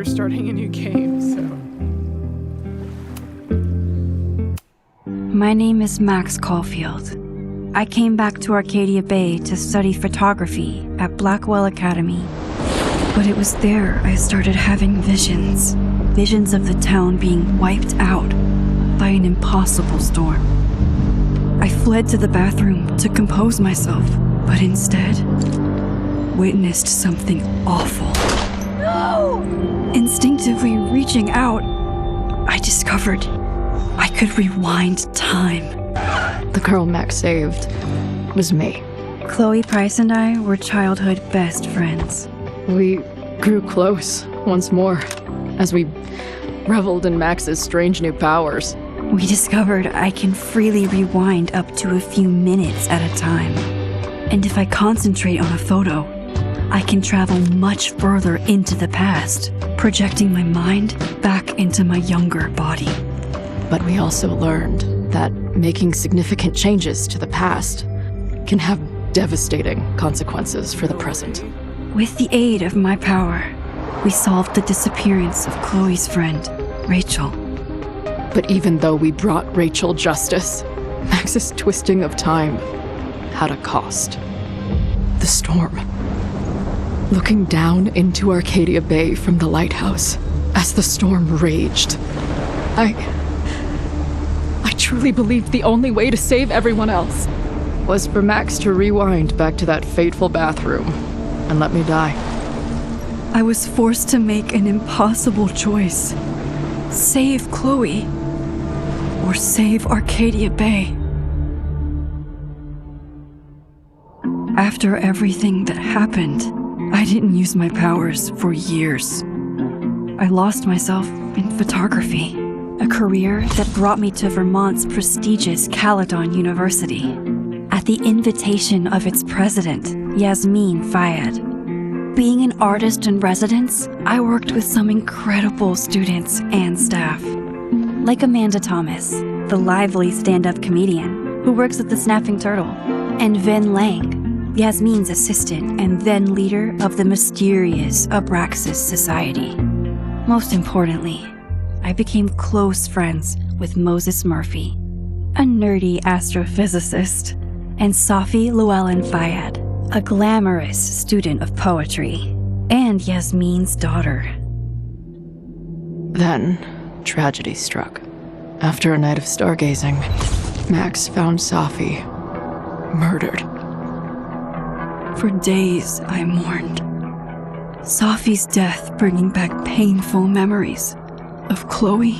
we're starting a new game, so. My name is Max Caulfield. I came back to Arcadia Bay to study photography at Blackwell Academy. But it was there I started having visions. Visions of the town being wiped out by an impossible storm. I fled to the bathroom to compose myself, but instead witnessed something awful. No! Instinctively reaching out, I discovered I could rewind time. The girl Max saved was me. Chloe Price and I were childhood best friends. We grew close once more as we reveled in Max's strange new powers. We discovered I can freely rewind up to a few minutes at a time. And if I concentrate on a photo, I can travel much further into the past, projecting my mind back into my younger body. But we also learned that making significant changes to the past can have devastating consequences for the present. With the aid of my power, we solved the disappearance of Chloe's friend, Rachel. But even though we brought Rachel justice, Max's twisting of time had a cost. The storm. Looking down into Arcadia Bay from the lighthouse as the storm raged, I truly believed the only way to save everyone else was for Max to rewind back to that fateful bathroom and let me die. I was forced to make an impossible choice. Save Chloe, or save Arcadia Bay. After everything that happened, I didn't use my powers for years. I lost myself in photography, a career that brought me to Vermont's prestigious Caledon University, at the invitation of its president, Yasmin Fayed. Being an artist in residence, I worked with some incredible students and staff, like Amanda Thomas, the lively stand-up comedian who works at the Snapping Turtle, and Ven Lang, Yasmin's assistant and then leader of the mysterious Abraxas Society. Most importantly, I became close friends with Moses Murphy, a nerdy astrophysicist, and Safi Llewellyn Fayed, a glamorous student of poetry, and Yasmin's daughter. Then, tragedy struck. After a night of stargazing, Max found Safi murdered. For days, I mourned. Safi's death bringing back painful memories of Chloe,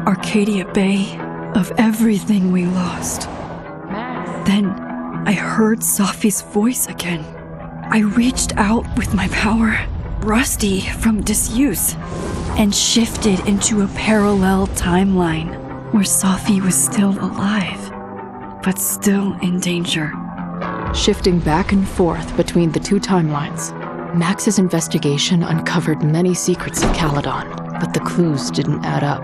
Arcadia Bay, of everything we lost. Then, I heard Safi's voice again. I reached out with my power, rusty from disuse, and shifted into a parallel timeline where Safi was still alive, but still in danger. Shifting back and forth between the two timelines, Max's investigation uncovered many secrets of Caledon, but the clues didn't add up.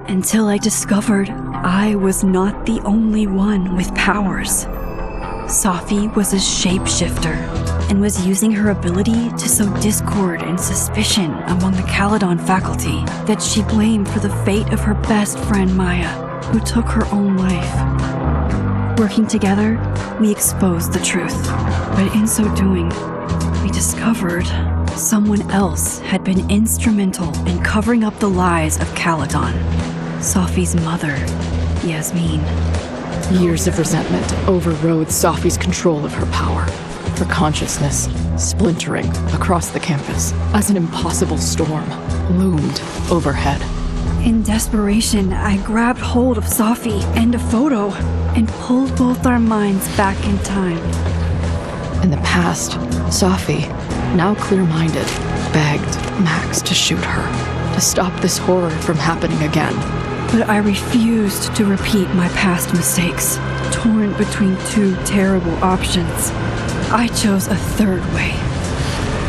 Until I discovered I was not the only one with powers. Safi was a shapeshifter and was using her ability to sow discord and suspicion among the Caledon faculty that she blamed for the fate of her best friend Maya, who took her own life. Working together, we exposed the truth, but in so doing, we discovered someone else had been instrumental in covering up the lies of Caledon. Safi's mother, Yasmin. Years of resentment overrode Safi's control of her power, her consciousness splintering across the campus as an impossible storm loomed overhead. In desperation, I grabbed hold of Safi and a photo and pulled both our minds back in time. In the past, Safi, now clear-minded, begged Max to shoot her, to stop this horror from happening again. But I refused to repeat my past mistakes, torn between two terrible options. I chose a third way.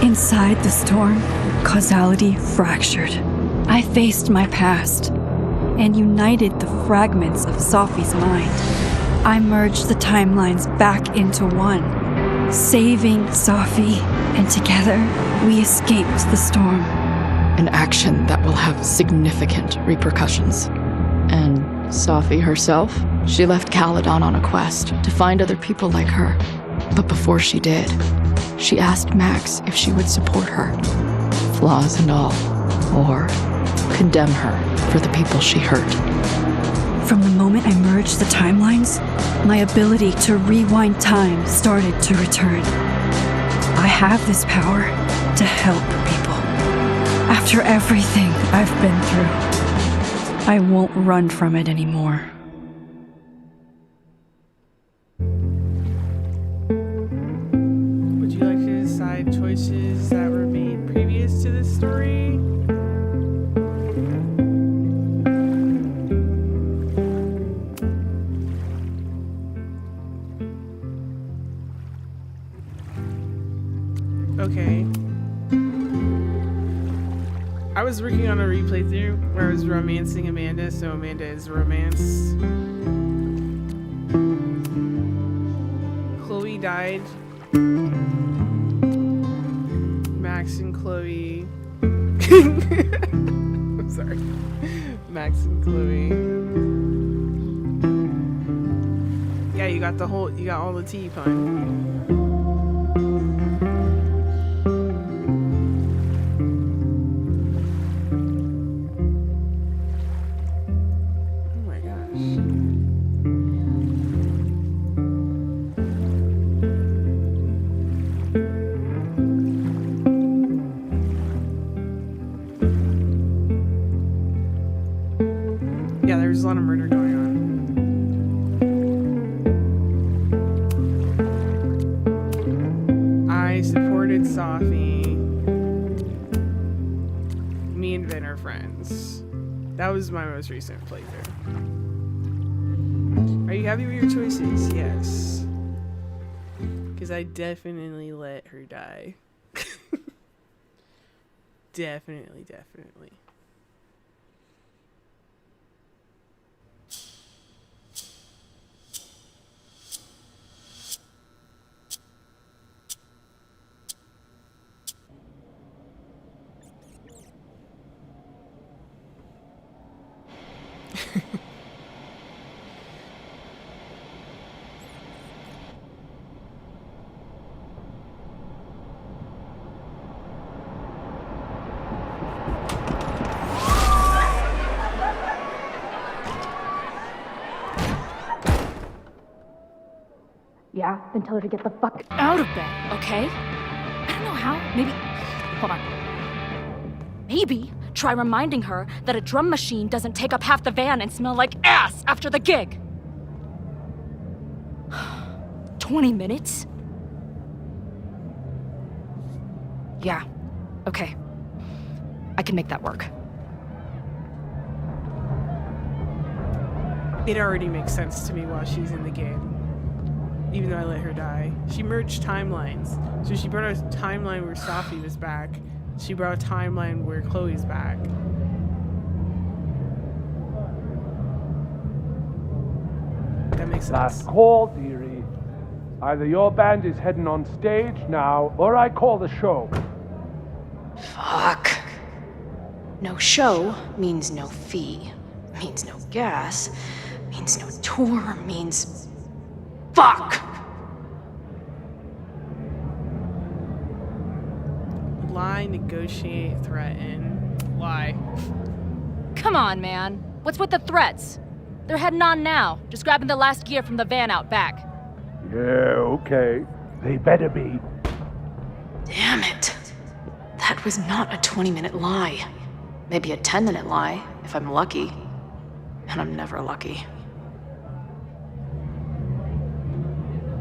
Inside the storm, causality fractured. I faced my past and united the fragments of Safi's mind. I merged the timelines back into one, saving Safi, and together we escaped the storm. An action that will have significant repercussions. And Safi herself? She left Caledon on a quest to find other people like her. But before she did, she asked Max if she would support her, flaws and all, or condemn her for the people she hurt. From the moment I merged the timelines, my ability to rewind time started to return. I have this power to help people. After everything I've been through, I won't run from it anymore. Would you like to decide choices that were made previous to this story? Okay. I was working on a replay through where I was romancing Amanda, so Amanda is romance. Chloe died. Max and Chloe. I'm sorry. Max and Chloe. Yeah, you got all the tea, pun. Yeah, there's a lot of murder going on. I supported Safi. Me and Vin are friends. That was my most recent playthrough. Are you happy with your choices? Yes. Because I definitely let her die. Definitely. Yeah, then tell her to get the fuck out of bed, okay? I don't know how. Maybe. Hold on. Maybe try reminding her that a drum machine doesn't take up half the van and smell like ass after the gig. 20 minutes? Yeah, okay. I can make that work. It already makes sense to me while she's in the game. Even though I let her die. She merged timelines. So she brought a timeline where Safi was back. She brought a timeline where Chloe's back. That makes sense. Last call, dearie. Either your band is heading on stage now, or I call the show. Fuck. No show means no fee. Means no gas. Means no tour. Means... Fuck! Lie, negotiate, threaten. Lie. Come on, man. What's with the threats? They're heading on now, just grabbing the last gear from the van out back. Yeah, okay. They better be. Damn it. That was not a 20-minute lie. Maybe a 10-minute lie, if I'm lucky. And I'm never lucky.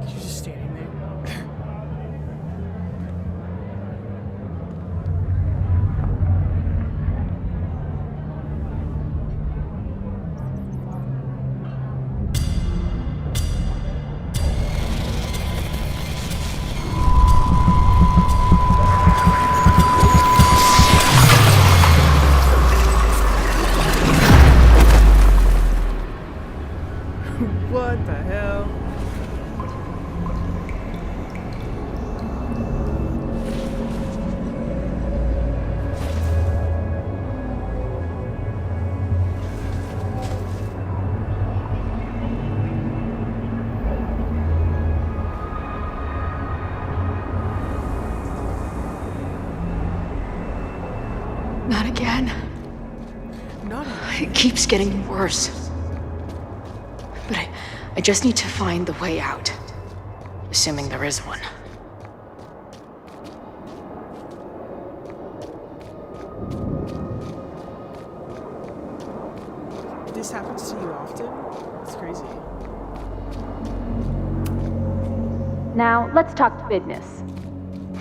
She's just standing there. Not again. Not It keeps getting worse. But I just need to find the way out. Assuming there is one. This happens to you often? It's crazy. Now, let's talk business.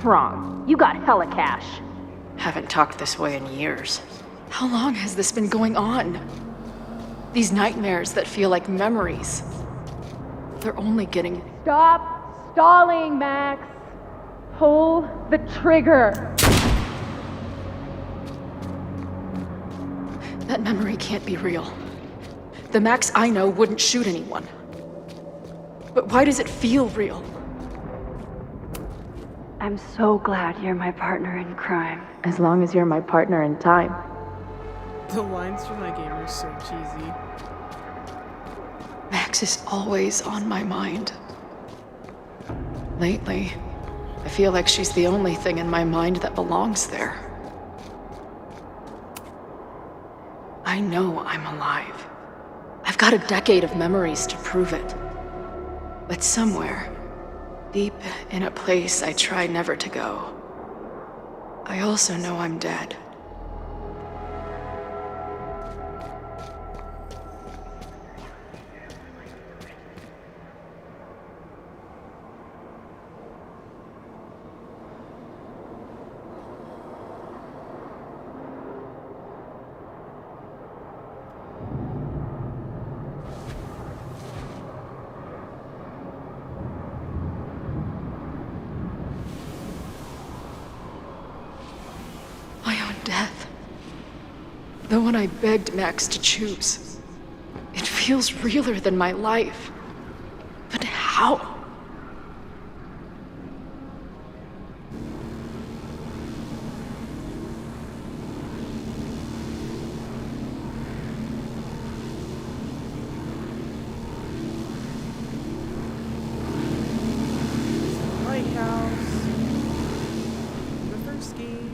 Wrong. You got hella cash. Haven't talked this way in years. How long has this been going on? These nightmares that feel like memories. They're only getting... Stop stalling, Max. Pull the trigger. That memory can't be real. The Max I know wouldn't shoot anyone. But why does it feel real? I'm so glad you're my partner in crime. As long as you're my partner in time. The lines from that game are so cheesy. Max is always on my mind. Lately, I feel like she's the only thing in my mind that belongs there. I know I'm alive. I've got a decade of memories to prove it. But somewhere, deep in a place I try never to go, I also know I'm dead. My own death. The one I begged Max to choose. It feels realer than my life. But how? Lighthouse. The first game.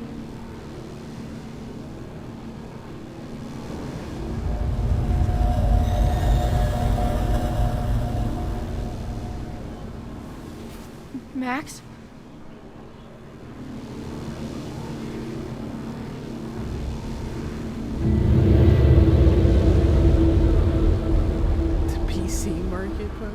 Max? The PC market part.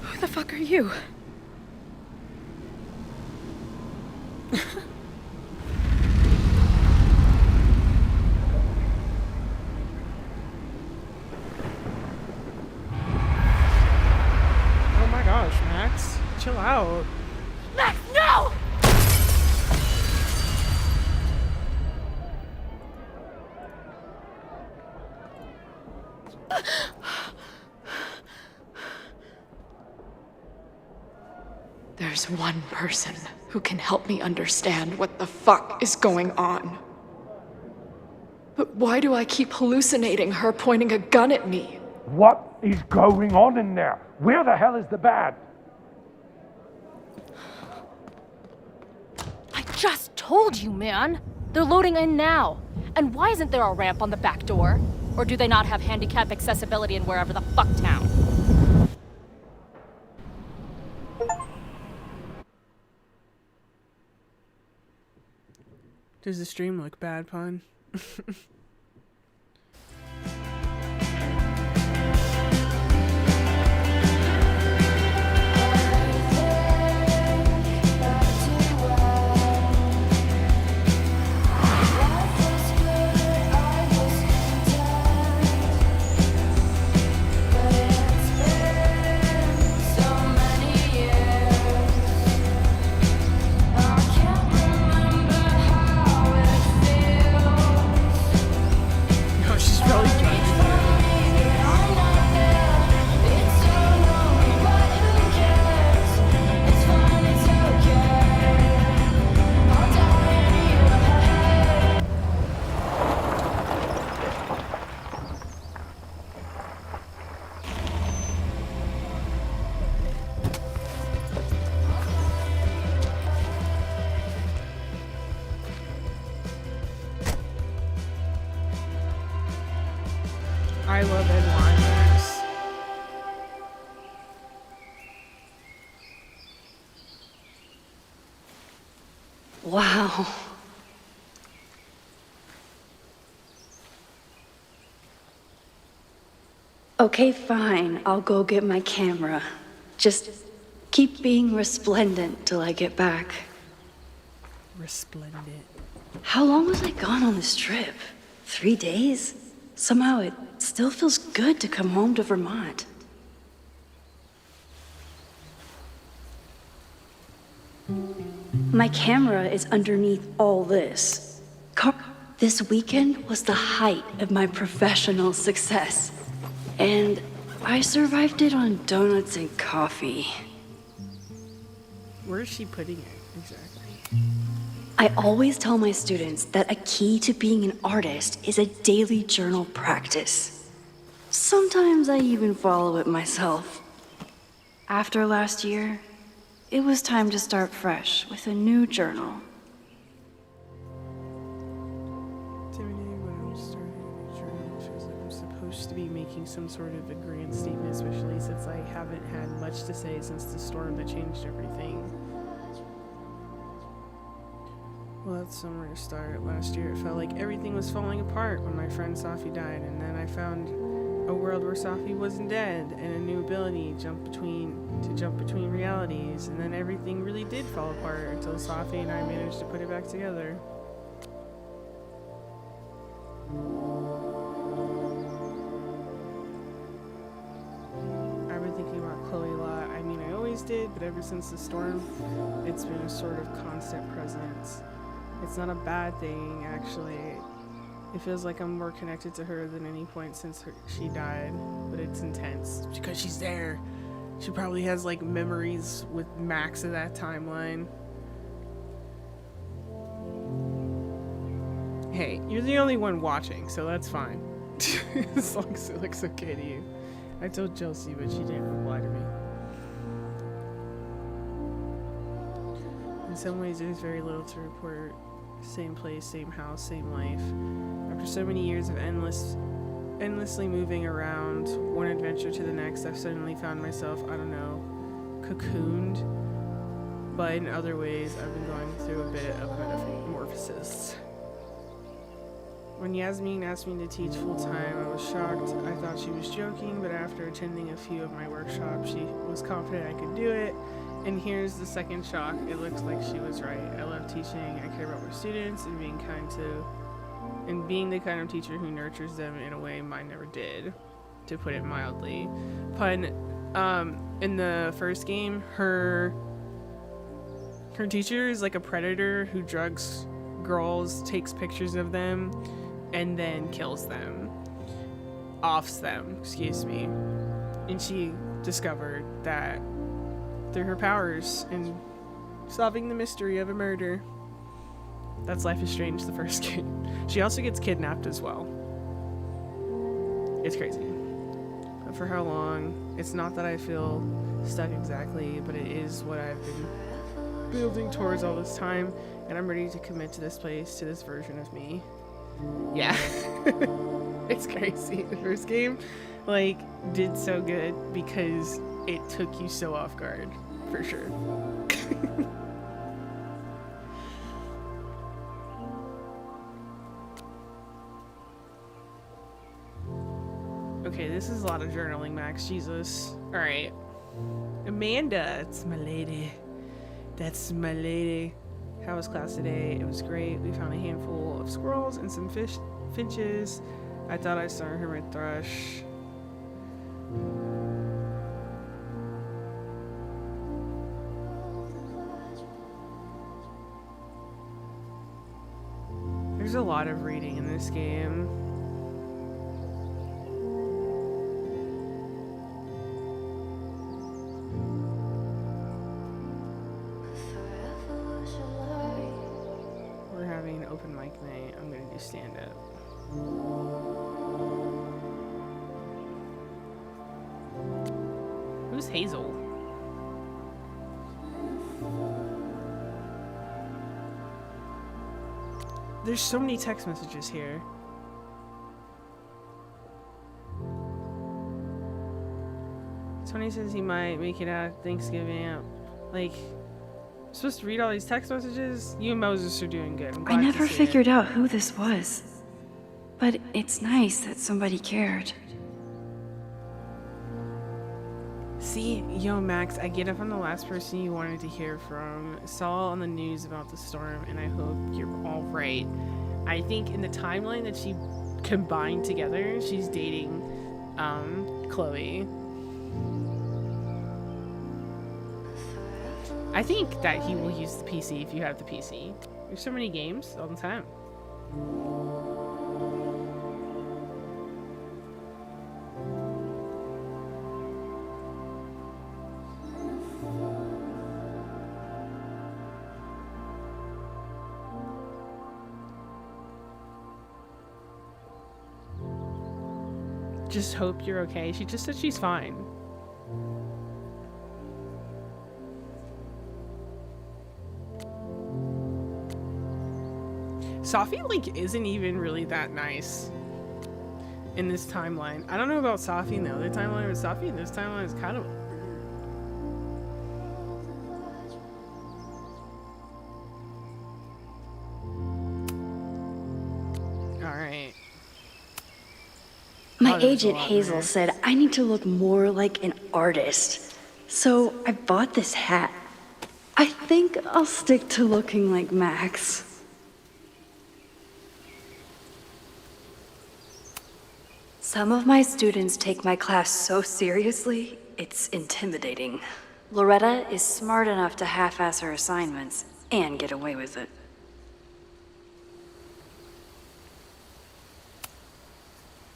Who the fuck are you? Oh my gosh, Max. Chill out. Max, no! There's one person who can help me understand what the fuck is going on. But why do I keep hallucinating her pointing a gun at me? What is going on in there? Where the hell is the bad? I just told you, man. They're loading in now. And why isn't there a ramp on the back door? Or do they not have handicap accessibility in wherever the fuck town? Does the stream look bad, Pun? I love Edwiners. Wow. Okay, fine. I'll go get my camera. Just keep being resplendent till I get back. Resplendent. How long was I gone on this trip? 3 days? Somehow it still feels good to come home to Vermont. My camera is underneath all this. This weekend was the height of my professional success. And I survived it on donuts and coffee. Where is she putting it exactly? I always tell my students that a key to being an artist is a daily journal practice. Sometimes I even follow it myself. After last year, it was time to start fresh with a new journal. When I'm starting a new journal, it feels like I'm supposed to be making some sort of a grand statement, especially since I haven't had much to say since the storm that changed everything. Well, that's somewhere to start. Last year, it felt like everything was falling apart when my friend Safi died, and then I found a world where Safi wasn't dead, and a new ability to jump between realities, and then everything really did fall apart until Safi and I managed to put it back together. I've been thinking about Chloe a lot. I mean, I always did, but ever since the storm, it's been a sort of constant presence. It's not a bad thing, actually. It feels like I'm more connected to her than any point since she died, but it's intense because she's there. She probably has like memories with Max of that timeline. Hey, you're the only one watching, so that's fine. As long as it looks okay to you. I told Chelsea, but she didn't reply to me. In some ways, there's very little to report. Same place, same house, same life. After so many years of endlessly moving around, one adventure to the next, I've suddenly found myself, I don't know, cocooned. But in other ways, I've been going through a bit of metamorphosis. When Yasmin asked me to teach full-time, I was shocked. I thought she was joking, but after attending a few of my workshops, she was confident I could do it. And here's the second shock. It looks like she was right. I love teaching. I care about my students and being the kind of teacher who nurtures them in a way mine never did, to put it mildly. Pun. In the first game, her teacher is like a predator who drugs girls, takes pictures of them, and then kills them. Offs them, excuse me. And she discovered that through her powers in solving the mystery of a murder. That's Life is Strange, the first game. She also gets kidnapped as well. It's crazy. But for how long? It's not that I feel stuck exactly, but it is what I've been building towards all this time, and I'm ready to commit to this place, to this version of me. Yeah. It's crazy. The first game, like, did so good because it took you so off guard, for sure. Okay, this is a lot of journaling, Max. Jesus. Alright. Amanda, it's my lady. That's my lady. How was class today? It was great. We found a handful of squirrels and some finches. I thought I saw a hermit thrush. There's a lot of reading in this game. We're having an open mic night. I'm gonna do stand up. Who's Hazel? There's so many text messages here. Tony says he might make it out at Thanksgiving. Like, I'm supposed to read all these text messages? You and Moses are doing good. I'm I glad to never see figured it. out who this was. But it's nice that somebody cared. See, yo, Max, I get it from the last person you wanted to hear from. Saw on the news about the storm, and I hope you're all right. I think in the timeline that she combined together, she's dating, Chloe. I think that he will use the PC if you have the PC. There's so many games all the time. Just hope you're okay. She just said she's fine. Safi, like, isn't even really that nice in this timeline. I don't know about Safi in the other timeline, but Safi in this timeline is kind of... Alright. My Oh, there's a agent lot Hazel there. said I need to look more like an artist. So I bought this hat. I think I'll stick to looking like Max. Some of my students take my class so seriously, it's intimidating. Loretta is smart enough to half-ass her assignments and get away with it.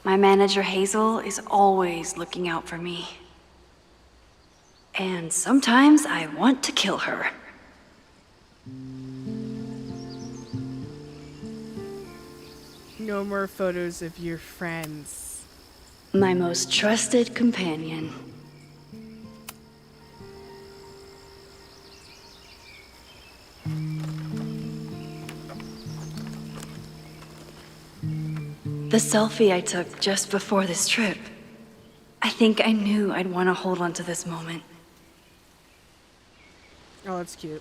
My manager Hazel is always looking out for me. And sometimes I want to kill her. No more photos of your friends. My most trusted companion. The selfie I took just before this trip. I think I knew I'd want to hold on to this moment. Oh, that's cute.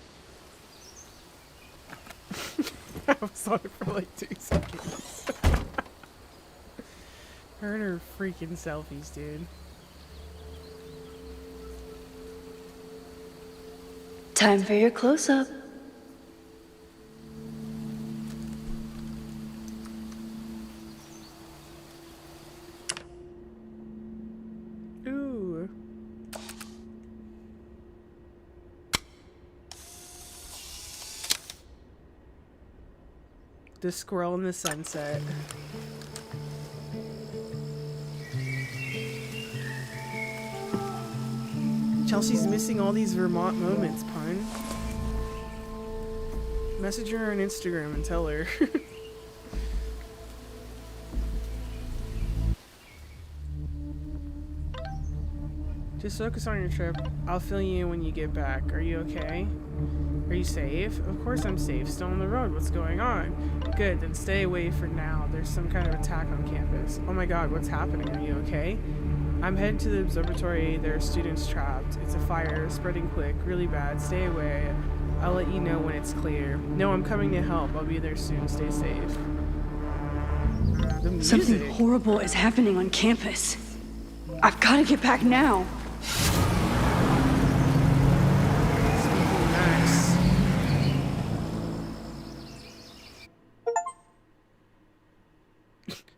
I was on it for like 2 seconds. Her and her freaking selfies, dude. Time for your close-up. Ooh. The squirrel in the sunset. Chelsea's missing all these Vermont moments, pun. Message her on Instagram and tell her. Just focus on your trip. I'll fill you in when you get back. Are you okay? Are you safe? Of course I'm safe. Still on the road. What's going on? Good, then stay away for now. There's some kind of attack on campus. Oh my god, what's happening? Are you okay? I'm heading to the observatory. There are students trapped. It's a fire, spreading quick, really bad. Stay away. I'll let you know when it's clear. No, I'm coming to help. I'll be there soon. Stay safe. The music. Something horrible is happening on campus. I've got to get back now. Speaking Max.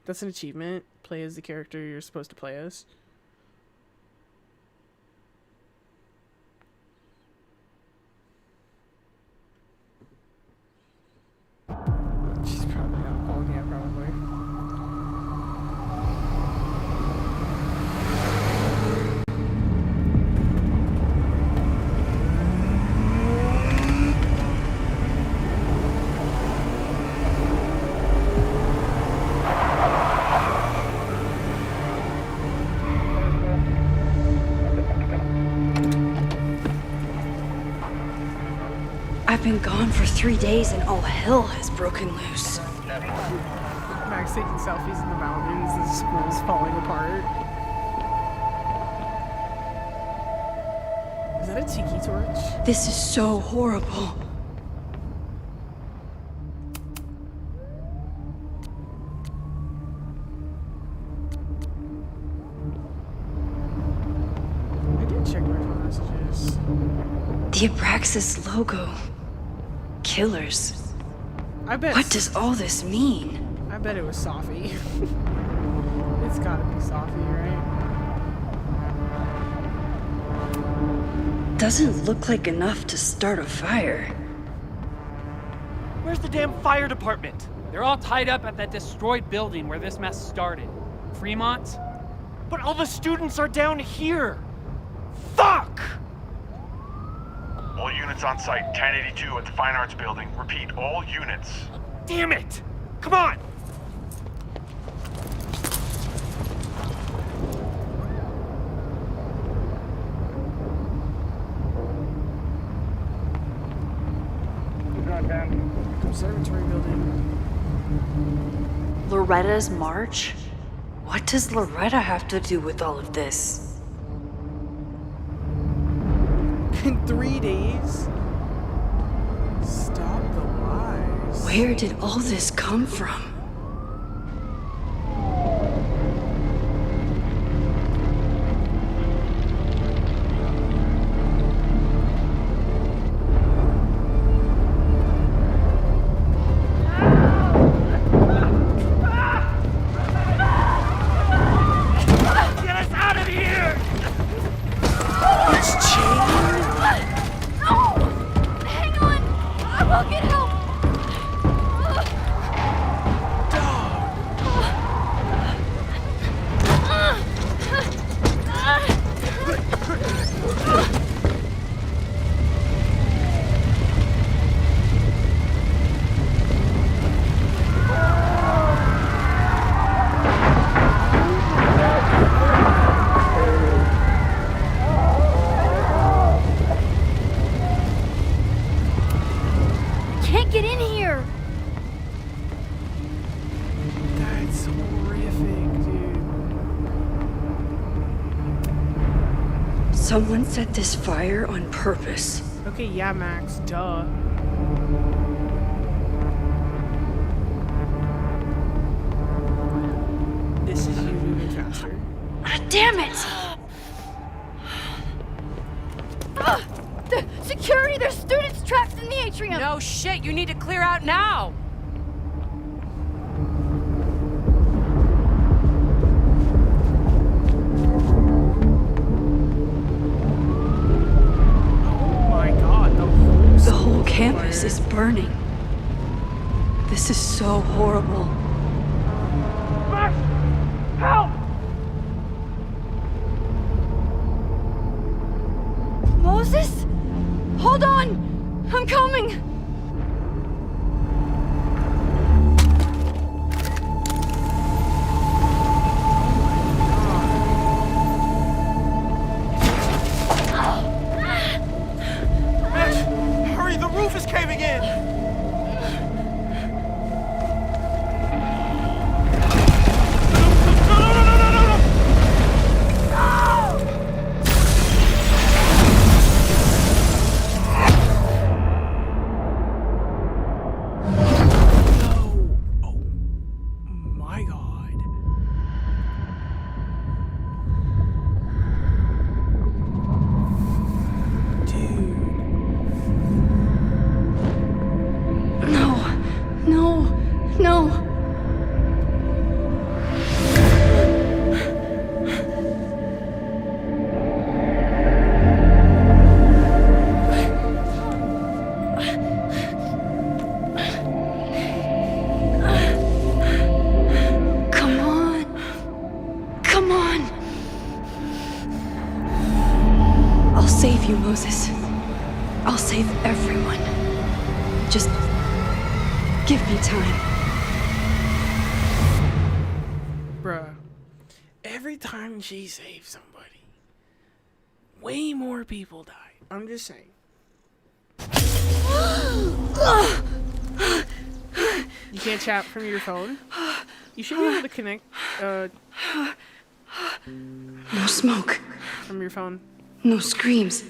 That's an achievement. Play as the character you're supposed to play as. She's probably not calling yet, probably. I've been gone for 3 days and all hell has broken loose. Max taking selfies in the mountains, the school's falling apart. Is that a tiki torch? This is so horrible. I did check my phone messages. The Abraxas logo. Killers. I bet. What does all this mean? I bet it was Safi. It's gotta be Safi, right? Doesn't look like enough to start a fire. Where's the damn fire department? They're all tied up at that destroyed building where this mess started. Fremont? But all the students are down here! Fuck! All units on site, 1082 at the Fine Arts Building. Repeat, all units. Damn it! Come on! Observatory building. Loretta's march? What does Loretta have to do with all of this? In 3 days? Stop the lies. Where did all this come from? Get us out of here! Hang on! I will get help! Can't get in here! That's horrific, dude. Someone set this fire on purpose. Okay, yeah, Max, duh. This is you moving faster. Damn it! The security! There's students trapped in the atrium! No shit, you need to clear out now! Oh my god, The whole campus is burning. This is so horrible. Max! Help! Moses? Hold on! I'm coming! Max! Hurry, the roof is caving in! my god. Dude. No. Come on. I'll save you, Moses. I'll save everyone. Just give me time. Bruh. Every time she saves somebody, way more people die. I'm just saying. You can't chat from your phone? You should be able to connect No smoke. from your phone. No screams.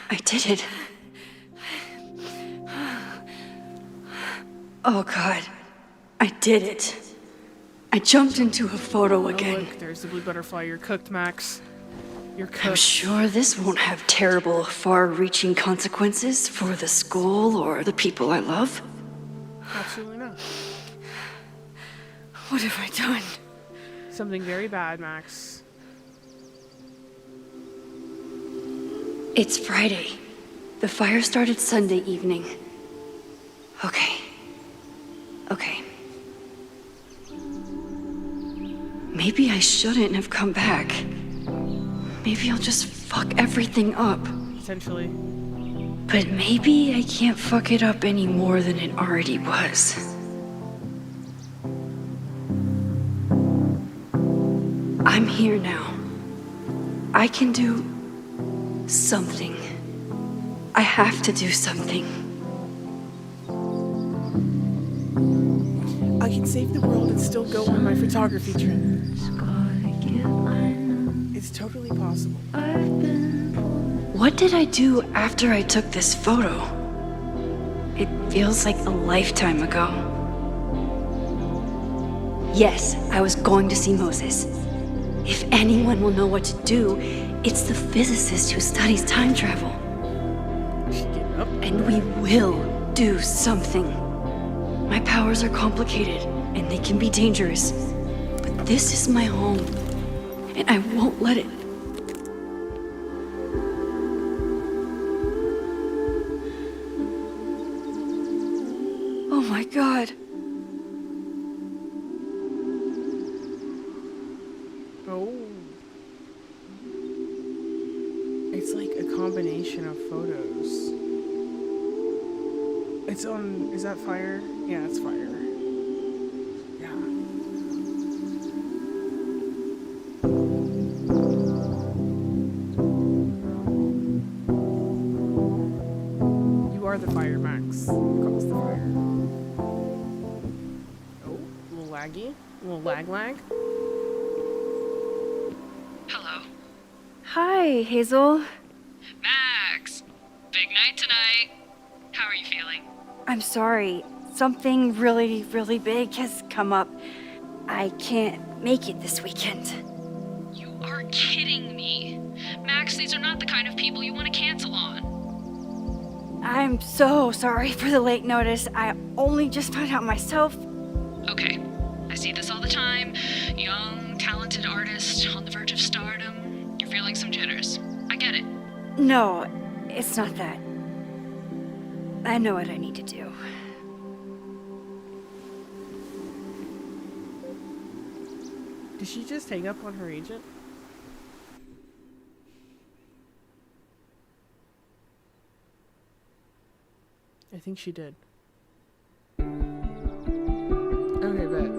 I did it. Oh god. I did it. I jumped into a photo again. Oh, look, there's the blue butterfly. You're cooked, Max. You're cooked. I'm sure this won't have terrible, far-reaching consequences for the school or the people I love. Absolutely not. What have I done? Something very bad, Max. It's Friday. The fire started Sunday evening. Okay. Maybe I shouldn't have come back. Maybe I'll just fuck everything up. Potentially. But maybe I can't fuck it up any more than it already was. I'm here now. I can do something. I have to do something. I can save the world and still go on my photography trip. It's totally possible. What did I do after I took this photo? It feels like a lifetime ago. Yes, I was going to see Moses. If anyone will know what to do, it's the physicist who studies time travel. And we will do something. My powers are complicated, and they can be dangerous. But this is my home, and I won't let it. Oh my god. Oh. It's like a combination of photos. It's on... Is that fire? Yeah, it's fire. Yeah. You are the fire, Max. You caused the fire. Oh, a little laggy. A little lag. Hello. Hi, Hazel. Max! Big night tonight. How are you feeling? I'm sorry. Something really, really big has come up. I can't make it this weekend. You are kidding me. Max, these are not the kind of people you want to cancel on. I'm so sorry for the late notice. I only just found out myself. Okay, I see this all the time. Young, talented artist on the verge of stardom. You're feeling some jitters. I get it. No, it's not that. I know what I need to do. Did she just hang up on her agent? I think she did. Okay, bet.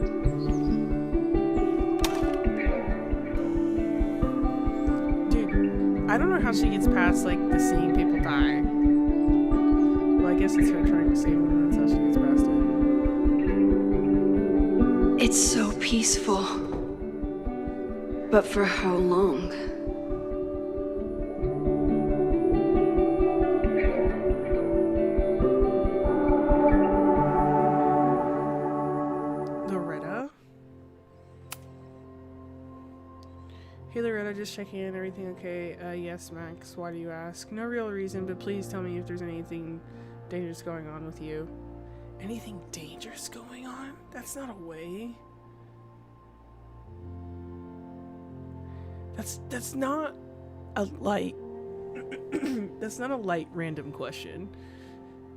Dude, I don't know how she gets past, like, the seeing people die. Well, I guess it's her trying to save them. That's how she gets past it. It's so peaceful. But for how long? Loretta? Hey Loretta, just checking in. Everything okay? Yes, Max. Why do you ask? No real reason, but please tell me if there's anything dangerous going on with you. Anything dangerous going on? That's not a way. That's not a light that's not a light random question.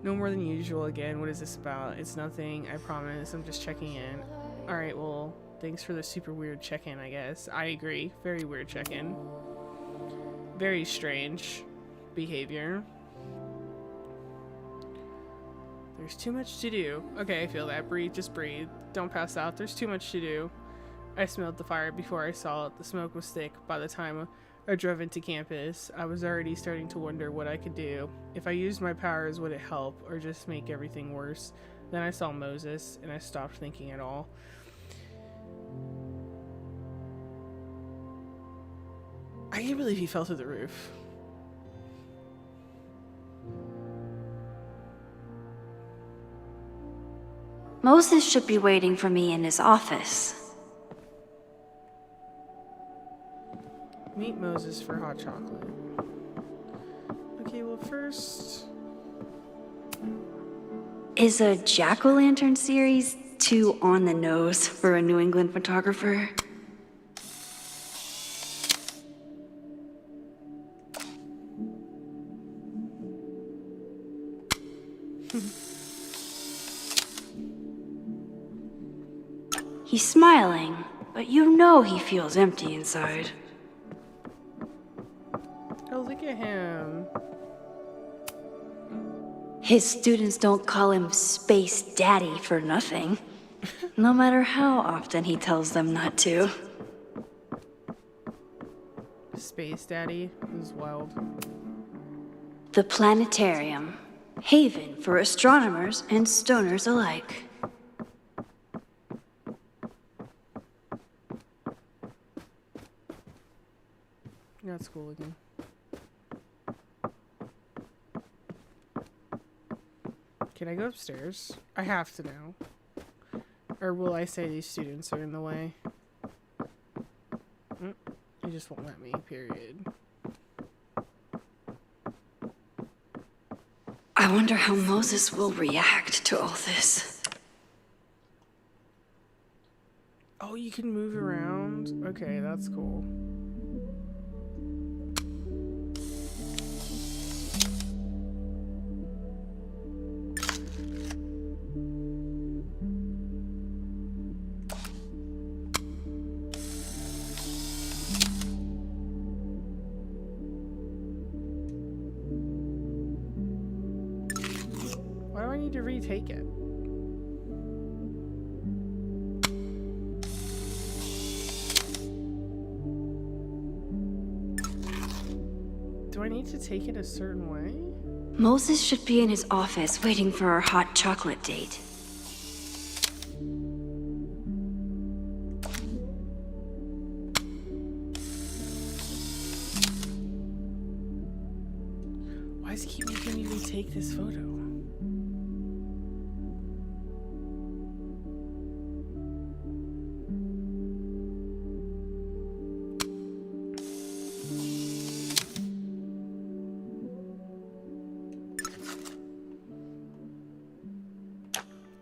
No more than usual again. What is this about? It's nothing, I promise. I'm just checking in. Alright, well, thanks for the super weird check-in, I guess. I agree. Very weird check-in. Very strange behavior. There's too much to do. Okay, I feel that. Breathe, just breathe. Don't pass out. There's too much to do. I smelled the fire before I saw it. The smoke was thick. By the time I drove into campus, I was already starting to wonder what I could do. If I used my powers, would it help or just make everything worse? Then I saw Moses, and I stopped thinking at all. I can't believe he fell through the roof. Moses should be waiting for me in his office. Meet Moses for hot chocolate. Okay, well first... Is a jack-o'-lantern series too on the nose for a New England photographer? He's smiling, but you know he feels empty inside. Oh, look at him. His students don't call him Space Daddy for nothing. No matter how often he tells them not to. Space Daddy is wild. The planetarium. Haven for astronomers and stoners alike. That's cool looking. Can I go upstairs? I have to now. Or will I say these students are in the way? They just won't let me, period. I wonder how Moses will react to all this. Oh, you can move around? Okay, that's cool. Why do I need to retake it? Do I need to take it a certain way? Moses should be in his office waiting for our hot chocolate date. Why does he keep making me retake this photo?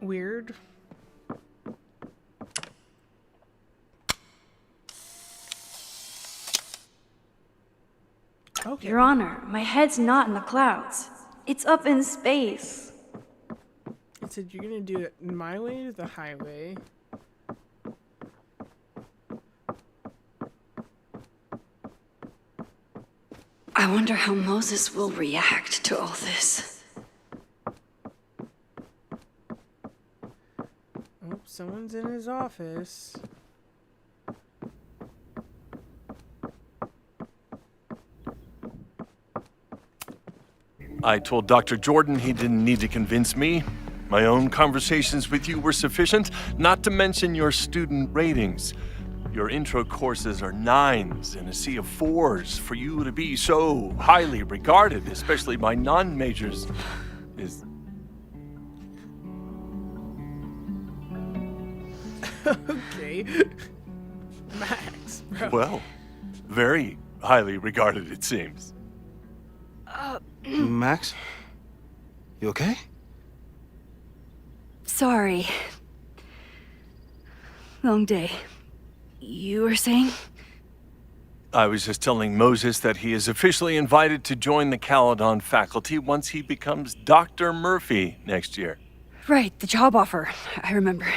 Weird. Okay. Your Honor, my head's not in the clouds. It's up in space. It said you're gonna do it my way or the highway. I wonder how Moses will react to all this. Oh, someone's in his office. I told Dr. Jordan he didn't need to convince me. My own conversations with you were sufficient, not to mention your student ratings. Your intro courses are 9s in a sea of 4s. For you to be so highly regarded, especially by non-majors, is... Okay. Max, bro. well, very highly regarded, it seems. Max? You okay? Sorry. Long day. You were saying? I was just telling Moses that he is officially invited to join the Caledon faculty once he becomes Dr. Murphy next year. Right, the job offer. I remember.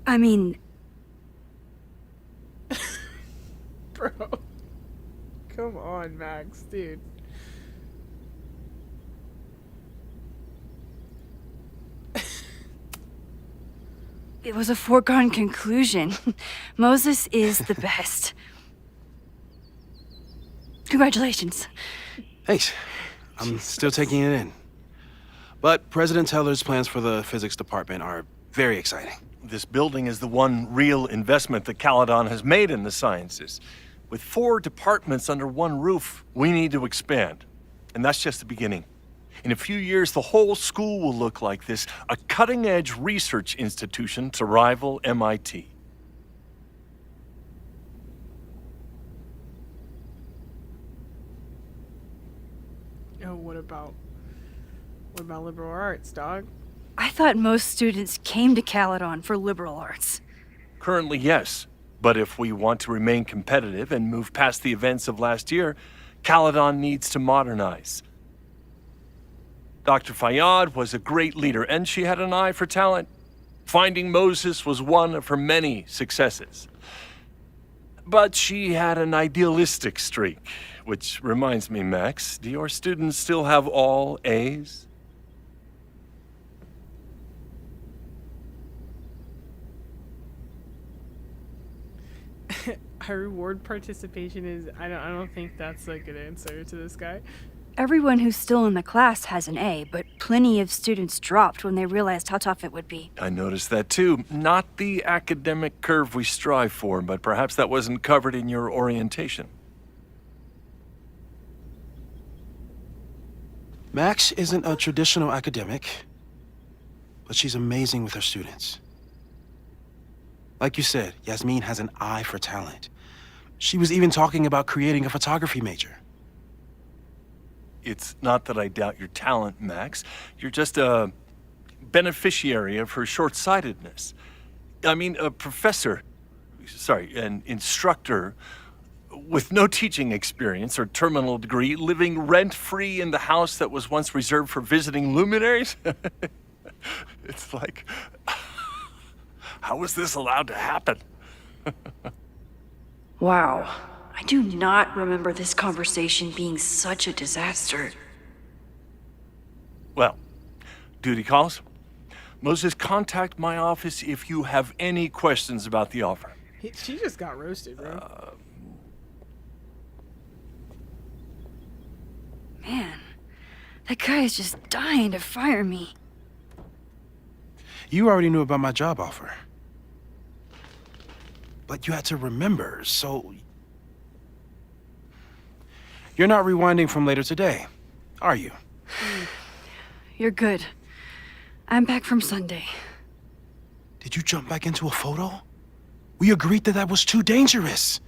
I mean... Bro. Come on, Max, dude. It was a foregone conclusion. Moses is the best. Congratulations. Thanks. I'm still taking it in. But President Teller's plans for the physics department are very exciting. This building is the one real investment that Caledon has made in the sciences. With 4 departments under one roof, we need to expand. And that's just the beginning. In a few years, the whole school will look like this, a cutting-edge research institution to rival MIT. Oh, what about liberal arts, dog? I thought most students came to Caledon for liberal arts. Currently, yes. But if we want to remain competitive and move past the events of last year, Caledon needs to modernize. Dr. Fayyad was a great leader, and she had an eye for talent. Finding Moses was one of her many successes. But she had an idealistic streak, which reminds me, Max, do your students still have all A's? I reward participation is I don't think that's a good answer to this guy. Everyone who's still in the class has an A, but plenty of students dropped when they realized how tough it would be. I noticed that too. Not the academic curve we strive for, but perhaps that wasn't covered in your orientation. Max isn't a traditional academic, but she's amazing with her students. Like you said, Yasmin has an eye for talent. She was even talking about creating a photography major. It's not that I doubt your talent, Max. You're just a beneficiary of her short-sightedness. I mean, an instructor with no teaching experience or terminal degree, living rent-free in the house that was once reserved for visiting luminaries? It's like, how was this allowed to happen? Wow. I do not remember this conversation being such a disaster. Well, duty calls. Moses, contact my office if you have any questions about the offer. She just got roasted, bro. Man, that guy is just dying to fire me. You already knew about my job offer. But you had to remember, so... You're not rewinding from later today, are you? You're good. I'm back from Sunday. Did you jump back into a photo? We agreed that that was too dangerous.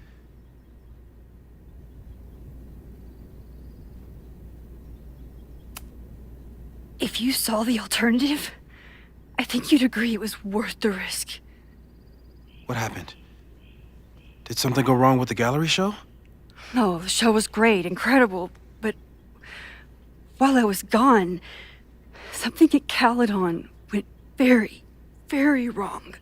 If you saw the alternative, I think you'd agree it was worth the risk. What happened? Did something go wrong with the gallery show? No, the show was great, incredible, but while I was gone, something at Caledon went very, very wrong.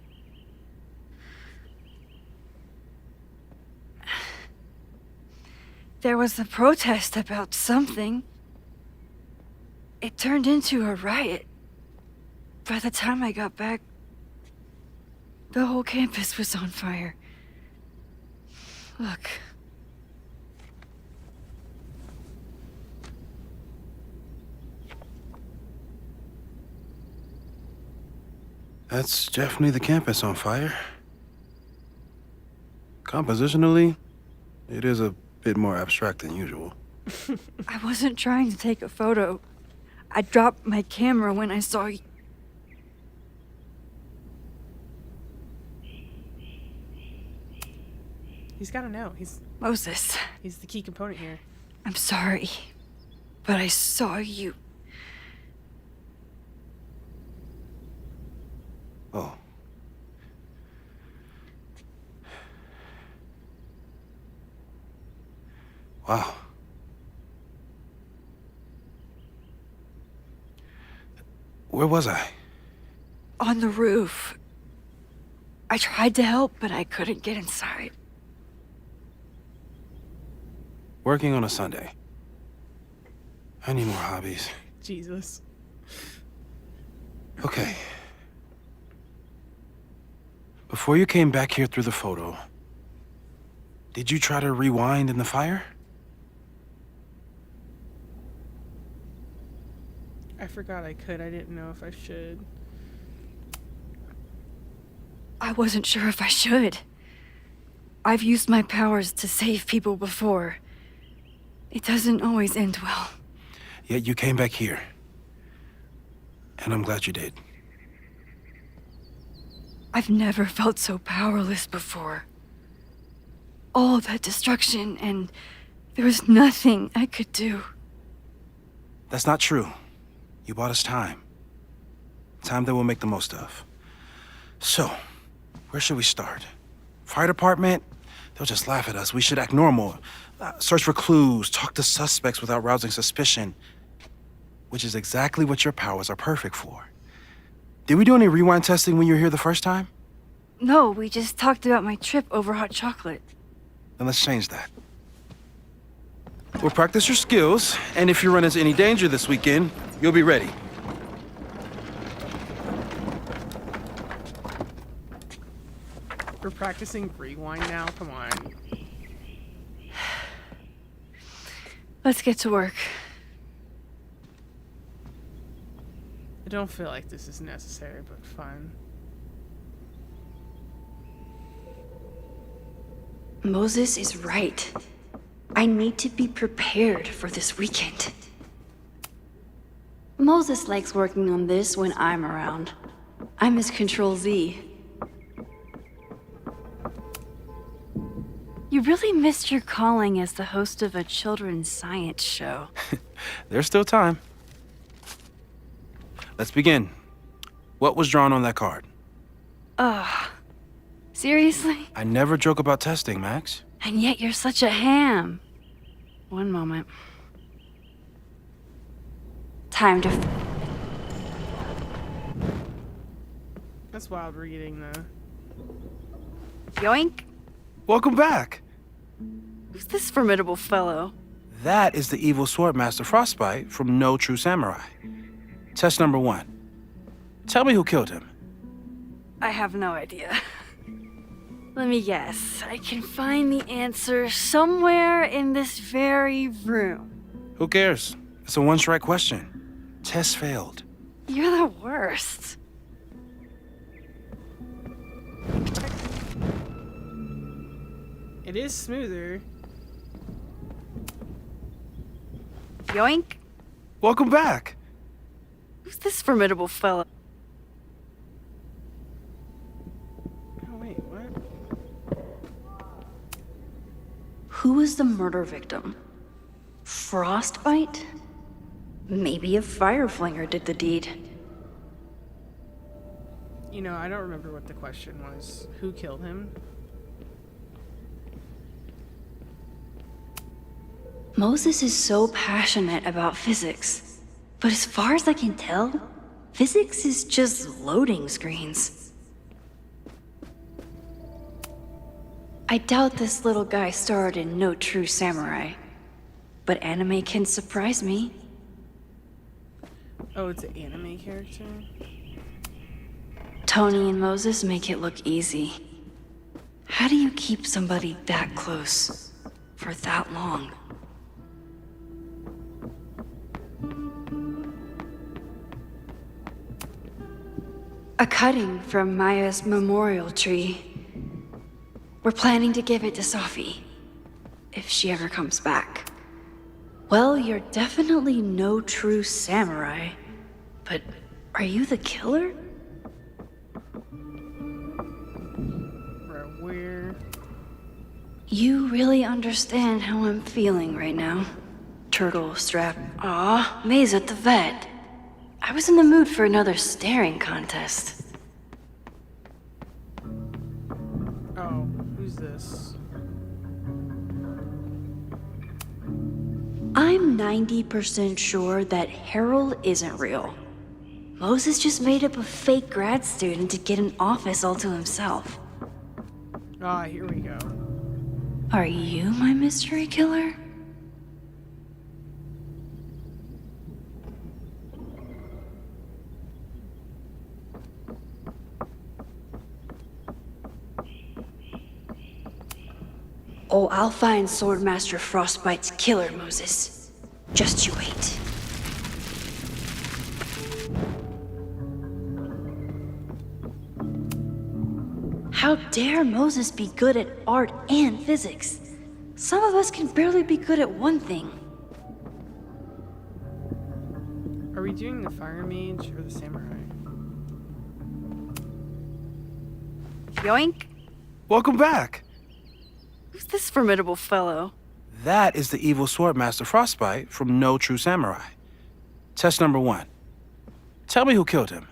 There was a protest about something. It turned into a riot. By the time I got back, the whole campus was on fire. Look. That's definitely the campus on fire. Compositionally, it is a bit more abstract than usual. I wasn't trying to take a photo. I dropped my camera when I saw you. He's gotta know. Moses. He's the key component here. I'm sorry, but I saw you. Oh. Wow. Where was I? On the roof. I tried to help, but I couldn't get inside. Working on a Sunday. I need more hobbies. Jesus. Okay. Before you came back here through the photo, did you try to rewind in the fire? I forgot I could. I didn't know if I should. I wasn't sure if I should. I've used my powers to save people before. It doesn't always end well. Yet you came back here, And I'm glad you did. I've never felt so powerless before. All that destruction, and there was nothing I could do. That's not true. You bought us time. Time that we'll make the most of. So, where should we start? Fire department? They'll just laugh at us. We should act normal. Search for clues, talk to suspects without rousing suspicion. Which is exactly what your powers are perfect for. Did we do any rewind testing when you were here the first time? No, we just talked about my trip over hot chocolate. Then let's change that. We'll practice your skills, and if you run into any danger this weekend, you'll be ready. We're practicing rewind now? Come on. Let's get to work. I don't feel like this is necessary, but fun. Moses is right. I need to be prepared for this weekend. Moses likes working on this when I'm around. I'm his Control Z. You really missed your calling as the host of a children's science show. There's still time. Let's begin. What was drawn on that card? Seriously? I never joke about testing, Max. And yet you're such a ham. One moment. Time to... That's wild reading, though. Yoink! Welcome back. Who's this formidable fellow? That is the evil Swordmaster Frostbite from No True Samurai. Test number 1. Tell me who killed him. I have no idea. Let me guess. I can find the answer somewhere in this very room. Who cares? It's a one-strike question. Test failed. You're the worst. It is smoother. Yoink! Welcome back. Who's this formidable fellow? Oh, wait, what? Who was the murder victim? Frostbite? Maybe a fire flinger did the deed. You know, I don't remember what the question was. Who killed him? Moses is so passionate about physics, but as far as I can tell, physics is just loading screens. I doubt this little guy starred in No True Samurai, but anime can surprise me. Oh, it's an anime character? Tony and Moses make it look easy. How do you keep somebody that close for that long? A cutting from Maya's memorial tree. We're planning to give it to Sophie, if she ever comes back. Well, you're definitely no true samurai, but are you the killer? Bro, where? You really understand how I'm feeling right now. Turtle strap. Aw, May's at the vet. I was in the mood for another staring contest. Oh, who's this? I'm 90% sure that Harold isn't real. Moses just made up a fake grad student to get an office all to himself. Ah, here we go. Are you my mystery killer? Oh, I'll find Swordmaster Frostbite's killer, Moses. Just you wait. How dare Moses be good at art and physics? Some of us can barely be good at one thing. Are we doing the fire mage or the samurai? Yoink! Welcome back. Who's this formidable fellow? That is the evil swordmaster Frostbite from No True Samurai. Test number 1. Tell me who killed him.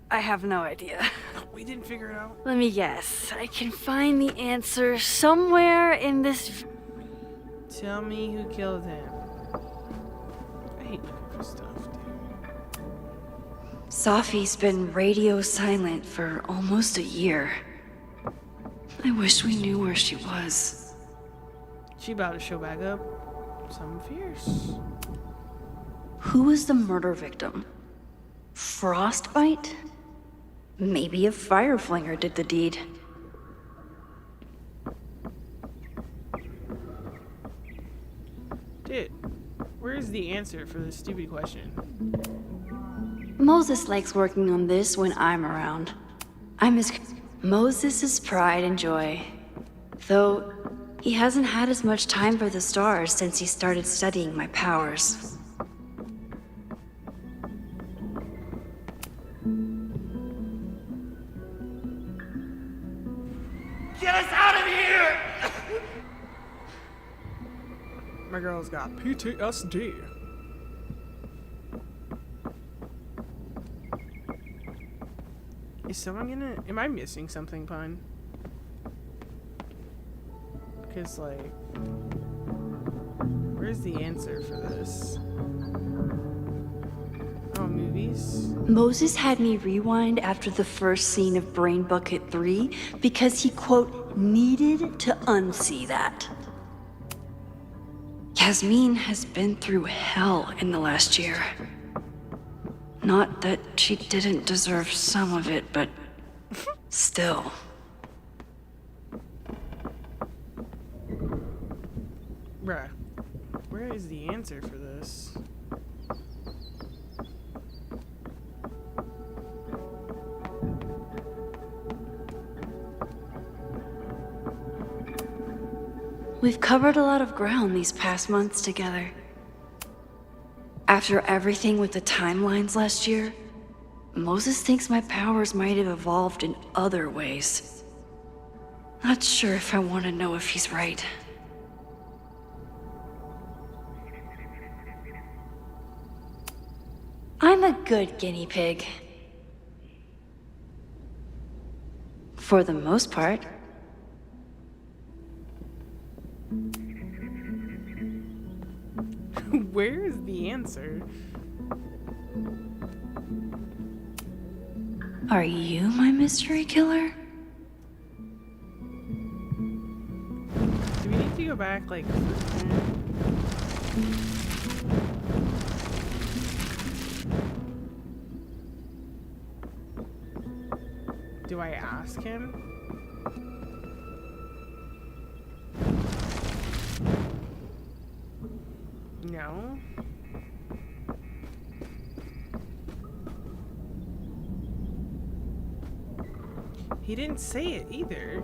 I have no idea. We didn't figure it out. Let me guess. I can find the answer somewhere in this. Tell me who killed him. I hate looking for stuff, dude. Safi's been radio silent for almost a year. I wish we knew where she was. She about to show back up. Something fierce. Who was the murder victim? Frostbite? Maybe a fireflinger did the deed. Dude, where's the answer for this stupid question? Moses likes working on this when I'm around. I'm his Moses' pride and joy. Though he hasn't had as much time for the stars since he started studying my powers. Get us out of here! My girl's got PTSD. Is someone gonna... Am I missing something, Pun? Because, like... Where's the answer for this? Oh, movies? Moses had me rewind after the first scene of Brain Bucket 3 because he, quote, needed to unsee that. Yasmin has been through hell in the last year. Not that she didn't deserve some of it, but still. Bruh, where is the answer for this? We've covered a lot of ground these past months together. After everything with the timelines last year, Moses thinks my powers might have evolved in other ways. Not sure if I want to know if he's right. I'm a good guinea pig. For the most part. Where is the answer? Are you my mystery killer? Do we need to go back, like... Do I ask him? No. He didn't say it either.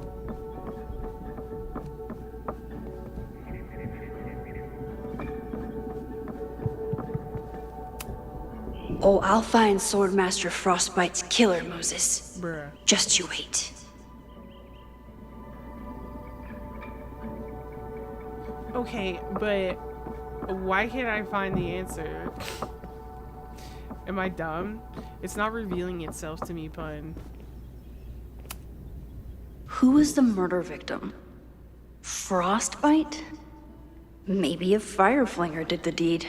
Oh, I'll find Swordmaster Frostbite's killer, Moses. Bruh. Just you wait. Okay, but why can't I find the answer? Am I dumb? It's not revealing itself to me, Pun. Who was the murder victim? Frostbite? Maybe a fireflinger did the deed.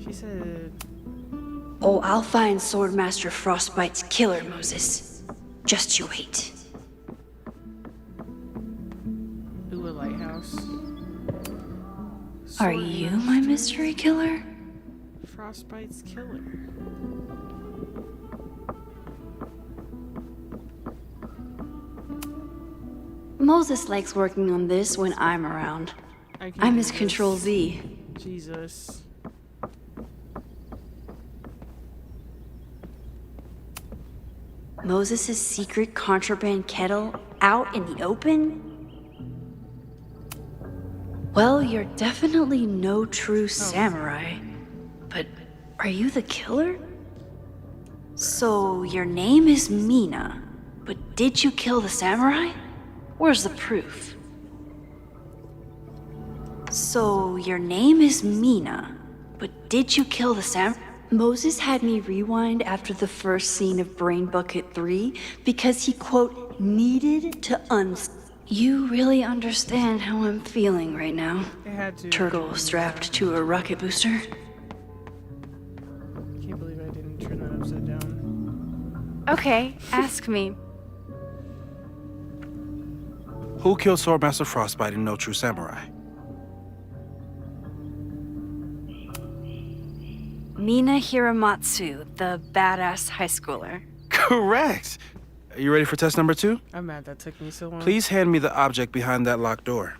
She said... Oh, I'll find Swordmaster Frostbite's killer, Moses. Just you wait. Ooh, a lighthouse. Are you my mystery killer? Frostbite's killer. Moses likes working on this when I'm around. I'm his Control Z. Jesus. Moses' secret contraband kettle out in the open? Well, you're definitely no true samurai. But are you the killer? So, your name is Mina, but did you kill the samurai? Where's the proof? So, your name is Mina, but did you kill the samurai? Moses had me rewind after the first scene of Brain Bucket 3 because he, quote, needed to You really understand how I'm feeling right now. I had to. Turtle strapped to a rocket booster. Can't believe I didn't turn that upside down. Okay, ask me. Who killed Swordmaster Frostbite in No True Samurai? Mina Hiramatsu, the badass high schooler. Correct! Are you ready for test number 2? I'm mad that took me so long. Please hand me the object behind that locked door.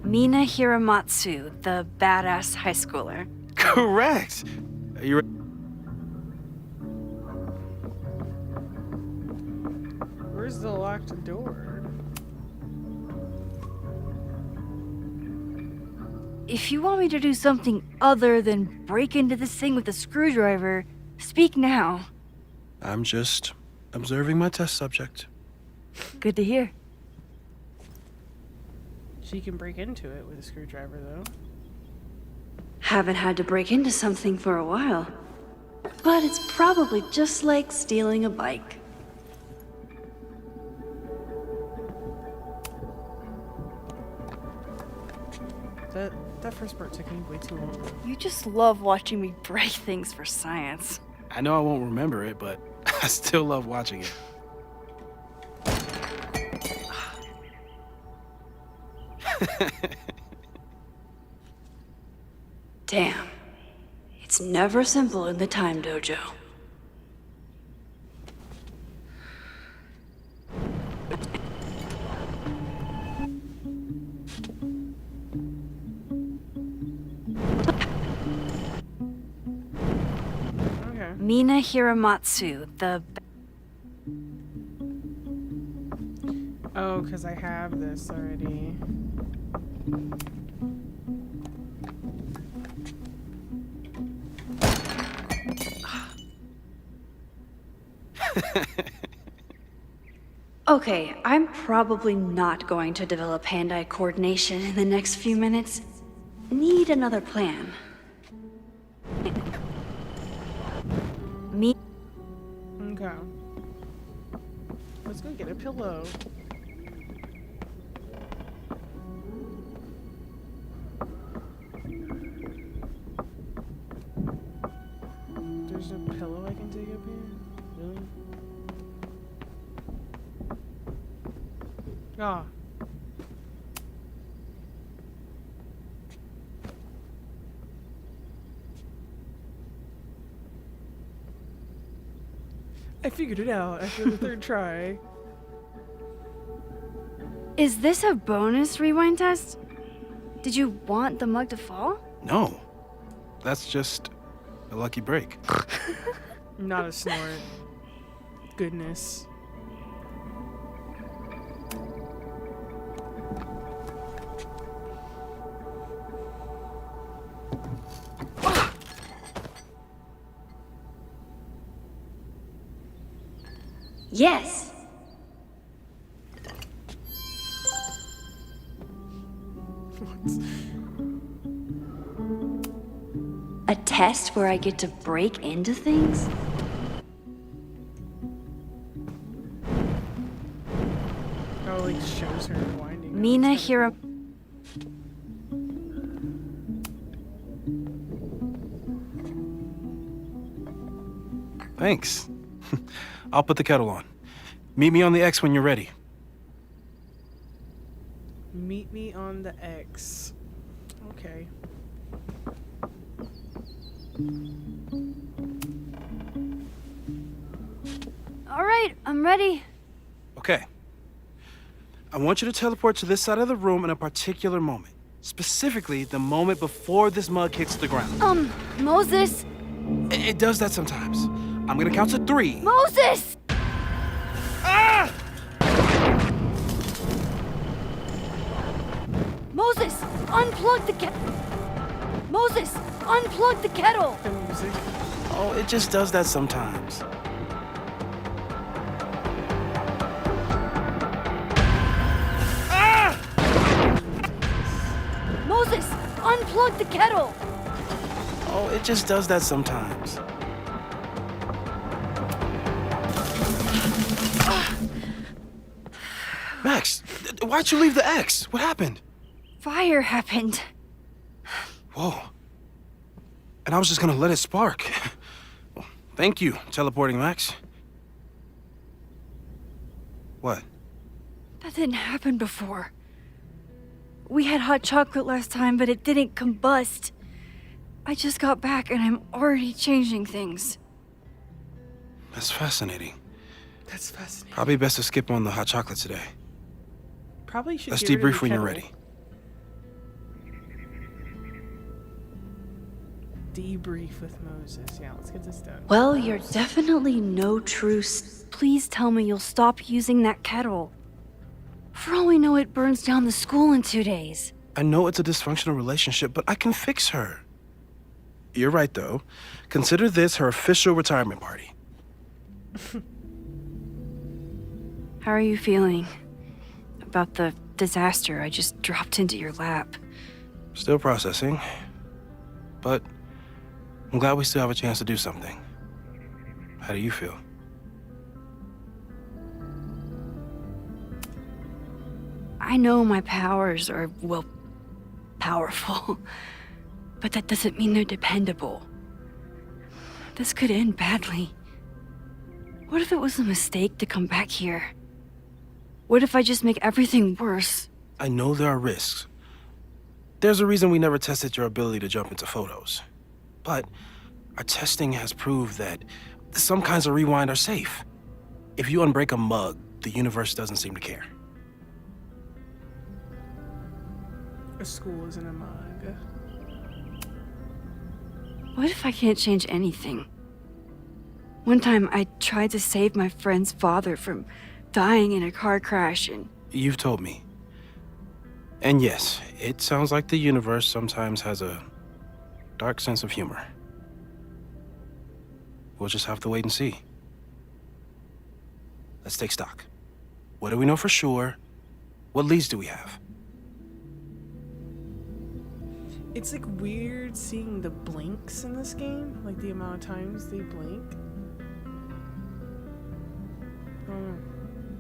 Mina Hiramatsu, the badass high schooler. Correct! Are you ready? Where's the locked door? If you want me to do something other than break into this thing with a screwdriver, speak now. I'm just observing my test subject. Good to hear. She can break into it with a screwdriver, though. Haven't had to break into something for a while. But it's probably just like stealing a bike. That first part took me way too long. You just love watching me break things for science. I know I won't remember it, but I still love watching it. Damn. It's never simple in the time dojo. Okay. Mina Hiramatsu, the Oh, because I have this already. Okay, I'm probably not going to develop hand-eye coordination in the next few minutes. Need another plan. Me. Okay. Let's go get a pillow. There's a pillow I can take up here? Really? Ah. I figured it out after the third try. Is this a bonus rewind test? Did you want the mug to fall? No. That's just a lucky break. Not a snort. Goodness. Yes. A test where I get to break into things? Oh, like shows her winding. Mina Hira. Thanks. I'll put the kettle on. Meet me on the X when you're ready. Meet me on the X. Okay. All right, I'm ready. Okay. I want you to teleport to this side of the room in a particular moment. Specifically, the moment before this mug hits the ground. Moses. It does that sometimes. I'm gonna count to 3. Moses! Ah! Moses, unplug the Moses, unplug the kettle! The music. Oh, it just does that sometimes. Ah! Moses, unplug the kettle! Oh, it just does that sometimes. Max, why'd you leave the X? What happened? Fire happened. Whoa. And I was just gonna let it spark. Thank you, teleporting Max. What? That didn't happen before. We had hot chocolate last time, but it didn't combust. I just got back and I'm already changing things. That's fascinating. That's fascinating. Probably best to skip on the hot chocolate today. Probably should Let's get rid of debrief the when you're kettle. ready. Debrief with Moses. Yeah, let's get this done. Well, you're definitely no truce. Please tell me you'll stop using that kettle. For all we know, it burns down the school in 2 days. I know it's a dysfunctional relationship, but I can fix her. You're right, though. Consider this her official retirement party. How are you feeling about the disaster I just dropped into your lap? Still processing, but I'm glad we still have a chance to do something. How do you feel? I know my powers are, well, powerful, but that doesn't mean they're dependable. This could end badly. What if it was a mistake to come back here? What if I just make everything worse? I know there are risks. There's a reason we never tested your ability to jump into photos. But our testing has proved that some kinds of rewind are safe. If you unbreak a mug, the universe doesn't seem to care. A school isn't a mug. What if I can't change anything? One time I tried to save my friend's father from dying in a car crash and... You've told me. And yes, it sounds like the universe sometimes has a dark sense of humor. We'll just have to wait and see. Let's take stock. What do we know for sure? What leads do we have? It's like weird seeing the blinks in this game, like the amount of times they blink.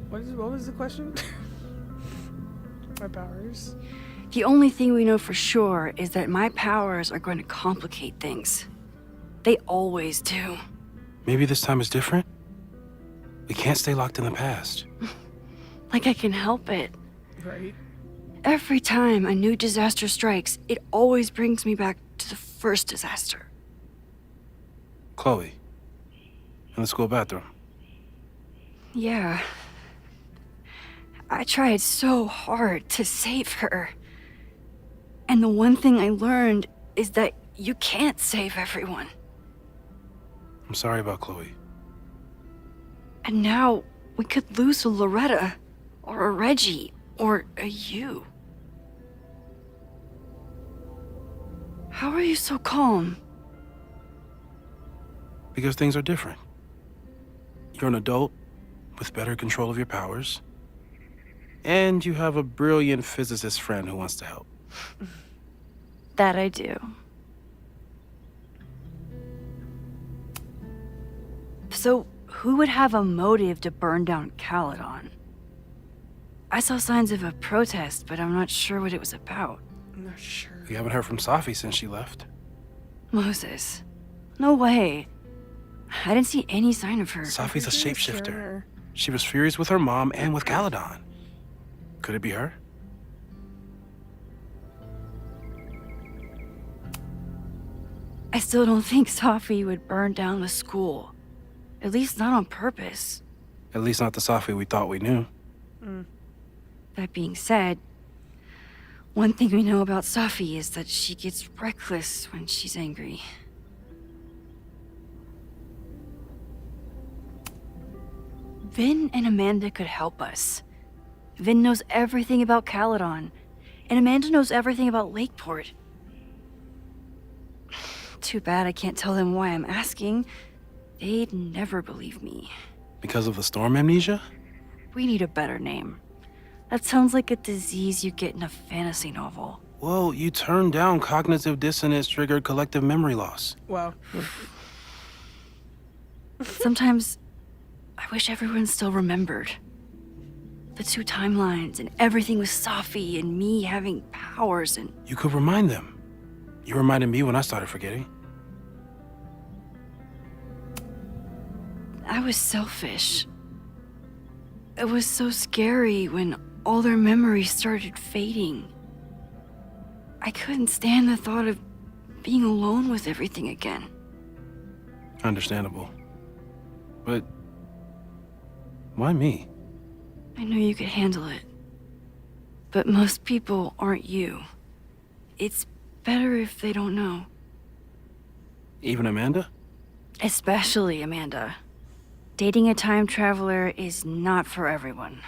What was the question? My powers. The only thing we know for sure is that my powers are going to complicate things. They always do. Maybe this time is different? We can't stay locked in the past. Like I can help it. Right. Every time a new disaster strikes, it always brings me back to the first disaster. Chloe, in the school bathroom. Yeah. I tried so hard to save her. And the one thing I learned is that you can't save everyone. I'm sorry about Chloe. And now we could lose a Loretta, or a Reggie, or a you. How are you so calm? Because things are different. You're an adult with better control of your powers. And you have a brilliant physicist friend who wants to help. That I do. So, who would have a motive to burn down Caledon? I saw signs of a protest, but I'm not sure what it was about. I'm not sure. We haven't heard from Safi since she left. Moses. No way. I didn't see any sign of her. Safi's a Who's scaring shapeshifter. her? She was furious with her mom and with Caledon. Could it be her? I still don't think Safi would burn down the school. At least not on purpose. At least not the Safi we thought we knew. That being said, one thing we know about Safi is that she gets reckless when she's angry. Vin and Amanda could help us. Vin knows everything about Caledon, and Amanda knows everything about Lakeport. Too bad I can't tell them why I'm asking. They'd never believe me. Because of the storm amnesia? We need a better name. That sounds like a disease you get in a fantasy novel. Well, you turned down cognitive dissonance triggered collective memory loss. Wow. Sometimes I wish everyone still remembered. The two timelines and everything with Safi and me having powers and... You could remind them. You reminded me when I started forgetting. I was selfish. It was so scary when all their memories started fading. I couldn't stand the thought of being alone with everything again. Understandable. But why me? I knew you could handle it. But most people aren't you. It's better if they don't know. Even Amanda? Especially Amanda. Dating a time traveler is not for everyone.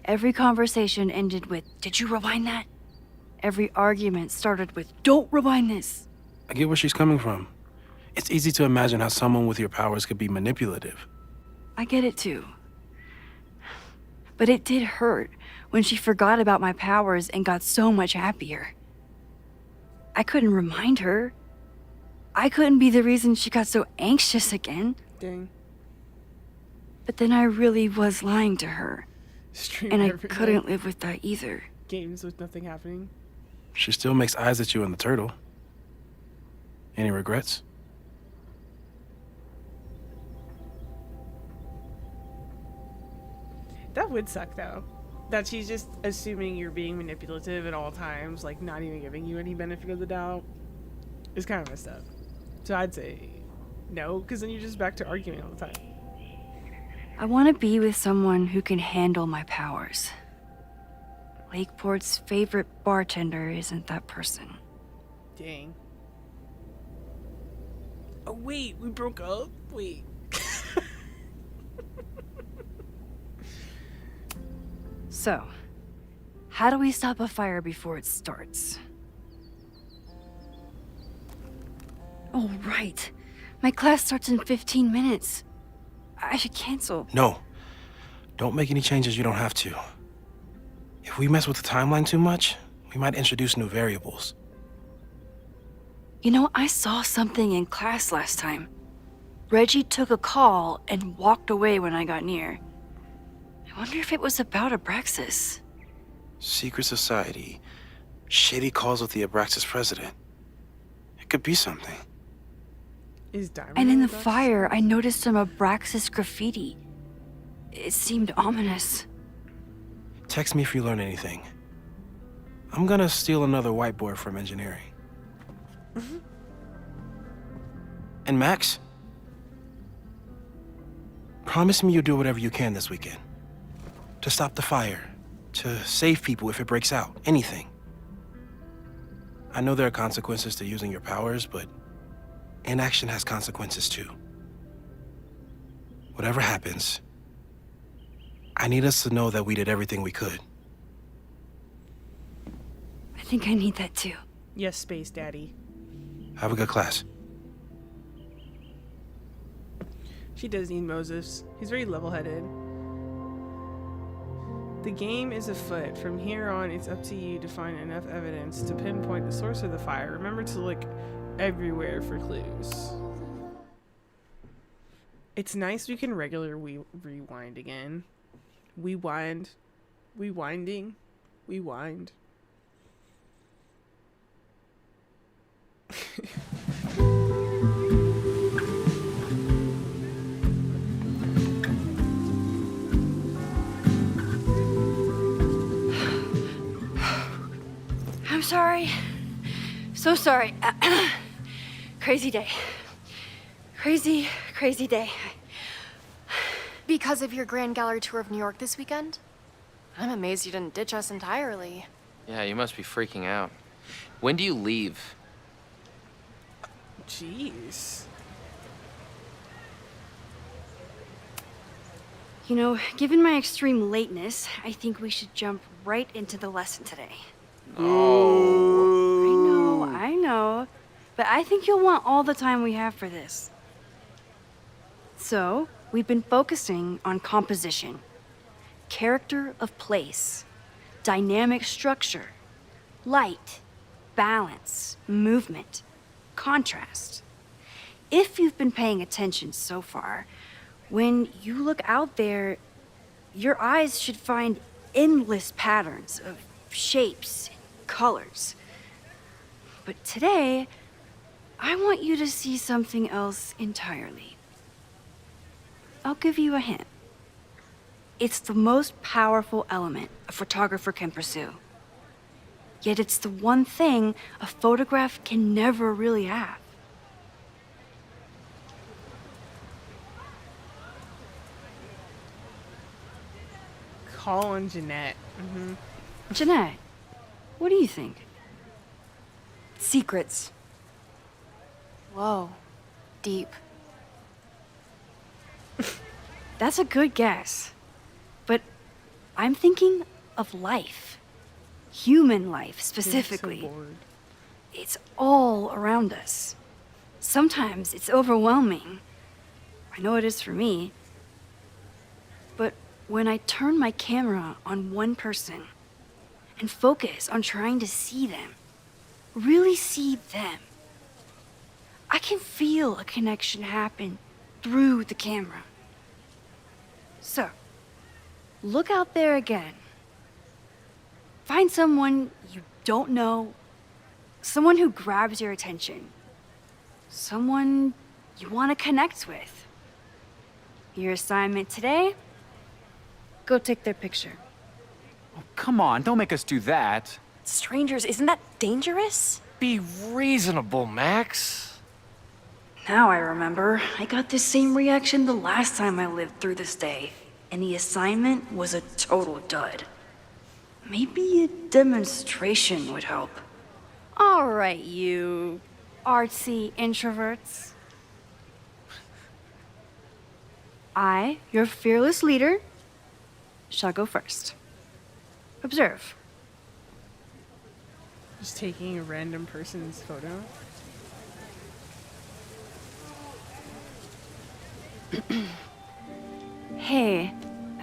Every conversation ended with, "Did you rewind that?" Every argument started with, "Don't rewind this." I get where she's coming from. It's easy to imagine how someone with your powers could be manipulative. I get it too. But it did hurt when she forgot about my powers and got so much happier. I couldn't remind her. I couldn't be the reason she got so anxious again. Dang. But then I really was lying to her. Stream And I every couldn't night. live with that either. Games with nothing happening. She still makes eyes at you and the turtle. Any regrets? That would suck though. That she's just assuming you're being manipulative at all times, like not even giving you any benefit of the doubt, is kind of messed up. So I'd say no, because then you're just back to arguing all the time. I want to be with someone who can handle my powers. Lakeport's favorite bartender isn't that person. Dang. Oh wait, we broke up? Wait. So, how do we stop a fire before it starts? Oh, right. My class starts in 15 minutes. I should cancel. No. Don't make any changes you don't have to. If we mess with the timeline too much, we might introduce new variables. You know, I saw something in class last time. Reggie took a call and walked away when I got near. I wonder if it was about Abraxas. Secret society. Shady calls with the Abraxas president. It could be something. Is Diamond And in the Abraxas? fire, I noticed some Abraxas graffiti. It seemed ominous. Text me if you learn anything. I'm gonna steal another whiteboard from engineering. And Max? Promise me you'll do whatever you can this weekend. To stop the fire. To save people if it breaks out. Anything. I know there are consequences to using your powers, but inaction has consequences too. Whatever happens, I need us to know that we did everything we could. I think I need that too. Yes, Space Daddy. Have a good class. She does need Moses. He's very level-headed. The game is afoot. From here on, it's up to you to find enough evidence to pinpoint the source of the fire. Remember to look everywhere for clues. It's nice we can rewind again. Rewinding. Rewind. I'm sorry. So sorry. Crazy day. Crazy day. Because of your Grand Gallery tour of New York this weekend? I'm amazed you didn't ditch us entirely. Yeah, you must be freaking out. When do you leave? Jeez. You know, given my extreme lateness, I think we should jump right into the lesson today. Oh. I know. But I think you'll want all the time we have for this. So, we've been focusing on composition, character of place, dynamic structure, light, balance, movement, contrast. If you've been paying attention so far, when you look out there, your eyes should find endless patterns of shapes and colors. But today, I want you to see something else entirely. I'll give you a hint. It's the most powerful element a photographer can pursue. Yet it's the one thing a photograph can never really have. Call on Jeanette. Jeanette, what do you think? Secrets. Whoa. Deep. That's a good guess. But I'm thinking of life. Human life, specifically. I'm so bored. It's all around us. Sometimes it's overwhelming. I know it is for me. But when I turn my camera on one person and focus on trying to see them, really see them, I can feel a connection happen through the camera. So, look out there again. Find someone you don't know, someone who grabs your attention, someone you want to connect with. Your assignment today? Go take their picture. Oh, come on, don't make us do that. Strangers, isn't that dangerous? Be reasonable, Max. Now I remember. I got the same reaction the last time I lived through this day, and the assignment was a total dud. Maybe a demonstration would help. All right, you artsy introverts. I, your fearless leader, shall go first. Observe. Just taking a random person's photo. Hey,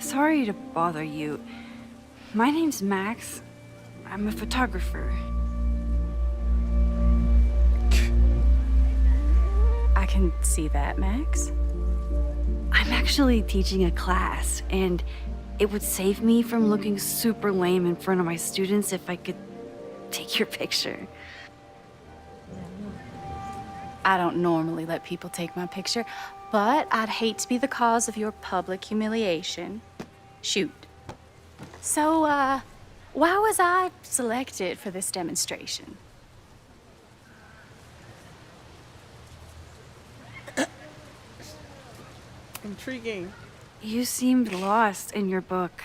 sorry to bother you. My name's Max. I'm a photographer. I can see that, Max. I'm actually teaching a class, and it would save me from looking super lame in front of my students if I could take your picture. I don't normally let people take my picture, but I'd hate to be the cause of your public humiliation. Shoot. So, why was I selected for this demonstration? Intriguing. You seemed lost in your book,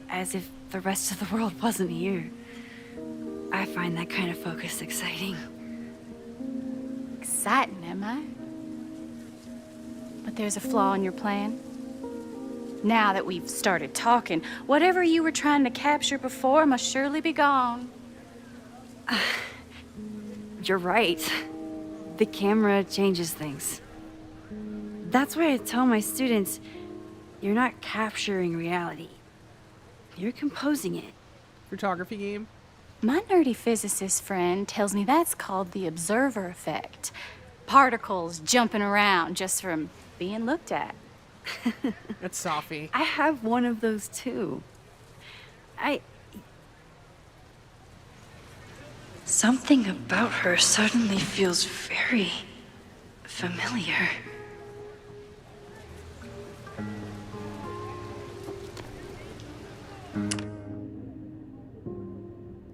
as if the rest of the world wasn't here. I find that kind of focus exciting. Exciting, am I? But there's a flaw in your plan. Now that we've started talking, whatever you were trying to capture before must surely be gone. You're right. The camera changes things. That's why I tell my students, you're not capturing reality. You're composing it. Photography game? My nerdy physicist friend tells me that's called the observer effect. Particles jumping around just from being looked at. That's Sophie. I have one of those too. Something about her suddenly feels very familiar.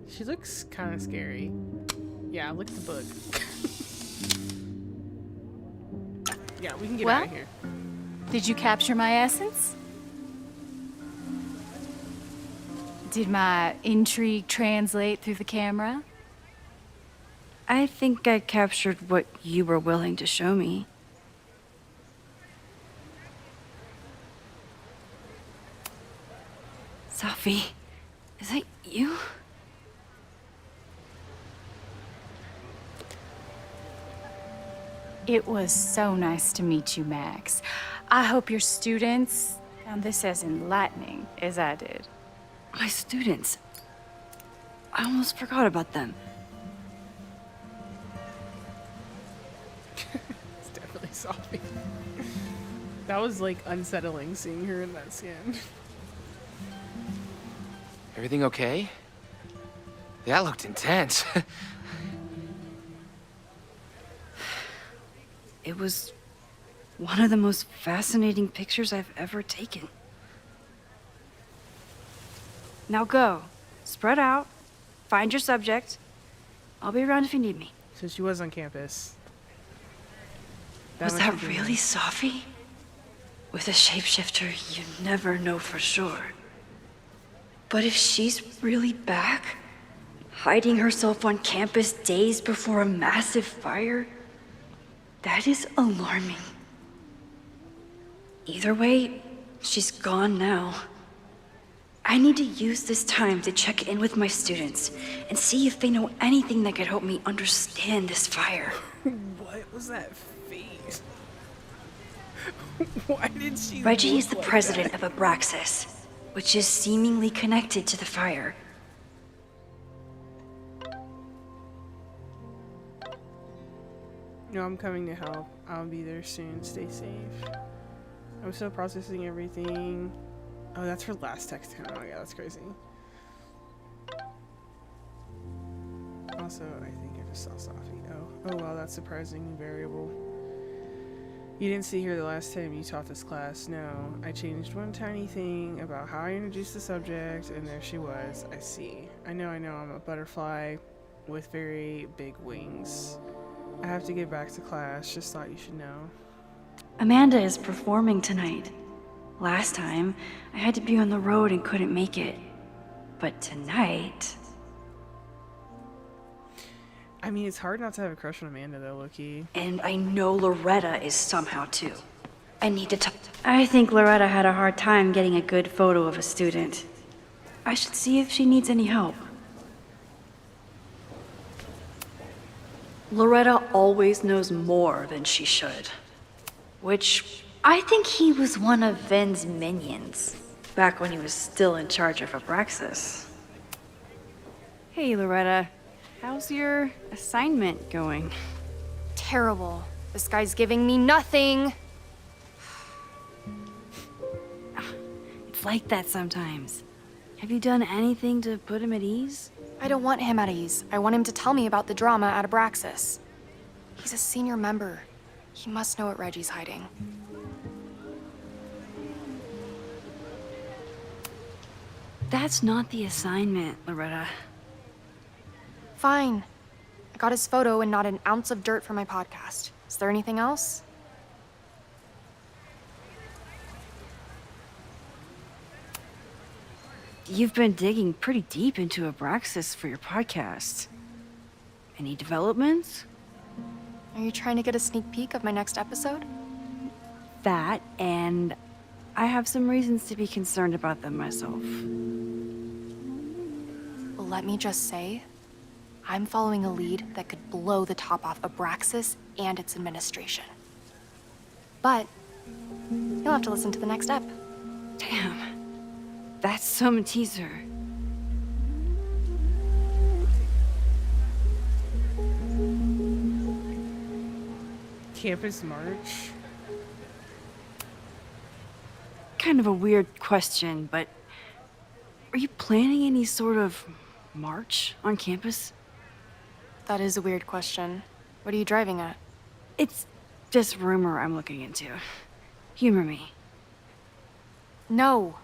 She looks kind of scary. Yeah, look at the book. Yeah, we can get out of here. Did you capture my essence? Did my intrigue translate through the camera? I think I captured what you were willing to show me. Sophie, is that you? It was so nice to meet you, Max. I hope your students found this as enlightening as I did. My students. I almost forgot about them. It's definitely Sophie. That was like unsettling seeing her in that skin. Everything okay? That looked intense. It was one of the most fascinating pictures I've ever taken. Now go. Spread out. Find your subject. I'll be around if you need me. So she was on campus. Was that really Sophie? With a shapeshifter, you never know for sure. But if she's really back, hiding herself on campus days before a massive fire, that is alarming. Either way, she's gone now. I need to use this time to check in with my students and see if they know anything that could help me understand this fire. What was that face? Why did she Reggie look is the like president that? of Abraxas, which is seemingly connected to the fire. No, I'm coming to help. I'll be there soon. Stay safe. I'm still processing everything. Oh, that's her last text. Oh my god, that's crazy. Also, I think I just saw Sophie. Oh wow, that's surprisingly variable. You didn't see her the last time you taught this class. No, I changed one tiny thing about how I introduced the subject, and there she was. I see. I know, I'm a butterfly with very big wings. I have to get back to class. Just thought you should know. Amanda is performing tonight. Last time, I had to be on the road and couldn't make it. But tonight... I mean, it's hard not to have a crush on Amanda, though, Loki. And I know Loretta is somehow, too. I need to I think Loretta had a hard time getting a good photo of a student. I should see if she needs any help. Loretta always knows more than she should. Which, I think he was one of Ven's minions, back when he was still in charge of Abraxas. Hey, Loretta. How's your assignment going? Terrible. This guy's giving me nothing. It's like that sometimes. Have you done anything to put him at ease? I don't want him at ease. I want him to tell me about the drama at Abraxas. He's a senior member. He must know what Reggie's hiding. That's not the assignment, Loretta. Fine. I got his photo and not an ounce of dirt for my podcast. Is there anything else? You've been digging pretty deep into Abraxas for your podcast. Any developments? Are you trying to get a sneak peek of my next episode? That, and I have some reasons to be concerned about them myself. Well, let me just say, I'm following a lead that could blow the top off Abraxas and its administration. But you'll have to listen to the next ep. Damn. That's some teaser. Campus March? Kind of a weird question, but are you planning any sort of march on campus? That is a weird question. What are you driving at? It's just rumor I'm looking into. Humor me. No.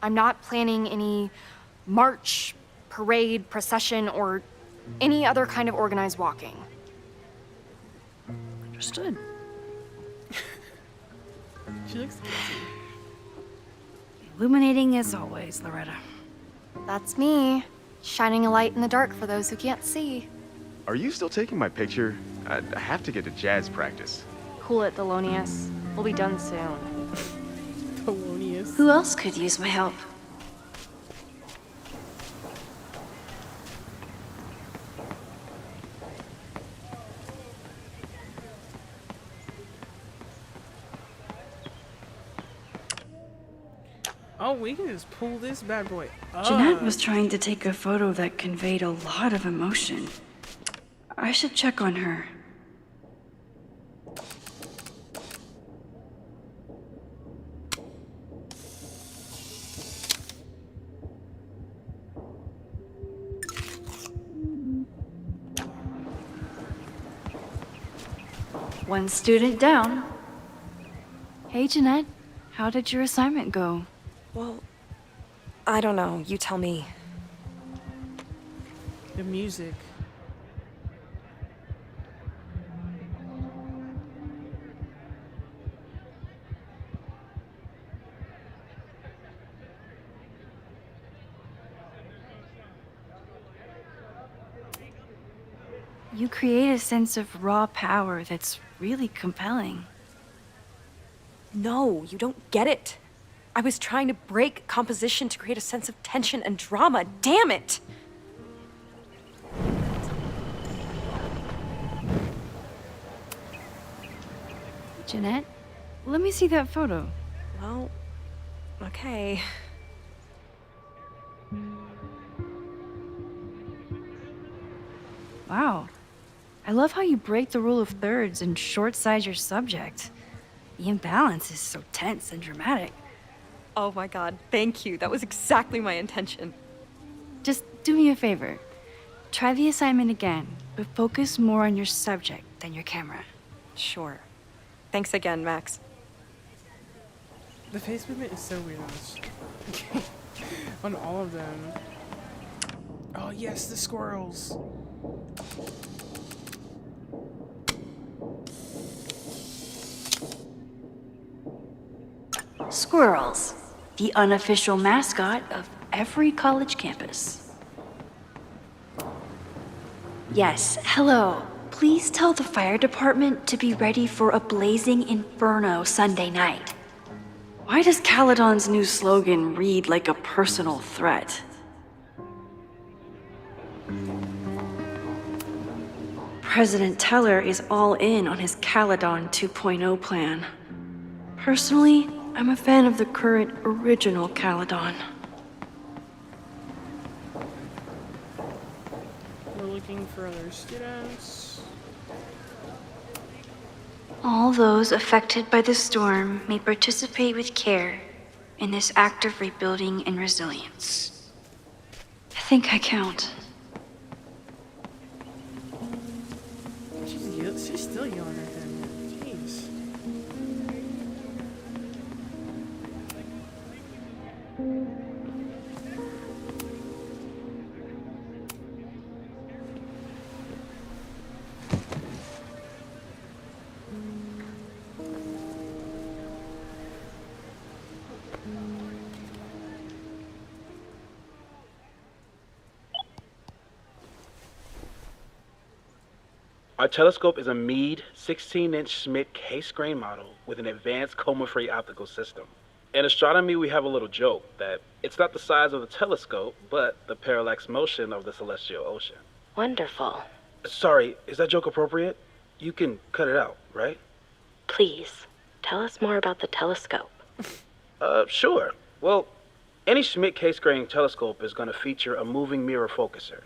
I'm not planning any march, parade, procession, or any other kind of organized walking. Understood. She looks guilty. Illuminating as always, Loretta. That's me, shining a light in the dark for those who can't see. Are you still taking my picture? I have to get to jazz practice. Cool it, Thelonious. We'll be done soon. Thelonious. Who else could use my help? Oh, we can just pull this bad boy up. Jeanette was trying to take a photo that conveyed a lot of emotion. I should check on her. One student down. Hey, Jeanette. How did your assignment go? Well, I don't know. You tell me. The music. You create a sense of raw power that's really compelling. No, you don't get it. I was trying to break composition to create a sense of tension and drama. Damn it! Jeanette, let me see that photo. Well, okay. Wow. I love how you break the rule of thirds and short-size your subject. The imbalance is so tense and dramatic. Oh my god, thank you. That was exactly my intention. Just do me a favor. Try the assignment again, but focus more on your subject than your camera. Sure. Thanks again, Max. The face movement is so weird on this. On all of them. Oh yes, the squirrels. Squirrels, the unofficial mascot of every college campus. Yes, hello. Please tell the fire department to be ready for a blazing inferno Sunday night. Why does Caledon's new slogan read like a personal threat? President Teller is all in on his Caledon 2.0 plan. Personally, I'm a fan of the current original Caledon. We're looking for other students. All those affected by the storm may participate with care in this act of rebuilding and resilience. I think I count. She's still yelling at them. Jeez. Our telescope is a Meade 16-inch Schmidt case-grain model with an advanced coma-free optical system. In astronomy, we have a little joke that it's not the size of the telescope, but the parallax motion of the celestial ocean. Wonderful. Sorry, is that joke appropriate? You can cut it out, right? Please, tell us more about the telescope. Sure. Well, any Schmidt case-grain telescope is going to feature a moving mirror focuser.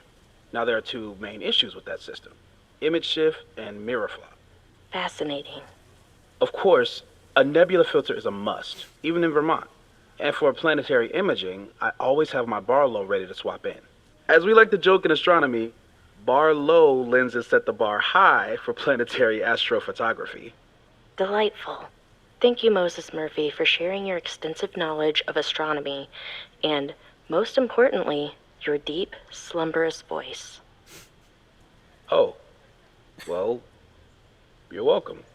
Now, there are two main issues with that system: image shift and mirror flop. Fascinating. Of course, a nebula filter is a must, even in Vermont. And for planetary imaging, I always have my bar low ready to swap in. As we like to joke in astronomy, bar low lenses set the bar high for planetary astrophotography. Delightful. Thank you, Moses Murphy, for sharing your extensive knowledge of astronomy and, most importantly, your deep, slumberous voice. Oh. Well, you're welcome.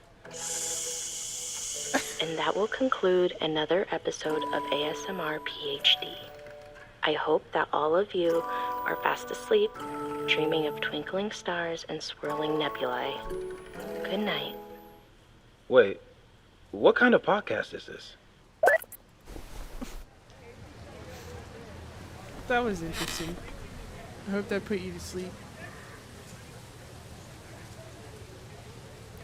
And that will conclude another episode of ASMR PhD. I hope that all of you are fast asleep, dreaming of twinkling stars and swirling nebulae. Good night. Wait, what kind of podcast is this? That was interesting. I hope that put you to sleep.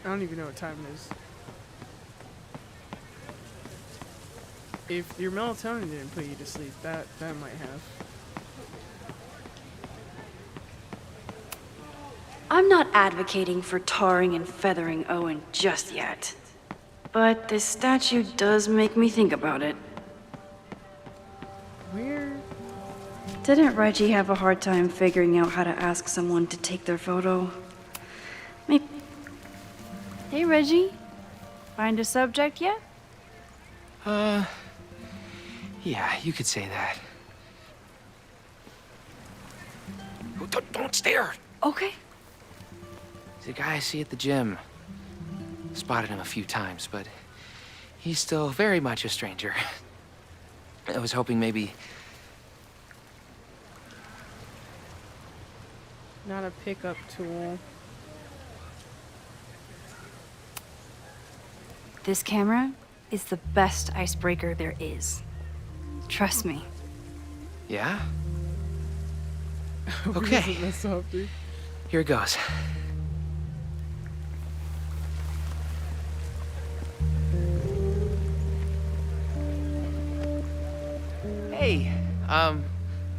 I don't even know what time it is. If your melatonin didn't put you to sleep, that might have. I'm not advocating for tarring and feathering Owen just yet. But this statue does make me think about it. Where? Didn't Reggie have a hard time figuring out how to ask someone to take their photo? Maybe... Hey, Reggie. Find a subject yet? Yeah, you could say that. Oh, don't stare! Okay. He's a guy I see at the gym. Spotted him a few times, but he's still very much a stranger. I was hoping maybe... Not a pickup tool. This camera is the best icebreaker there is. Trust me. Yeah? Okay. Here it goes. Hey, I'm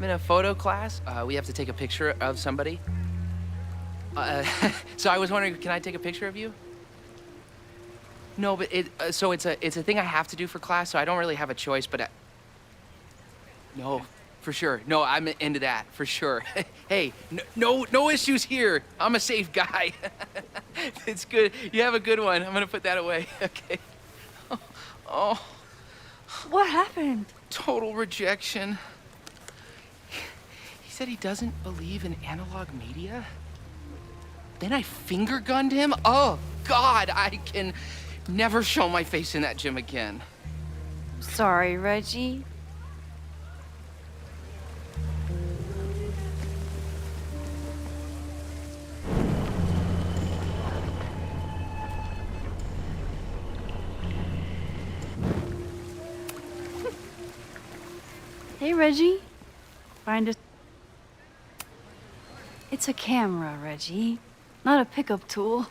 in a photo class. We have to take a picture of somebody. So I was wondering, can I take a picture of you? No, but it's a thing I have to do for class, so I don't really have a choice, but no, for sure. No, I'm into that, for sure. Hey, no issues here. I'm a safe guy. It's good. You have a good one. I'm gonna put that away. Okay. Oh. What happened? Total rejection. He said he doesn't believe in analog media. Then I finger gunned him? Oh, God, I can never show my face in that gym again. Sorry, Reggie. Hey, Reggie. Find a... It's a camera, Reggie, not a pickup tool.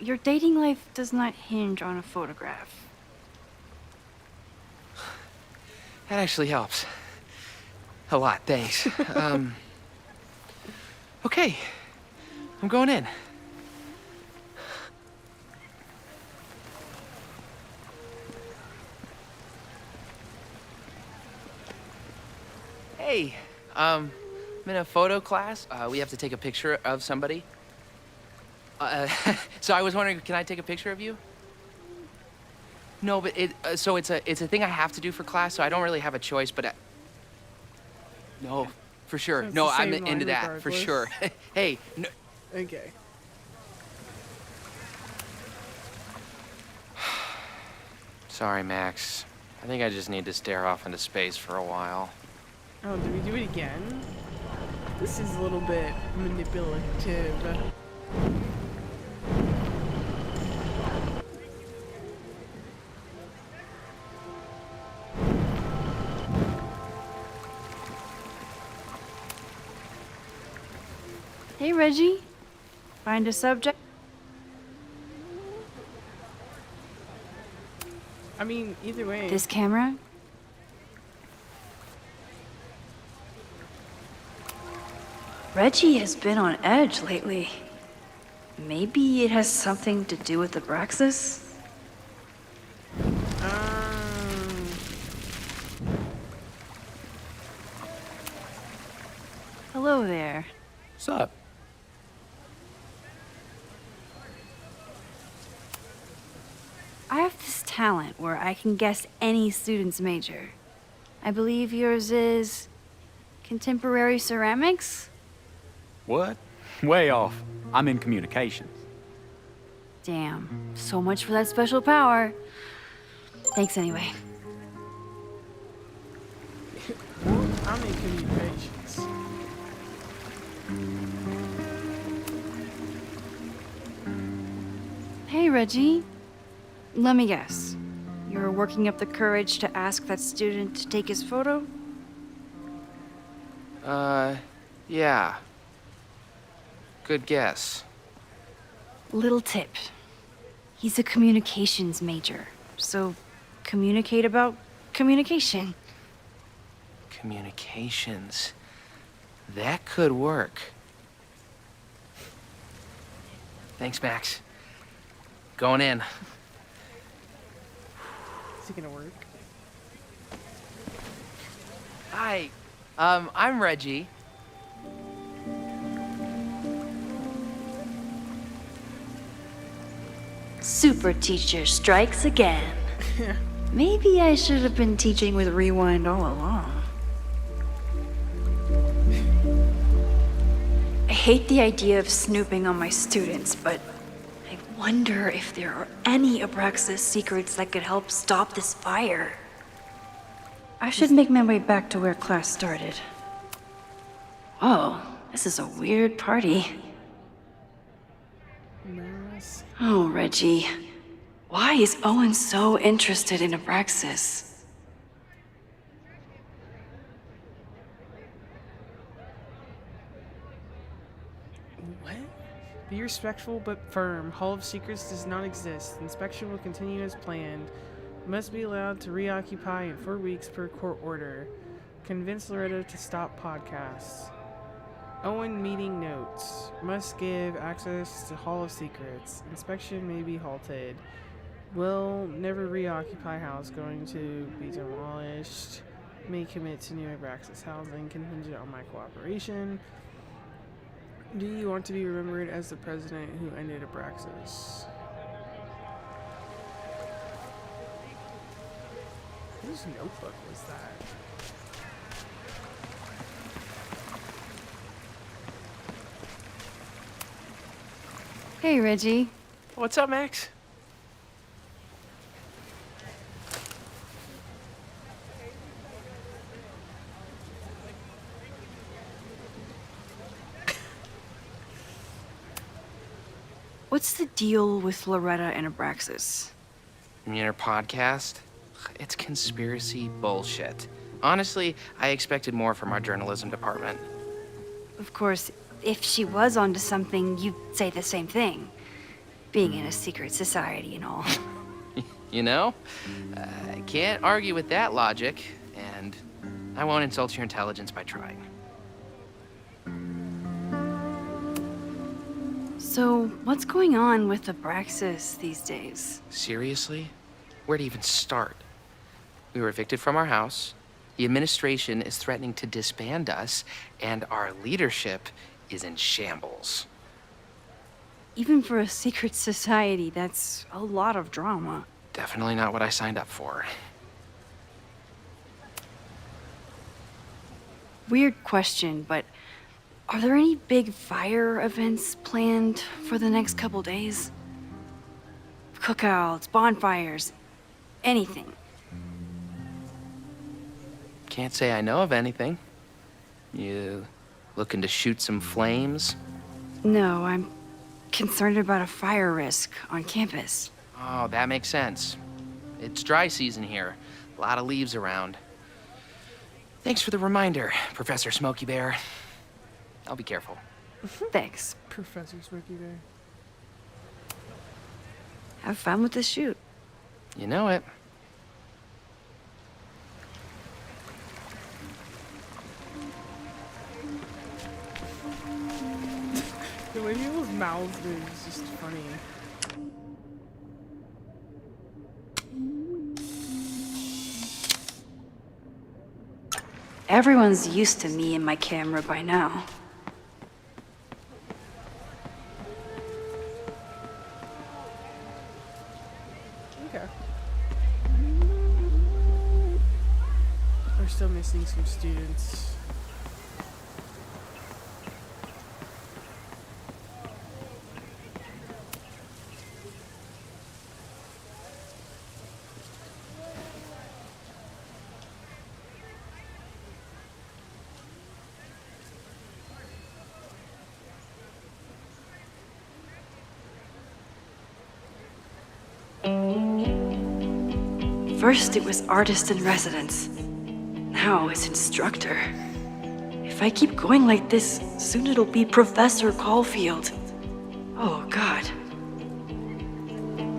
Your dating life does not hinge on a photograph. That actually helps. A lot, thanks. Okay, I'm going in. Hey, I'm in a photo class. We have to take a picture of somebody. So I was wondering, can I take a picture of you? No, but it's a thing I have to do for class, so I don't really have a choice, but no, for sure. So it's no, the I'm same into line that, for sure. Hey, no. Okay. Sorry, Max. I think I just need to stare off into space for a while. Oh, did we do it again? This is a little bit manipulative. Hey, Reggie. Find a subject? I mean, either way. This camera? Reggie has been on edge lately. Maybe it has something to do with the Abraxas? Hello there. What's up? I have this talent where I can guess any student's major. I believe yours is contemporary ceramics? What? Way off. I'm in communications. Damn, so much for that special power. Thanks anyway. I'm in communications. Hey, Reggie. Let me guess. You're working up the courage to ask that student to take his photo? Yeah. Good guess. Little tip. He's a communications major, so communicate about communication. Communications. That could work. Thanks, Max. Going in. Is it gonna work? Hi. I'm Reggie. Super teacher strikes again. Maybe I should have been teaching with Rewind all along. I hate the idea of snooping on my students, but I wonder if there are any Abraxas secrets that could help stop this fire. I should make my way back to where class started. Whoa, this is a weird party. Oh, Reggie. Why is Owen so interested in Abraxas? What? Be respectful but firm. Hall of Secrets does not exist. Inspection will continue as planned. Must be allowed to reoccupy in 4 weeks per court order. Convince Loretta to stop podcasts. Owen meeting notes. Must give access to Hall of Secrets. Inspection may be halted. Will never reoccupy house. Going to be demolished. May commit to new Abraxas housing contingent on my cooperation. Do you want to be remembered as the president who ended Abraxas? Whose notebook was that? Hey, Reggie. What's up, Max? What's the deal with Loretta and Abraxas? You mean her podcast? It's conspiracy bullshit. Honestly, I expected more from our journalism department. Of course, if she was onto something, you'd say the same thing. Being in a secret society and all. You know? I can't argue with that logic, and I won't insult your intelligence by trying. So, what's going on with Abraxas these days? Seriously? Where to even start? We were evicted from our house, the administration is threatening to disband us, and our leadership is in shambles. Even for a secret society, that's a lot of drama. Definitely not what I signed up for. Weird question, but are there any big fire events planned for the next couple days? Cookouts, bonfires, anything? Can't say I know of anything. You looking to shoot some flames? No, I'm concerned about a fire risk on campus. Oh, that makes sense. It's dry season here. A lot of leaves around. Thanks for the reminder, Professor Smokey Bear. I'll be careful. Thanks. Professor Smokey Bear. Have fun with the shoot. You know it. The way people's mouths move is just funny. Everyone's used to me and my camera by now. Okay. We're still missing some students. First it was artist in residence. Now it's instructor. If I keep going like this, soon it'll be Professor Caulfield. Oh, God.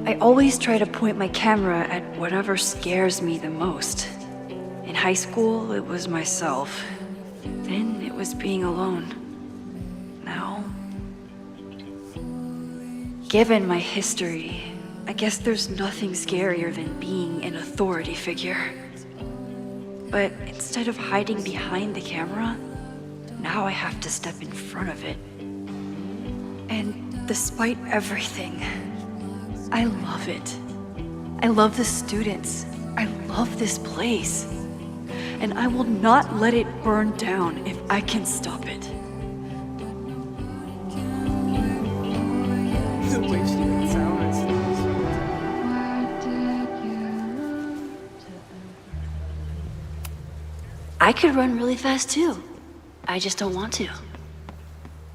I always try to point my camera at whatever scares me the most. In high school, it was myself. Then it was being alone. Now, given my history, I guess there's nothing scarier than being an authority figure. But instead of hiding behind the camera, now I have to step in front of it. And despite everything, I love it. I love the students. I love this place. And I will not let it burn down if I can stop it. The way she makes sounds. I could run really fast too. I just don't want to.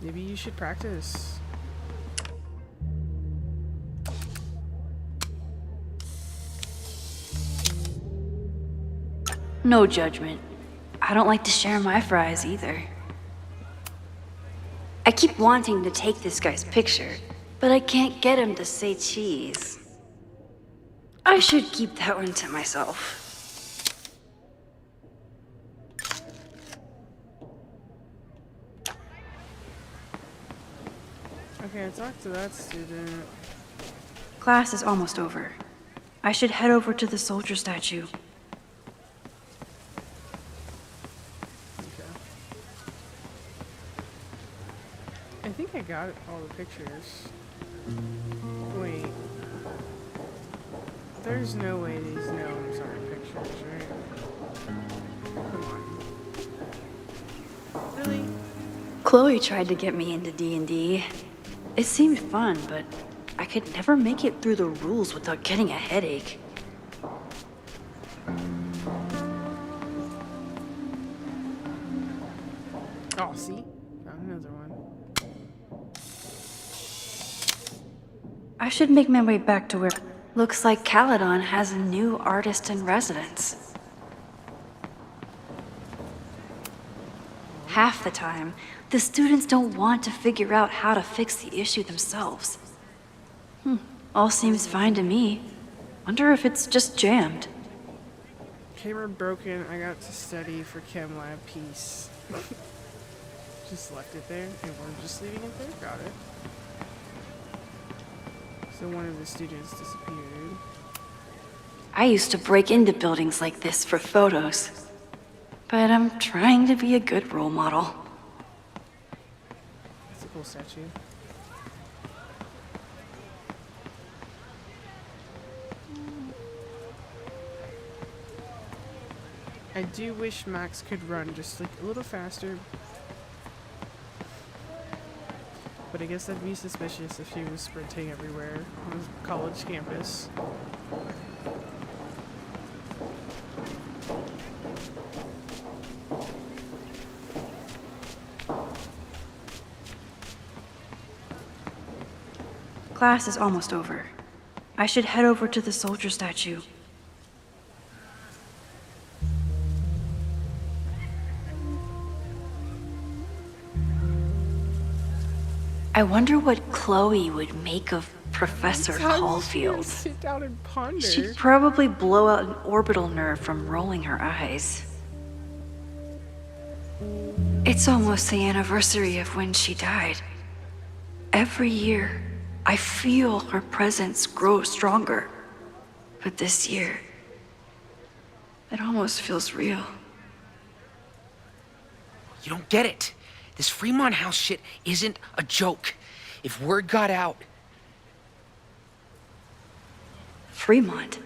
Maybe you should practice. No judgment. I don't like to share my fries either. I keep wanting to take this guy's picture, but I can't get him to say cheese. I should keep that one to myself. Okay, talk to that student. Class is almost over. I should head over to the soldier statue. I think I got all the pictures. Wait. There's no way these gnomes aren't pictures, right? Come on. Really? Chloe tried to get me into D&D. It seemed fun, but I could never make it through the rules without getting a headache. Oh, see? Found another one. I should make my way back to where... Looks like Caledon has a new artist in residence. Half the time, the students don't want to figure out how to fix the issue themselves. All seems fine to me. Wonder if it's just jammed. Camera broken. I got to study for Chem Lab piece. Just left it there. And we're just leaving it there. Got it. So one of the students disappeared. I used to break into buildings like this for photos. But I'm trying to be a good role model. That's a cool statue. I do wish Max could run just like a little faster. But I guess that'd be suspicious if he was sprinting everywhere on his college campus. Class is almost over. I should head over to the soldier statue. I wonder what Chloe would make of Professor Caulfield. Sit down and ponder. She'd probably blow out an orbital nerve from rolling her eyes. It's almost the anniversary of when she died. Every year, I feel her presence grow stronger. But this year, it almost feels real. You don't get it. This Fremont House shit isn't a joke. If word got out... Fremont?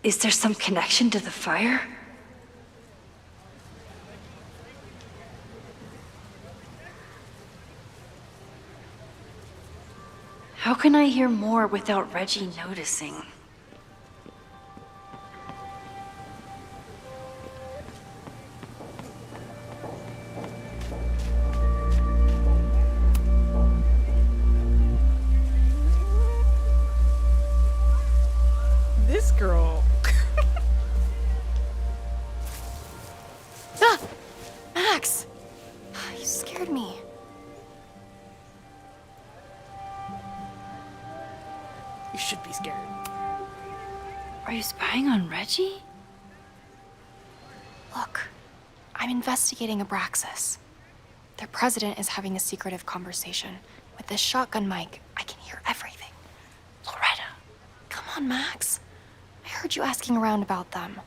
Is there some connection to the fire? How can I hear more without Reggie noticing? This girl. Ah! Max! You scared me. You should be scared. Are you spying on Reggie? Look, I'm investigating Abraxas. Their president is having a secretive conversation. With this shotgun mic, I can hear everything. Loretta, come on, Max. I heard you asking around about them.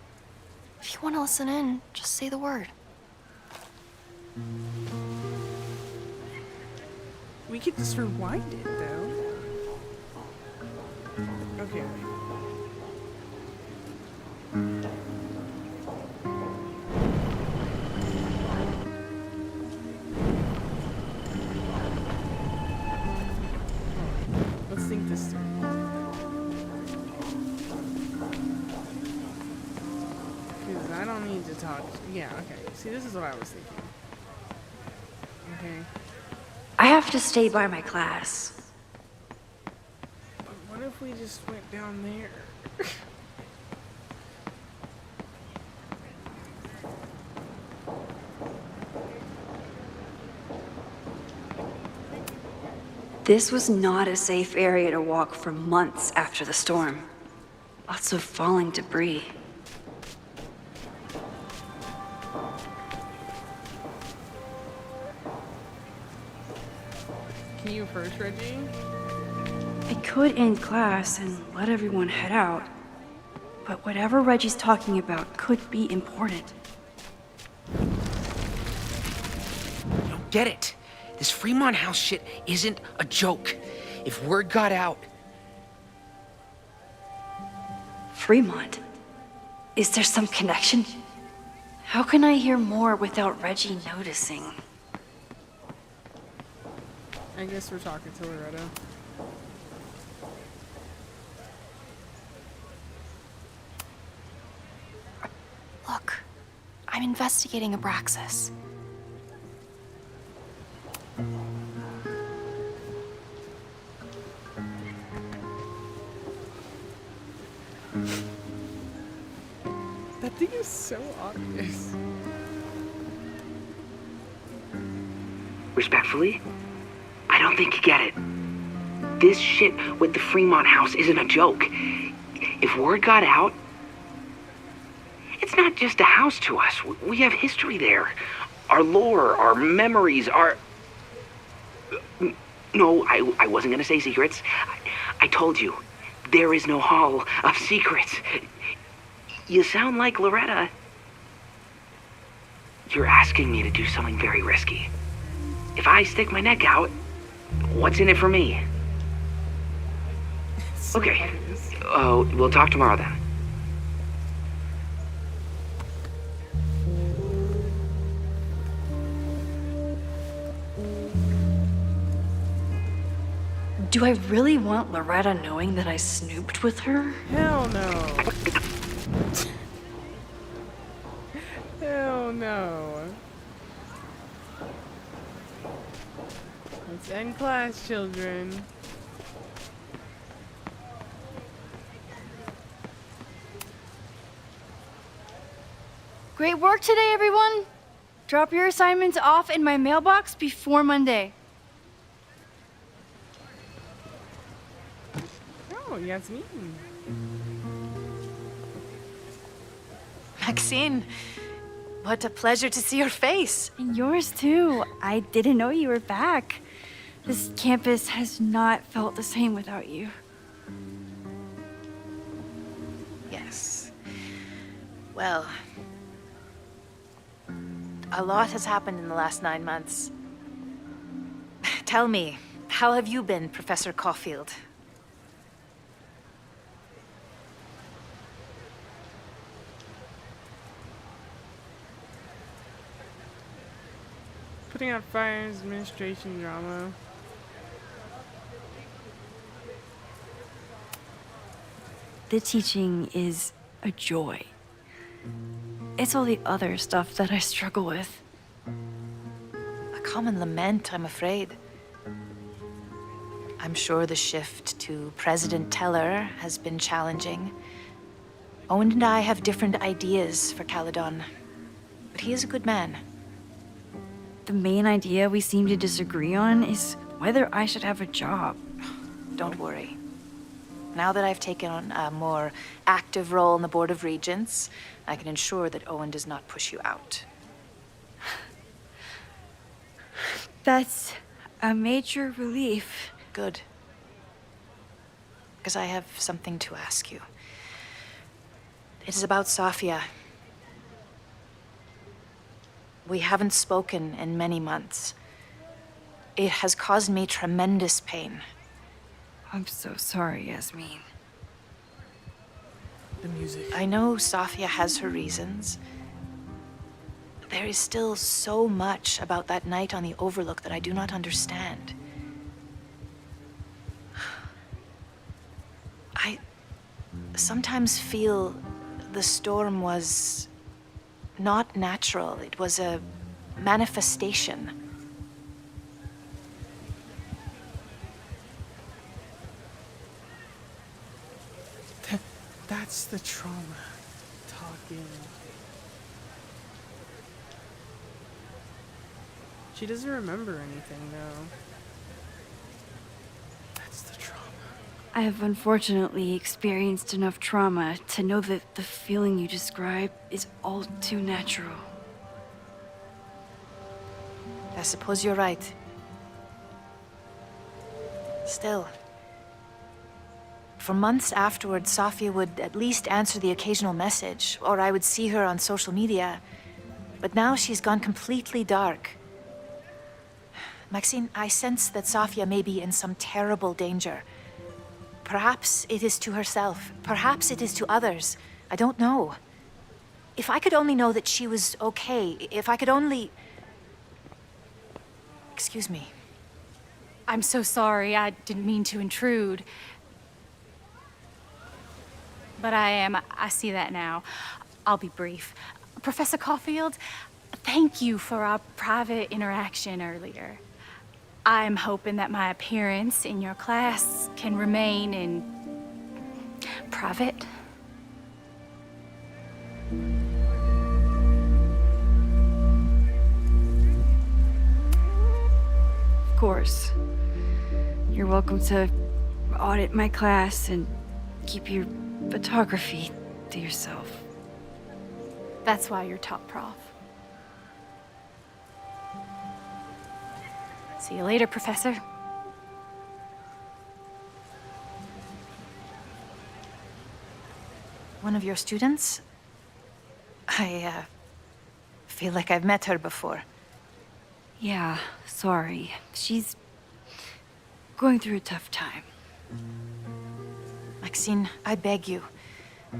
If you want to listen in, just say the word. We could just rewind it, though. Okay, wait. Let's think this through. Because I don't need to talk. Yeah, okay. See, this is what I was thinking. Okay. I have to stay by my class. But what if we just went down there? This was not a safe area to walk for months after the storm. Lots of falling debris. Can you approach Reggie? I could end class and let everyone head out. But whatever Reggie's talking about could be important. You don't get it. This Fremont House shit isn't a joke. If word got out... Fremont? Is there some connection? How can I hear more without Reggie noticing? I guess we're talking to Loretta. Look, I'm investigating Abraxas. That thing is so obvious. Respectfully, I don't think you get it. This shit with the Fremont House isn't a joke. If word got out, it's not just a house to us. We have history there. Our lore, our memories, our... No, I wasn't gonna say secrets. I told you, there is no hall of secrets. You sound like Loretta. You're asking me to do something very risky. If I stick my neck out, what's in it for me? Okay. Oh, we'll talk tomorrow then. Do I really want Loretta knowing that I snooped with her? Hell no. Hell no. Let's end class, children. Great work today, everyone. Drop your assignments off in my mailbox before Monday. Oh, Yasmin. Maxine, what a pleasure to see your face. And yours too. I didn't know you were back. This campus has not felt the same without you. Yes. Well, a lot has happened in the last 9 months. Tell me, how have you been, Professor Caulfield? Putting out fires, administration drama. The teaching is a joy. It's all the other stuff that I struggle with. A common lament, I'm afraid. I'm sure the shift to President Teller has been challenging. Owen and I have different ideas for Caledon, but he is a good man. The main idea we seem to disagree on is whether I should have a job. Don't worry. Now that I've taken on a more active role in the Board of Regents, I can ensure that Owen does not push you out. That's a major relief. Good. Because I have something to ask you. It is about Safia. We haven't spoken in many months. It has caused me tremendous pain. I'm so sorry, Yasmin. The music. I know Safia has her reasons. There is still so much about that night on the Overlook that I do not understand. I sometimes feel the storm was not natural. It was a manifestation. That's the trauma talking. She doesn't remember anything, though. That's the trauma. I have unfortunately experienced enough trauma to know that the feeling you describe is all too natural. I suppose you're right. Still, for months afterwards, Safia would at least answer the occasional message, or I would see her on social media. But now she's gone completely dark. Maxine, I sense that Safia may be in some terrible danger. Perhaps it is to herself. Perhaps it is to others. I don't know. If I could only know that she was okay, if I could only... Excuse me. I'm so sorry. I didn't mean to intrude. But I see that now. I'll be brief. Professor Caulfield, thank you for our private interaction earlier. I'm hoping that my appearance in your class can remain in private. Of course. You're welcome to audit my class and keep your photography to yourself. That's why you're top prof. See you later, Professor. One of your students? I feel like I've met her before. Yeah, sorry. She's going through a tough time. Maxine, I beg you.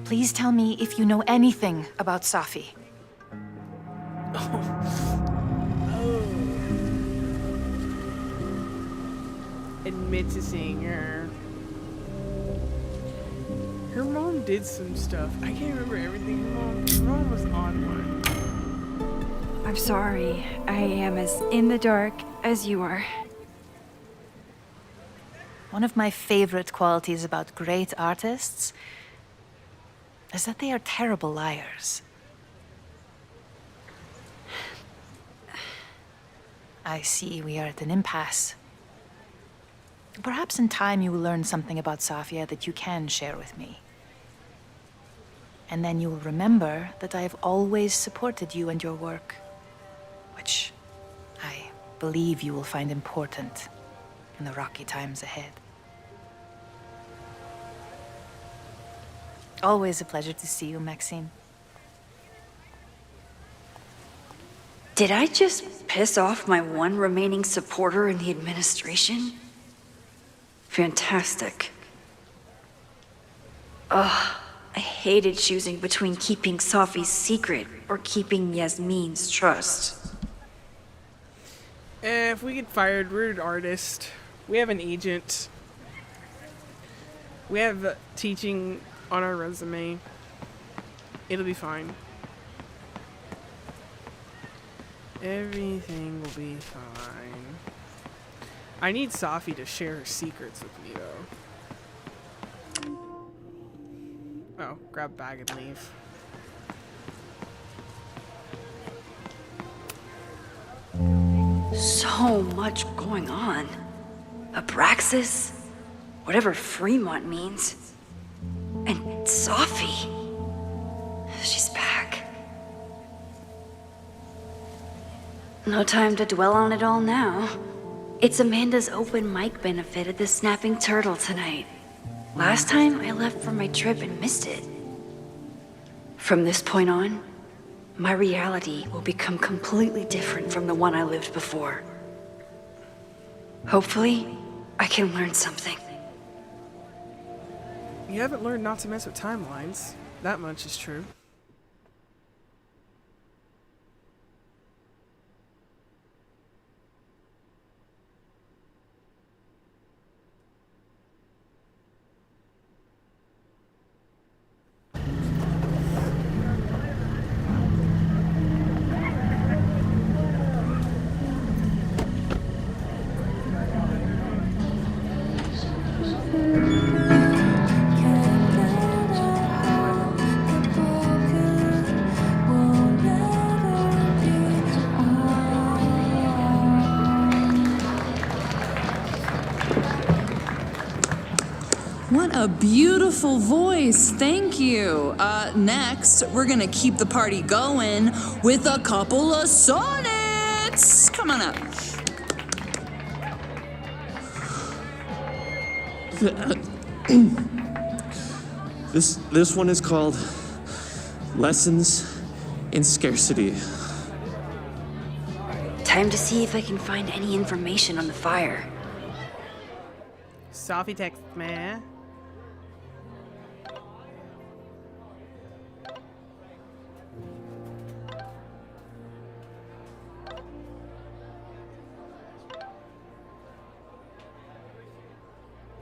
Please tell me if you know anything about Safi. Admit to seeing her. Her mom did some stuff. I can't remember everything. Her mom was on one. I'm sorry. I am as in the dark as you are. One of my favorite qualities about great artists is that they are terrible liars. I see we are at an impasse. Perhaps in time you will learn something about Safia that you can share with me. And then you will remember that I have always supported you and your work, which I believe you will find important in the rocky times ahead. Always a pleasure to see you, Maxine. Did I just piss off my one remaining supporter in the administration? Fantastic. Ugh, I hated choosing between keeping Safi's secret or keeping Yasmin's trust. If we get fired, we're an artist. We have an agent. We have teaching on our resume. It'll be fine. Everything will be fine. I need Safi to share her secrets with me, though. Oh, grab bag and leave. So much going on. Abraxas, whatever Fremont means. Sophie. She's back. No time to dwell on it all now. It's Amanda's open mic benefit at the Snapping Turtle tonight. Last time I left for my trip and missed it. From this point on, my reality will become completely different from the one I lived before. Hopefully, I can learn something. You haven't learned not to mess with timelines. That much is true. What a beautiful voice. Thank you. Next, we're gonna keep the party going with a couple of sonnets. Come on up. This one is called Lessons in Scarcity. Time to see if I can find any information on the fire. Sophie text me.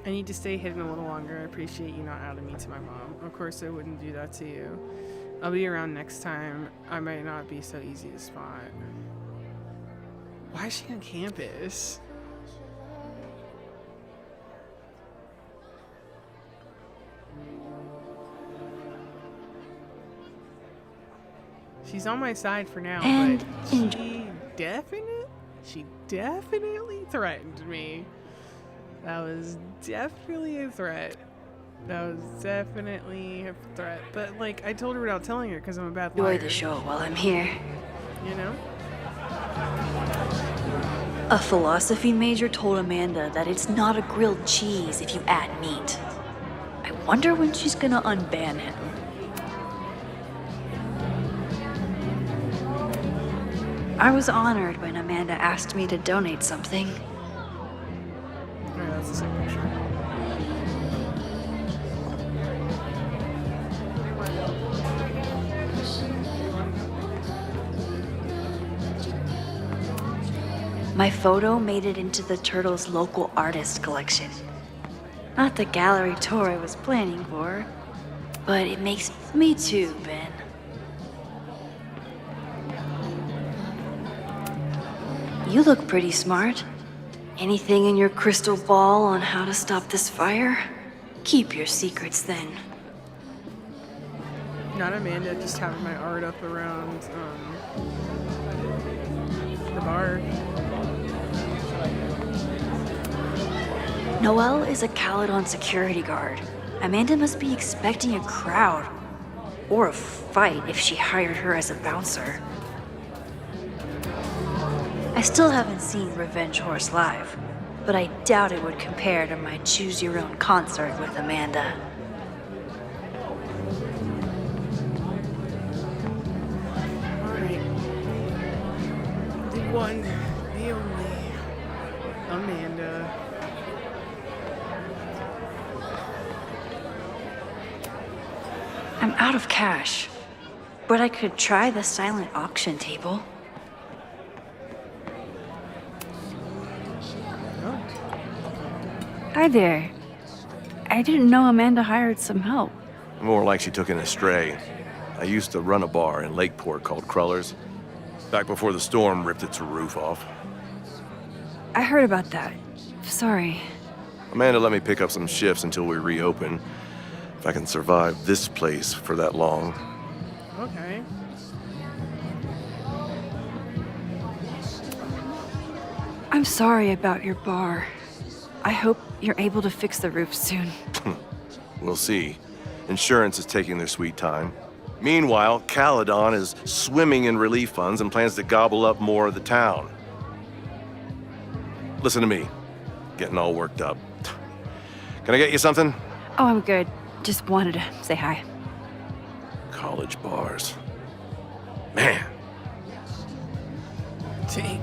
I need to stay hidden a little longer. I appreciate you not outing me to my mom. Of course I wouldn't do that to you. I'll be around next time. I might not be so easy to spot. Why is she on campus? She's on my side for now, but she definitely threatened me. That was definitely a threat. That was definitely a threat. But, like, I told her without telling her because I'm a bad liar. Enjoy the show while I'm here. You know? A philosophy major told Amanda that it's not a grilled cheese if you add meat. I wonder when she's gonna unban him. I was honored when Amanda asked me to donate something. Alright, that's the same picture. My photo made it into the Turtles' local artist collection. Not the gallery tour I was planning for, but it makes me too, Ben. You look pretty smart. Anything in your crystal ball on how to stop this fire? Keep your secrets then. Not Amanda, just having my art up around the bar. Noelle is a Caledon security guard. Amanda must be expecting a crowd. Or a fight if she hired her as a bouncer. I still haven't seen Revenge Horse live, but I doubt it would compare to my Choose Your Own concert with Amanda. Alright. The one, the only, Amanda. I'm out of cash, but I could try the silent auction table. Hi there. I didn't know Amanda hired some help. More like she took in a stray. I used to run a bar in Lakeport called Crullers, back before the storm ripped its roof off. I heard about that. Sorry. Amanda let me pick up some shifts until we reopen. If I can survive this place for that long. Okay. I'm sorry about your bar. I hope you're able to fix the roof soon. We'll see. Insurance is taking their sweet time. Meanwhile, Caledon is swimming in relief funds and plans to gobble up more of the town. Listen to me, getting all worked up. Can I get you something? Oh, I'm good. Just wanted to say hi. College bars. Man. Dang.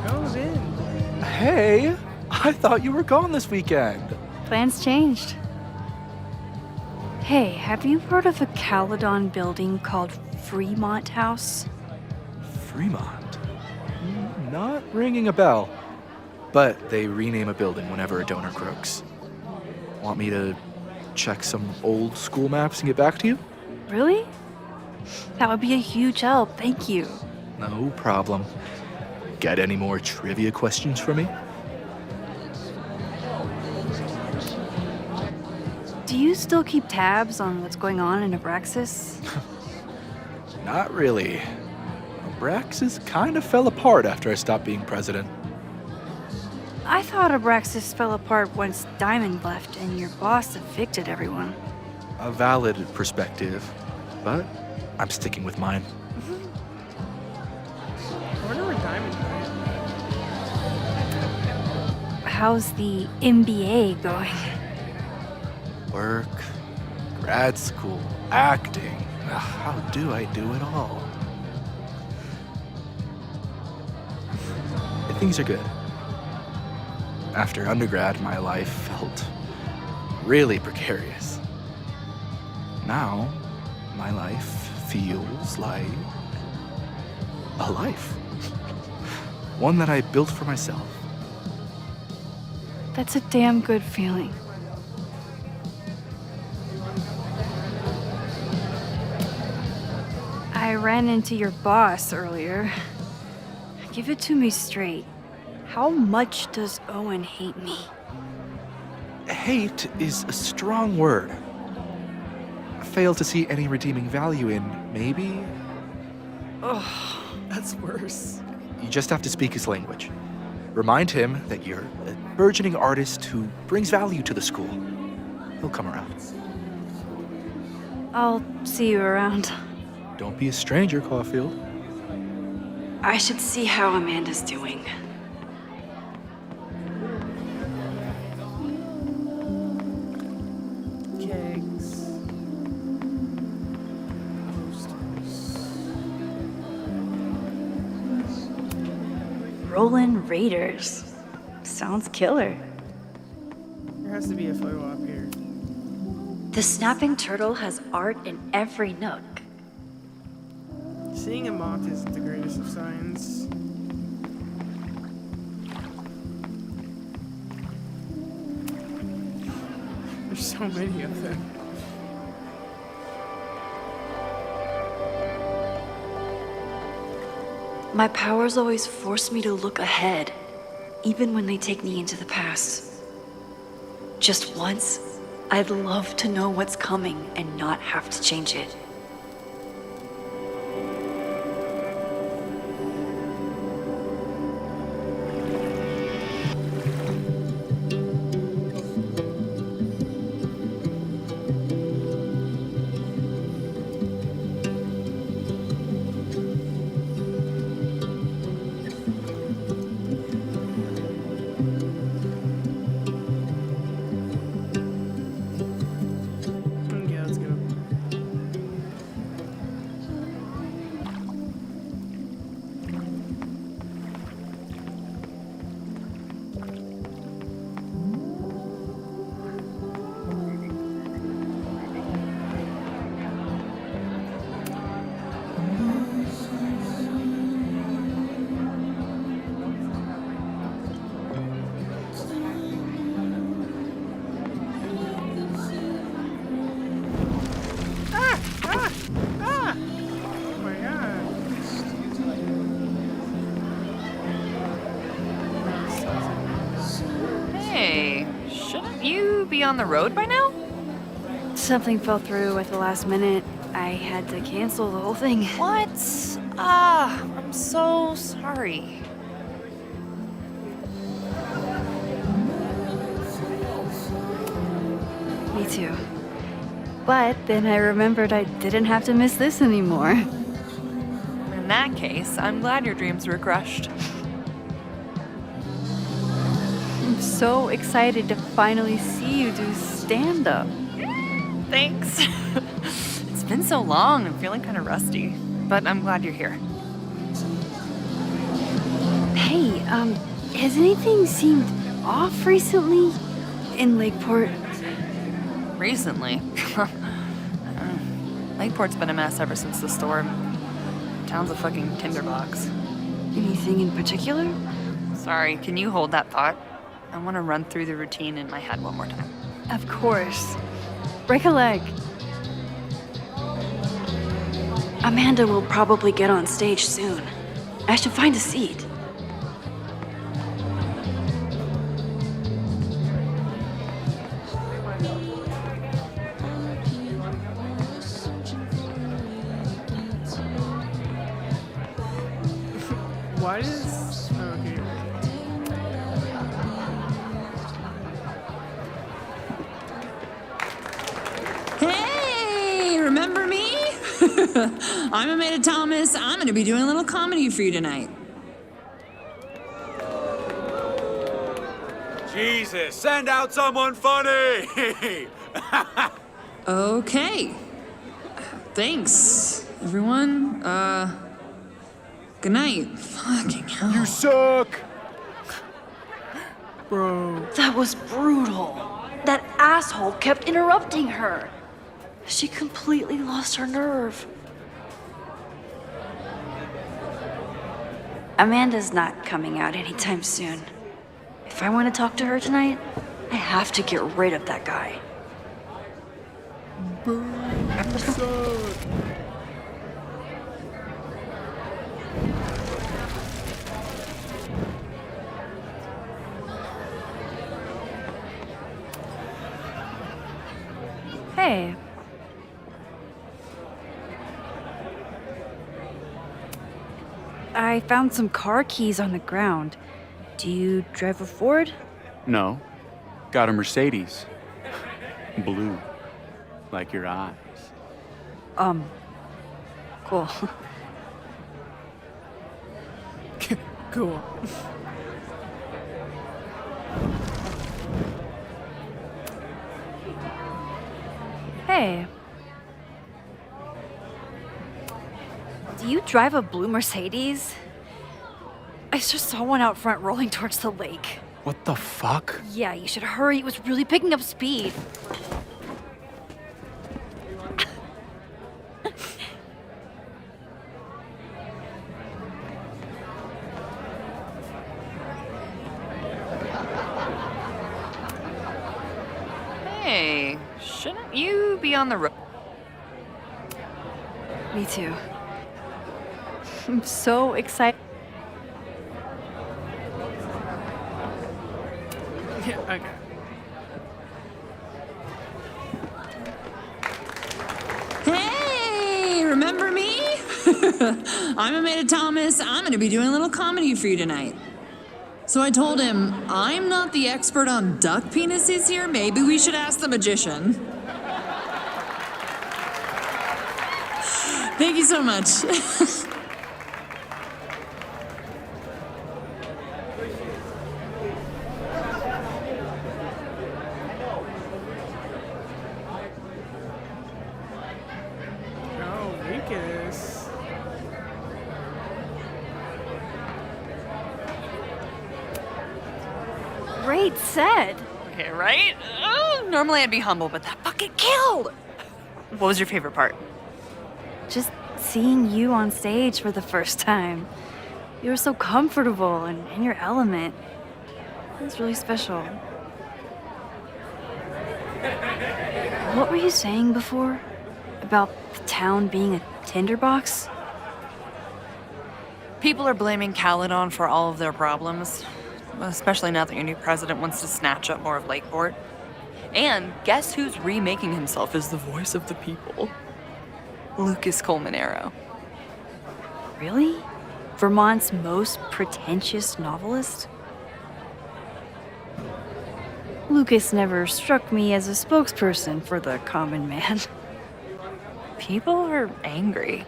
Goes in. Hey, I thought you were gone this weekend. Plans changed. Hey, have you heard of a Caledon building called Fremont House? Fremont? Not ringing a bell. But they rename a building whenever a donor croaks. Want me to check some old school maps and get back to you? Really? That would be a huge help, thank you. No problem. Got any more trivia questions for me? Do you still keep tabs on what's going on in Abraxas? Not really. Abraxas kind of fell apart after I stopped being president. I thought Abraxas fell apart once Diamond left and your boss evicted everyone. A valid perspective, but I'm sticking with mine. I wonder where Diamond went. How's the MBA going? Work, grad school, acting. How do I do it all? Things are good. After undergrad, my life felt really precarious. Now, my life feels like a life. One that I built for myself. That's a damn good feeling. I ran into your boss earlier. Give it to me straight. How much does Owen hate me? Hate is a strong word. Fail to see any redeeming value in maybe? Oh, that's worse. You just have to speak his language. Remind him that you're a burgeoning artist who brings value to the school. He'll come around. I'll see you around. Don't be a stranger, Caulfield. I should see how Amanda's doing. Kegs. Rollin' Raiders. Sounds killer. There has to be a photo op here. The snapping turtle has art in every nook. Seeing a moth isn't the greatest of signs. There's so many of them. My powers always force me to look ahead, even when they take me into the past. Just once, I'd love to know what's coming and not have to change it. Yeah, let's go. Oh my god. Hey, shouldn't you be on the road by now? Something fell through at the last minute. I had to cancel the whole thing. What? Ah, I'm so sorry. too. But then I remembered I didn't have to miss this anymore. In that case, I'm glad your dreams were crushed. I'm so excited to finally see you do stand-up. Thanks. It's been so long, I'm feeling kind of rusty. But I'm glad you're here. Hey, has anything seemed off recently in Lakeport? Recently? Lakeport's been a mess ever since the storm. Town's a fucking tinderbox. Anything in particular? Sorry, can you hold that thought? I want to run through the routine in my head one more time. Of course. Break a leg. Amanda will probably get on stage soon. I should find a seat. Why does... Okay. Hey, remember me? I'm Amanda Thomas. I'm gonna be doing a little comedy for you tonight. Jesus, send out someone funny! Okay. Thanks, everyone. Good night. Fucking hell. You suck! Bro. That was brutal. That asshole kept interrupting her. She completely lost her nerve. Amanda's not coming out anytime soon. If I want to talk to her tonight, I have to get rid of that guy. Hey. I found some car keys on the ground. Do you drive a Ford? No. Got a Mercedes. Blue. Like your eyes. Cool. Cool. Hey. Do you drive a blue Mercedes? I just saw one out front rolling towards the lake. What the fuck? Yeah, you should hurry. It was really picking up speed. Hey, shouldn't you be on the road? Me too. I'm so excited. Yeah, okay. Hey, remember me? I'm Amanda Thomas. I'm gonna be doing a little comedy for you tonight. So I told him, I'm not the expert on duck penises here. Maybe we should ask the magician. Thank you so much. Oh, Lucas. Great set. Okay, right? Oh, normally I'd be humble, but that fucking killed! What was your favorite part? Just seeing you on stage for the first time. You were so comfortable and in your element. It was really special. What were you saying before? About the town being a tinderbox? People are blaming Caledon for all of their problems, especially now that your new president wants to snatch up more of Lakeport. And guess who's remaking himself as the voice of the people? Lucas Colmenero. Really? Vermont's most pretentious novelist? Lucas never struck me as a spokesperson for the common man. People are angry.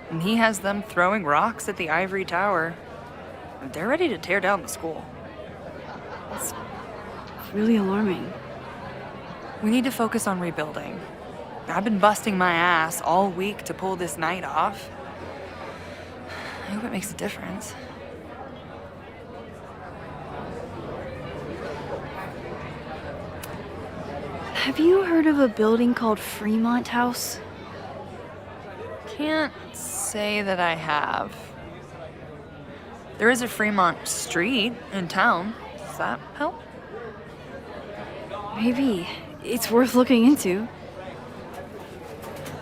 And he has them throwing rocks at the ivory tower. And they're ready to tear down the school. It's really alarming. We need to focus on rebuilding. I've been busting my ass all week to pull this night off. I hope it makes a difference. Have you heard of a building called Fremont House? Can't say that I have. There is a Fremont Street in town. Does that help? Maybe. It's worth looking into.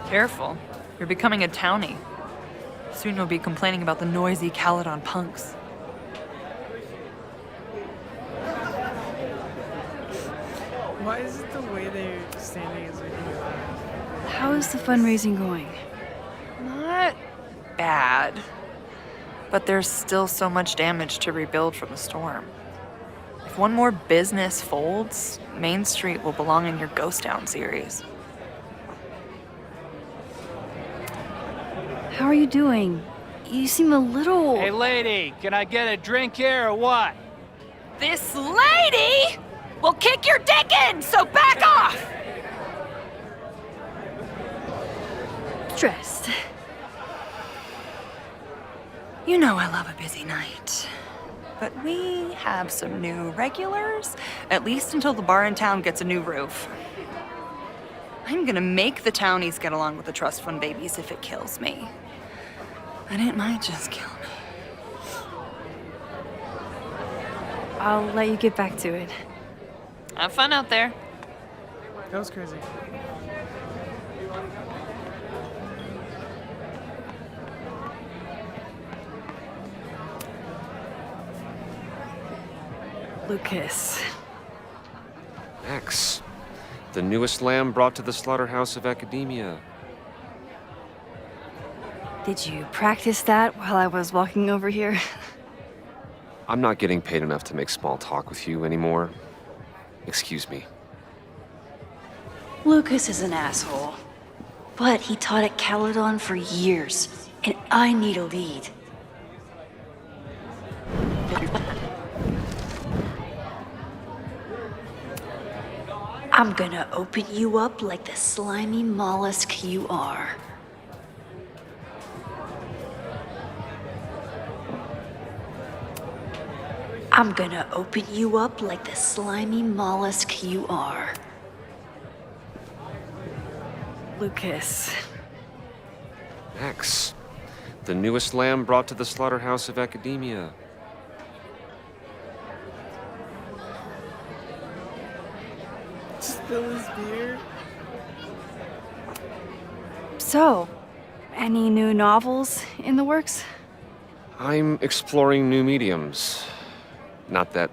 Careful. You're becoming a townie. Soon you'll be complaining about the noisy Caledon punks. Why is it the way they're standing is making me laugh? How is the fundraising going? Not bad. But there's still so much damage to rebuild from the storm. If one more business folds, Main Street will belong in your Ghost Town series. How are you doing? You seem a little... Hey, lady, can I get a drink here or what? This lady will kick your dick in, so back off! Stressed. You know I love a busy night. But we have some new regulars, at least until the bar in town gets a new roof. I'm gonna make the townies get along with the trust fund babies if it kills me. And it might just kill me. I'll let you get back to it. Have fun out there. That was crazy. Lucas. Max, the newest lamb brought to the slaughterhouse of academia. Did you practice that while I was walking over here? I'm not getting paid enough to make small talk with you anymore. Excuse me. Lucas is an asshole. But he taught at Caledon for years, and I need a lead. I'm gonna open you up like the slimy mollusk you are. I'm gonna open you up like the slimy mollusk you are. Lucas. Max, the newest lamb brought to the slaughterhouse of academia. Spill his beer. So, any new novels in the works? I'm exploring new mediums. Not that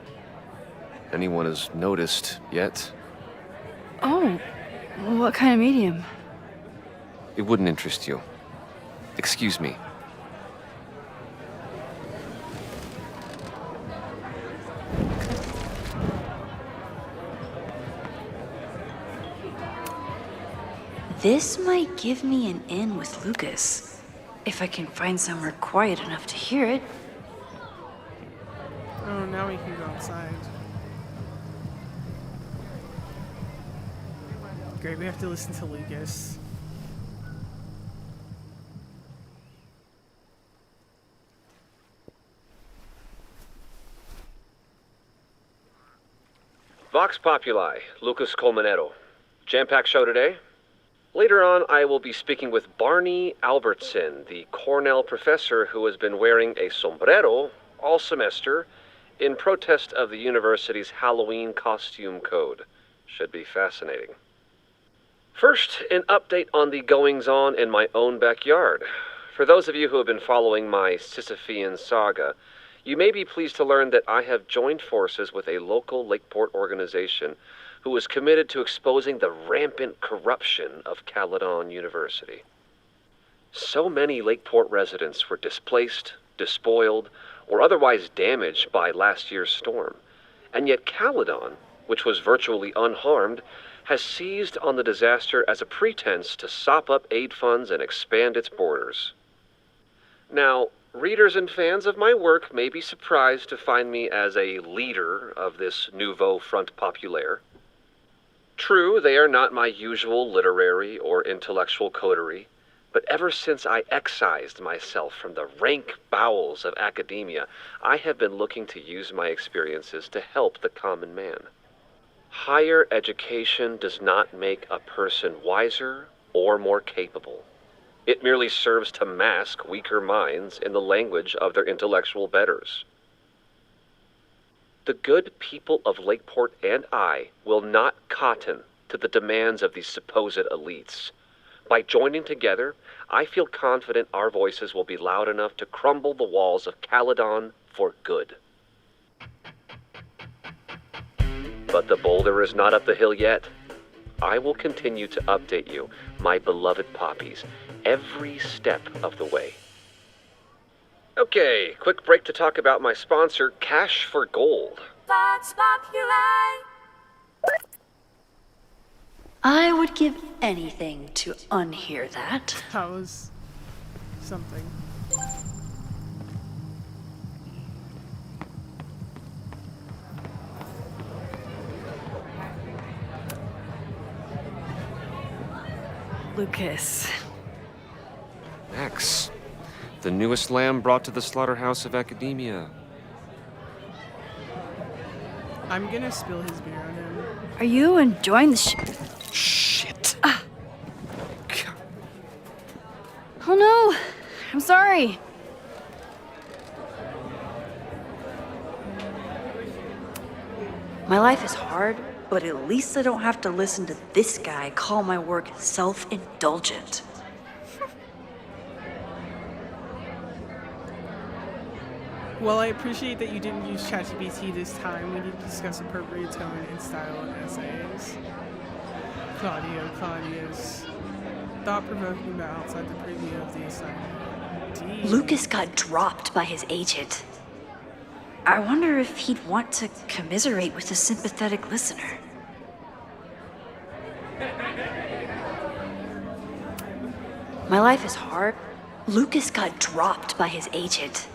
anyone has noticed yet. Oh, what kind of medium? It wouldn't interest you. Excuse me. This might give me an in with Lucas, if I can find somewhere quiet enough to hear it. Oh, now we can go outside. Great, we have to listen to Lucas. Vox Populi, Lucas Colmenero. Jam-packed show today? Later on, I will be speaking with Barney Albertson, the Cornell professor who has been wearing a sombrero all semester in protest of the university's Halloween costume code. Should be fascinating. First, an update on the goings-on in my own backyard. For those of you who have been following my Sisyphean saga, you may be pleased to learn that I have joined forces with a local Lakeport organization who is committed to exposing the rampant corruption of Caledon University. So many Lakeport residents were displaced, despoiled, or otherwise damaged by last year's storm, and yet Caledon which was virtually unharmed, has seized on the disaster as a pretense to sop up aid funds and expand its borders. Now, readers and fans of my work may be surprised to find me as a leader of this nouveau front populaire. True, they are not my usual literary or intellectual coterie, but ever since I excised myself from the rank bowels of academia, I have been looking to use my experiences to help the common man. Higher education does not make a person wiser or more capable. It merely serves to mask weaker minds in the language of their intellectual betters. The good people of Lakeport and I will not cotton to the demands of these supposed elites. By joining together, I feel confident our voices will be loud enough to crumble the walls of Caledon for good. But the boulder is not up the hill yet. I will continue to update you, my beloved poppies, every step of the way. Okay, quick break to talk about my sponsor, Cash for Gold. I would give anything to unhear that. That was something. Lucas. Max, the newest lamb brought to the slaughterhouse of academia. I'm gonna spill his beer on him. Are you enjoying the Shit. Oh no! I'm sorry. My life is hard, but at least I don't have to listen to this guy call my work self-indulgent. Well, I appreciate that you didn't use ChatGPT this time. We need to discuss appropriate tone and style in essays. Claudia's thought-provoking but outside the preview of the assignment. Indeed. Lucas got dropped by his agent. I wonder if he'd want to commiserate with a sympathetic listener. My life is hard. Lucas got dropped by his agent.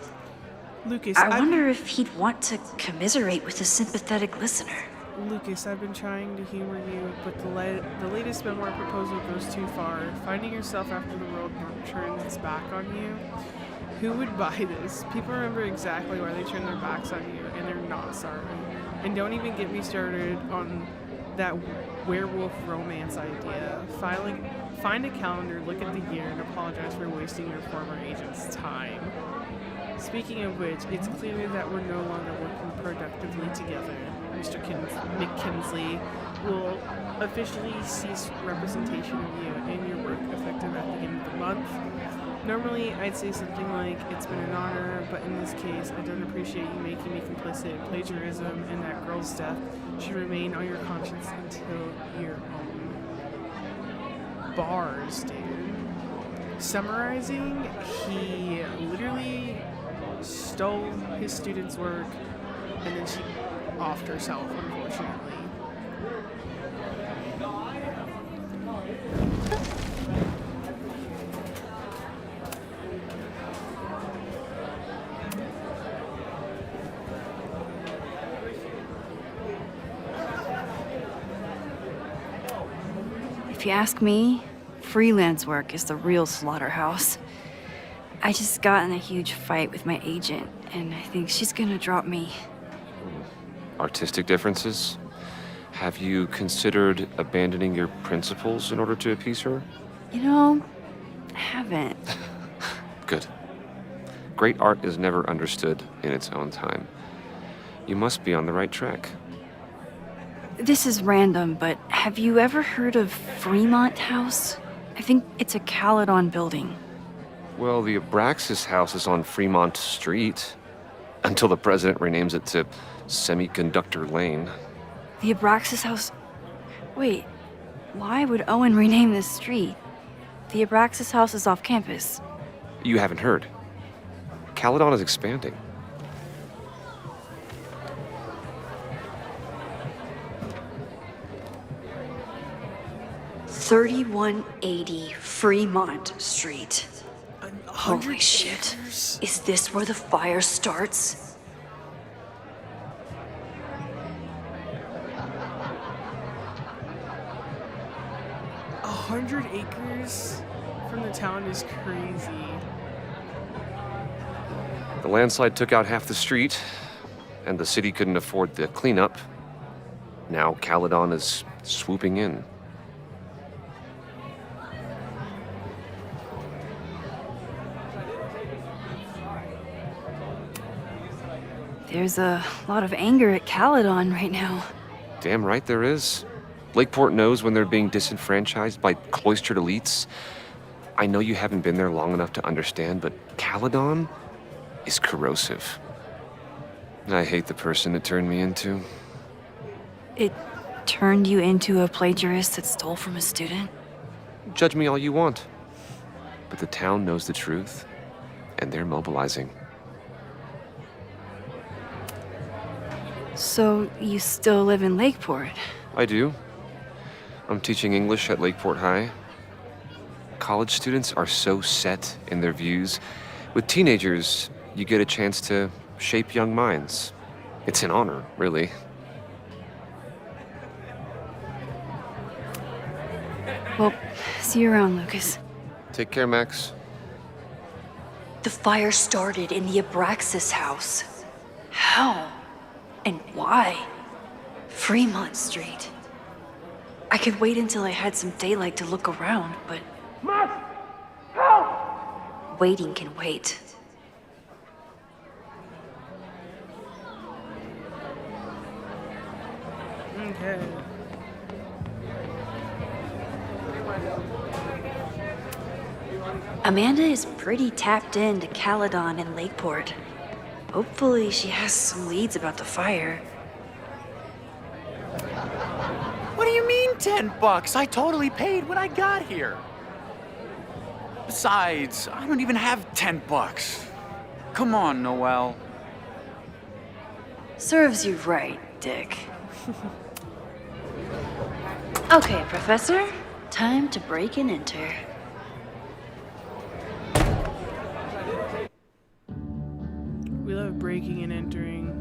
Lucas, I wonder if he'd want to commiserate with a sympathetic listener. Lucas, I've been trying to humor you, but the latest memoir proposal goes too far. Finding yourself after the world turns its back on you. Who would buy this? People remember exactly why they turned their backs on you, and they're not sorry. And don't even get me started on that werewolf romance idea. Find a calendar, look at the year, and apologize for wasting your former agent's time. Speaking of which, it's clear that we're no longer working productively together. Mr. McKinsley will officially cease representation of you and your work effective at the end of the month. Normally, I'd say something like, it's been an honor, but in this case, I don't appreciate you making me complicit in plagiarism, and that girl's death should remain on your conscience until your own. Bars, dude. Summarizing, he literally stole his student's work, and then she offed herself, unfortunately. If you ask me, freelance work is the real slaughterhouse. I just got in a huge fight with my agent, and I think she's gonna drop me. Artistic differences? Have you considered abandoning your principles in order to appease her? You know, I haven't. Good. Great art is never understood in its own time. You must be on the right track. This is random, but have you ever heard of Fremont House? I think it's a Caledon building. Well, the Abraxas house is on Fremont Street, until the president renames it to Semiconductor Lane. The Abraxas House? Wait, why would Owen rename this street? The Abraxas House is off campus. You haven't heard. Caledon is expanding. 3180 Fremont Street. Holy shit. Is this where the fire starts? A 100 acres from the town is crazy. The landslide took out half the street, and the city couldn't afford the cleanup. Now Caledon is swooping in. There's a lot of anger at Caledon right now. Damn right there is. Lakeport knows when they're being disenfranchised by cloistered elites. I know you haven't been there long enough to understand, but Caledon is corrosive. I hate the person it turned me into. It turned you into a plagiarist that stole from a student? Judge me all you want. But the town knows the truth, and they're mobilizing. So you still live in Lakeport? I do. I'm teaching English at Lakeport High. College students are so set in their views. With teenagers, you get a chance to shape young minds. It's an honor, really. Well, see you around, Lucas. Take care, Max. The fire started in the Abraxas house. How? And why? Fremont Street. I could wait until I had some daylight to look around, but... Max! Help! Waiting can wait. Okay. Amanda is pretty tapped into Caledon and Lakeport. Hopefully she has some leads about the fire. What do you mean $10? I totally paid when I got here. Besides, I don't even have $10. Come on, Noelle. Serves you right, Dick. Okay, Professor. Time to break and enter. We love breaking and entering.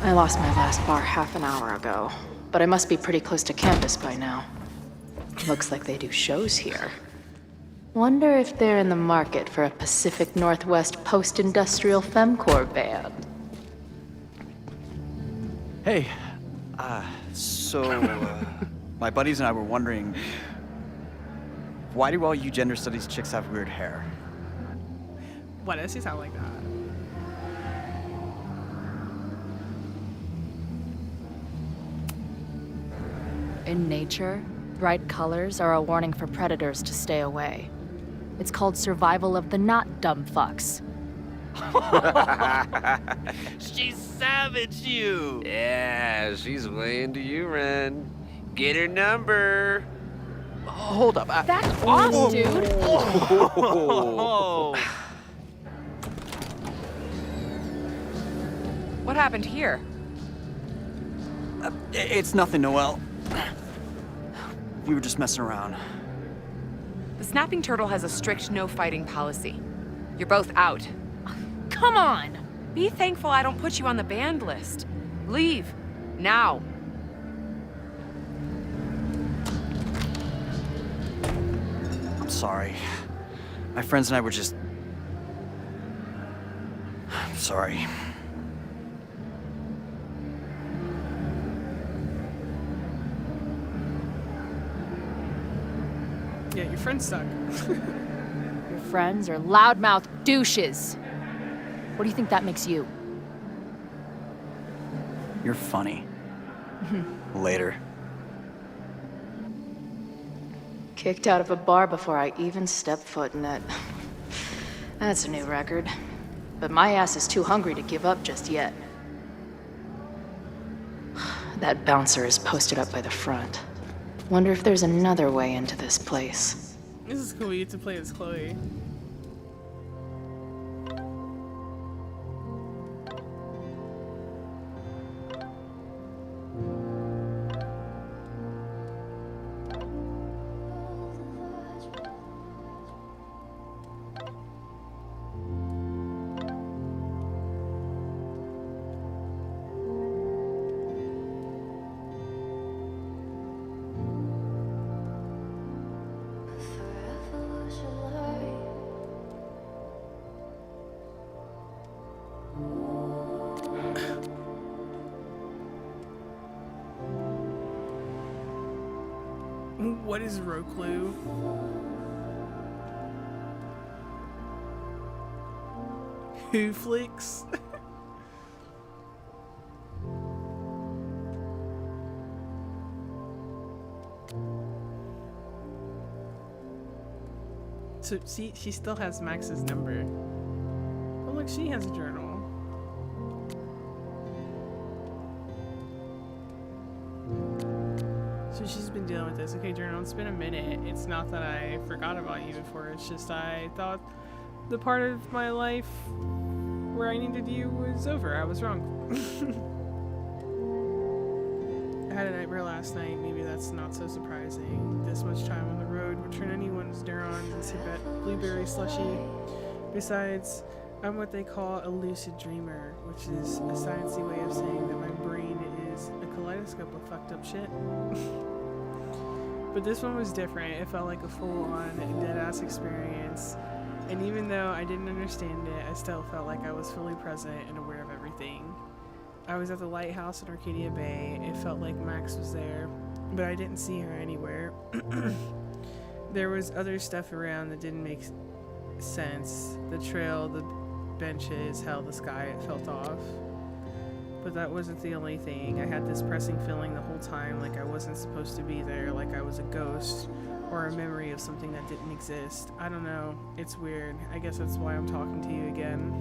I lost my last bar half an hour ago, but I must be pretty close to campus by now. Looks like they do shows here. Wonder if they're in the market for a Pacific Northwest post-industrial femcore band. Hey, my buddies and I were wondering, why do all you gender studies chicks have weird hair? Why does he sound like that? In nature, bright colors are a warning for predators to stay away. It's called survival of the not dumb fucks. She savaged you! Yeah, she's way into you, Ren. Get her number. Hold up. That's off, dude! What happened here? It's nothing, Noelle. We were just messing around. The snapping turtle has a strict no-fighting policy. You're both out. Come on! Be thankful I don't put you on the banned list. Leave. Now. I'm sorry. My friends and I were just... I'm sorry. Yeah, your friends suck. Your friends are loudmouth douches. What do you think that makes you? You're funny. Later. Kicked out of a bar before I even stepped foot in it. That's a new record. But my ass is too hungry to give up just yet. That bouncer is posted up by the front. Wonder if there's another way into this place. This is cool. We get to play as Chloe. What is Roklu? Who flicks? So see, she still has Max's number. Oh look, she has a journal. So she's been dealing with this. Okay, journal, it's been a minute. It's not that I forgot about you before, it's just I thought the part of my life where I needed you was over. I was wrong. I had a nightmare last night. Maybe that's not so surprising. This much time on the road would turn anyone's neurons into blueberry slushy. Besides, I'm what they call a lucid dreamer, which is a sciencey way of saying that my brain is a kaleidoscope of fucked up shit. But this one was different. It felt like a full-on, dead-ass experience. And even though I didn't understand it, I still felt like I was fully present and aware of everything. I was at the lighthouse in Arcadia Bay. It felt like Max was there, but I didn't see her anywhere. There was other stuff around that didn't make sense. The trail, the benches, hell, the sky, it felt off. But that wasn't the only thing. I had this pressing feeling the whole time like I wasn't supposed to be there, like I was a ghost or a memory of something that didn't exist. I don't know. It's weird. I guess that's why I'm talking to you again.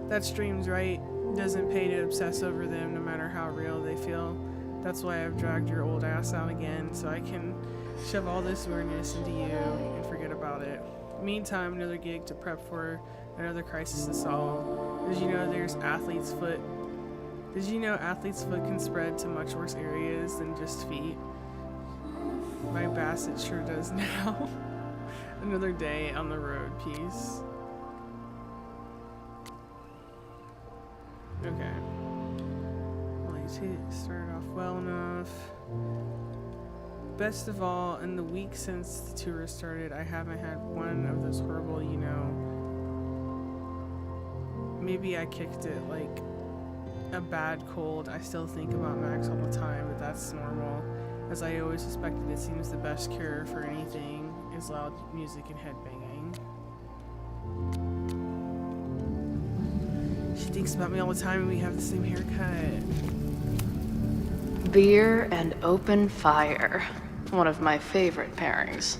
That's dreams, right? Doesn't pay to obsess over them no matter how real they feel. That's why I've dragged your old ass out again, so I can shove all this weirdness into you and forget about it. Meantime, another gig to prep for, another crisis to solve. Did you know there's athlete's foot? Did you know athlete's foot can spread to much worse areas than just feet? My Bassett sure does now. Another day on the road, peace. Okay. Well, you started off well enough. Best of all, in the week since the tour started, I haven't had one of those horrible, you know, maybe I kicked it like a bad cold. I still think about Max all the time, but that's normal. As I always suspected, it seems the best cure for anything is loud music and headbanging. She thinks about me all the time and we have the same haircut. Beer and open fire. One of my favorite pairings.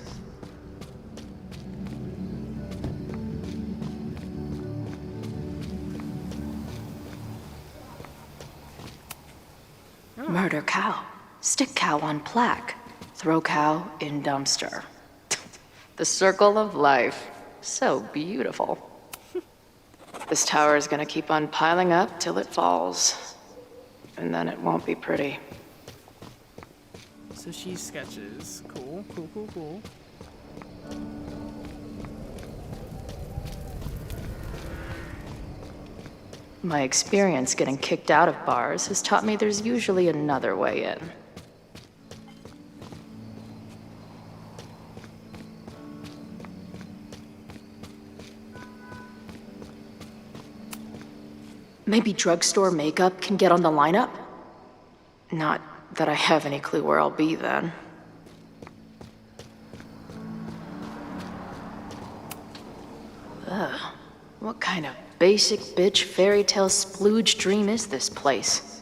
Oh. Murder cow. Stick cow on plaque. Throw cow in dumpster. The circle of life. So beautiful. This tower is gonna keep on piling up till it falls. And then it won't be pretty. So she sketches. Cool, cool, cool, cool. My experience getting kicked out of bars has taught me there's usually another way in. Maybe drugstore makeup can get on the lineup? Not that I have any clue where I'll be then. Ugh, what kind of basic bitch fairy tale splooge dream is this place?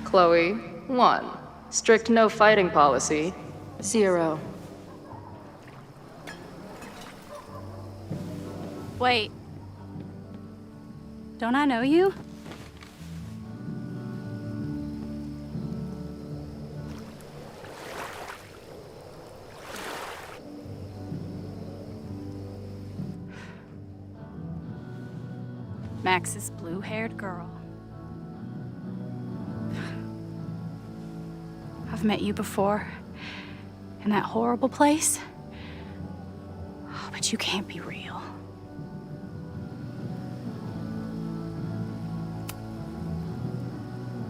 Chloe, 1. Strict no fighting policy. 0. Wait, Don't I know you? Max's blue-haired girl. I've met you before. In that horrible place. Oh, but you can't be real.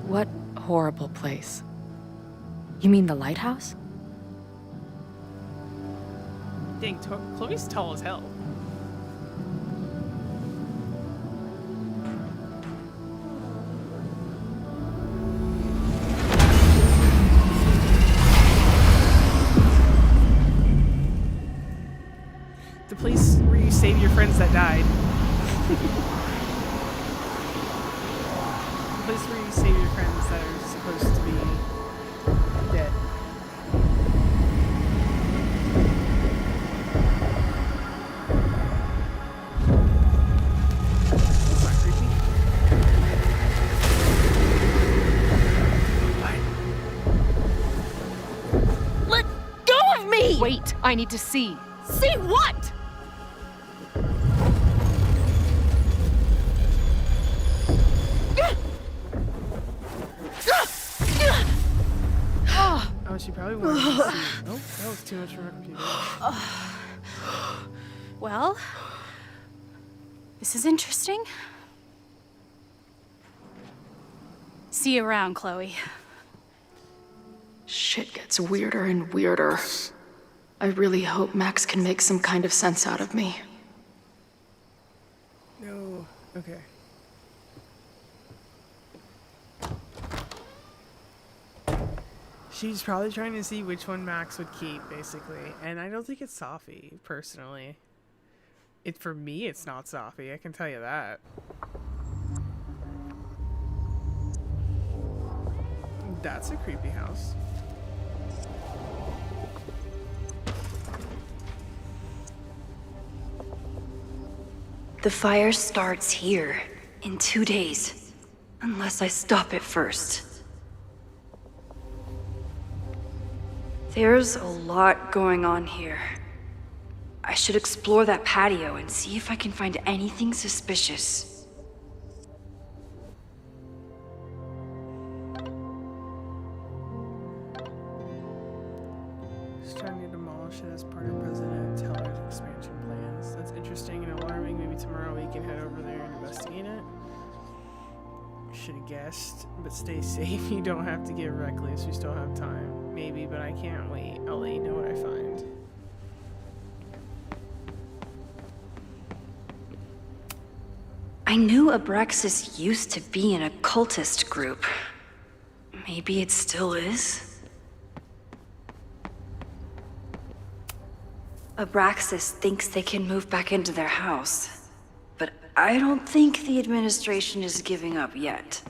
What horrible place? You mean the lighthouse? Dang, Chloe's tall as hell. The place where you save your friends that died. The place where you save your friends that are supposed to be dead. That's not creepy. Let go of me! Wait, I need to see. See what? Oh, she probably wanted to see. Nope, that was too much for her computer. Well, this is interesting. See you around, Chloe. Shit gets weirder and weirder. I really hope Max can make some kind of sense out of me. No. Okay. She's probably trying to see which one Max would keep, basically. And I don't think it's Safi, personally. For me, it's not Safi, I can tell you that. That's a creepy house. The fire starts here in 2 days, unless I stop it first. There's a lot going on here. I should explore that patio and see if I can find anything suspicious. She's trying to demolish it as part of President Teller's expansion plans. That's interesting and alarming. Maybe tomorrow we can head over there and investigate it. Should have guessed, but stay safe. You don't have to get reckless. We still have time. Maybe, but I can't wait. I'll let you know what I find. I knew Abraxas used to be an occultist group. Maybe it still is? Abraxas thinks they can move back into their house. But I don't think the administration is giving up yet.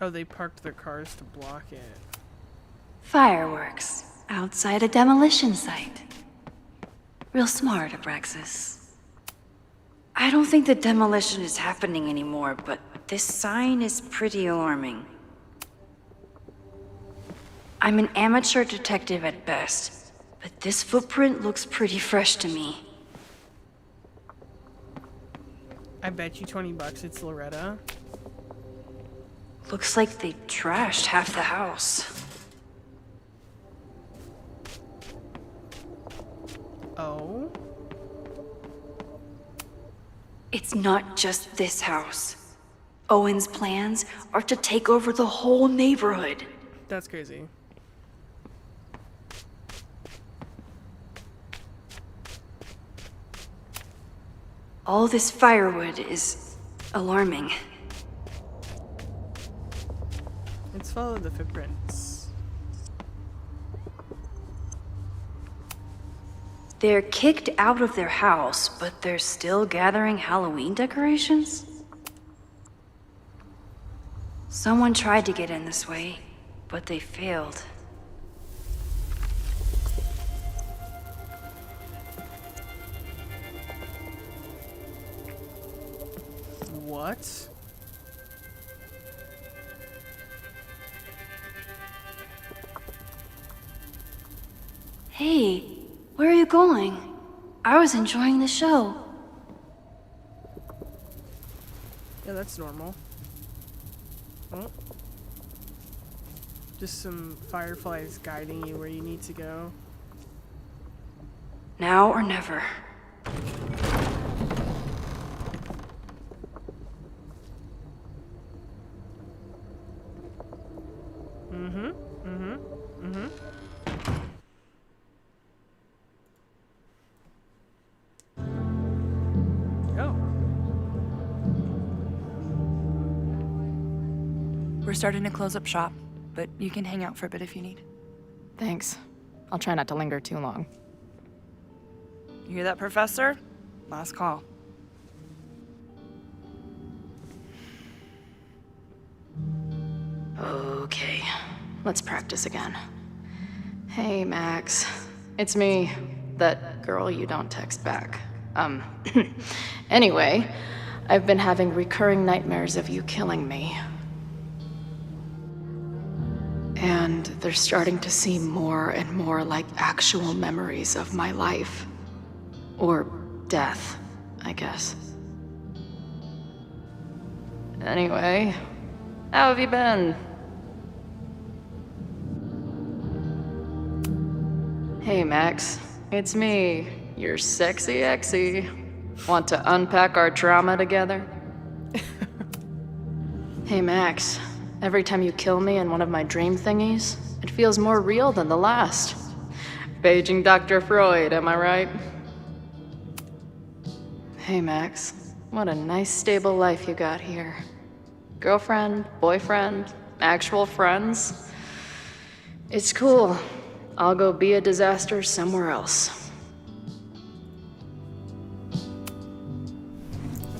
Oh, they parked their cars to block it. Fireworks outside a demolition site. Real smart, Abraxas. I don't think the demolition is happening anymore, but this sign is pretty alarming. I'm an amateur detective at best, but this footprint looks pretty fresh to me. I bet you $20 it's Loretta. Looks like they trashed half the house. Oh? It's not just this house. Owen's plans are to take over the whole neighborhood. That's crazy. All this firewood is alarming. Let's follow the footprints. They're kicked out of their house, but they're still gathering Halloween decorations? Someone tried to get in this way, but they failed. What? Hey, where are you going? I was enjoying the show. Yeah, that's normal. Oh. Just some fireflies guiding you where you need to go. Now or never. Oh. We're starting to close up shop, but you can hang out for a bit if you need. Thanks. I'll try not to linger too long. You hear that, Professor? Last call. Okay, let's practice again. Hey, Max. It's me, that girl you don't text back. Anyway, I've been having recurring nightmares of you killing me. And they're starting to seem more and more like actual memories of my life. Or death, I guess. Anyway, how have you been? Hey, Max. It's me, your sexy exy. Want to unpack our trauma together? Hey, Max. Every time you kill me in one of my dream thingies, it feels more real than the last. Paging Dr. Freud, am I right? Hey, Max. What a nice, stable life you got here. Girlfriend, boyfriend, actual friends. It's cool. I'll go be a disaster somewhere else.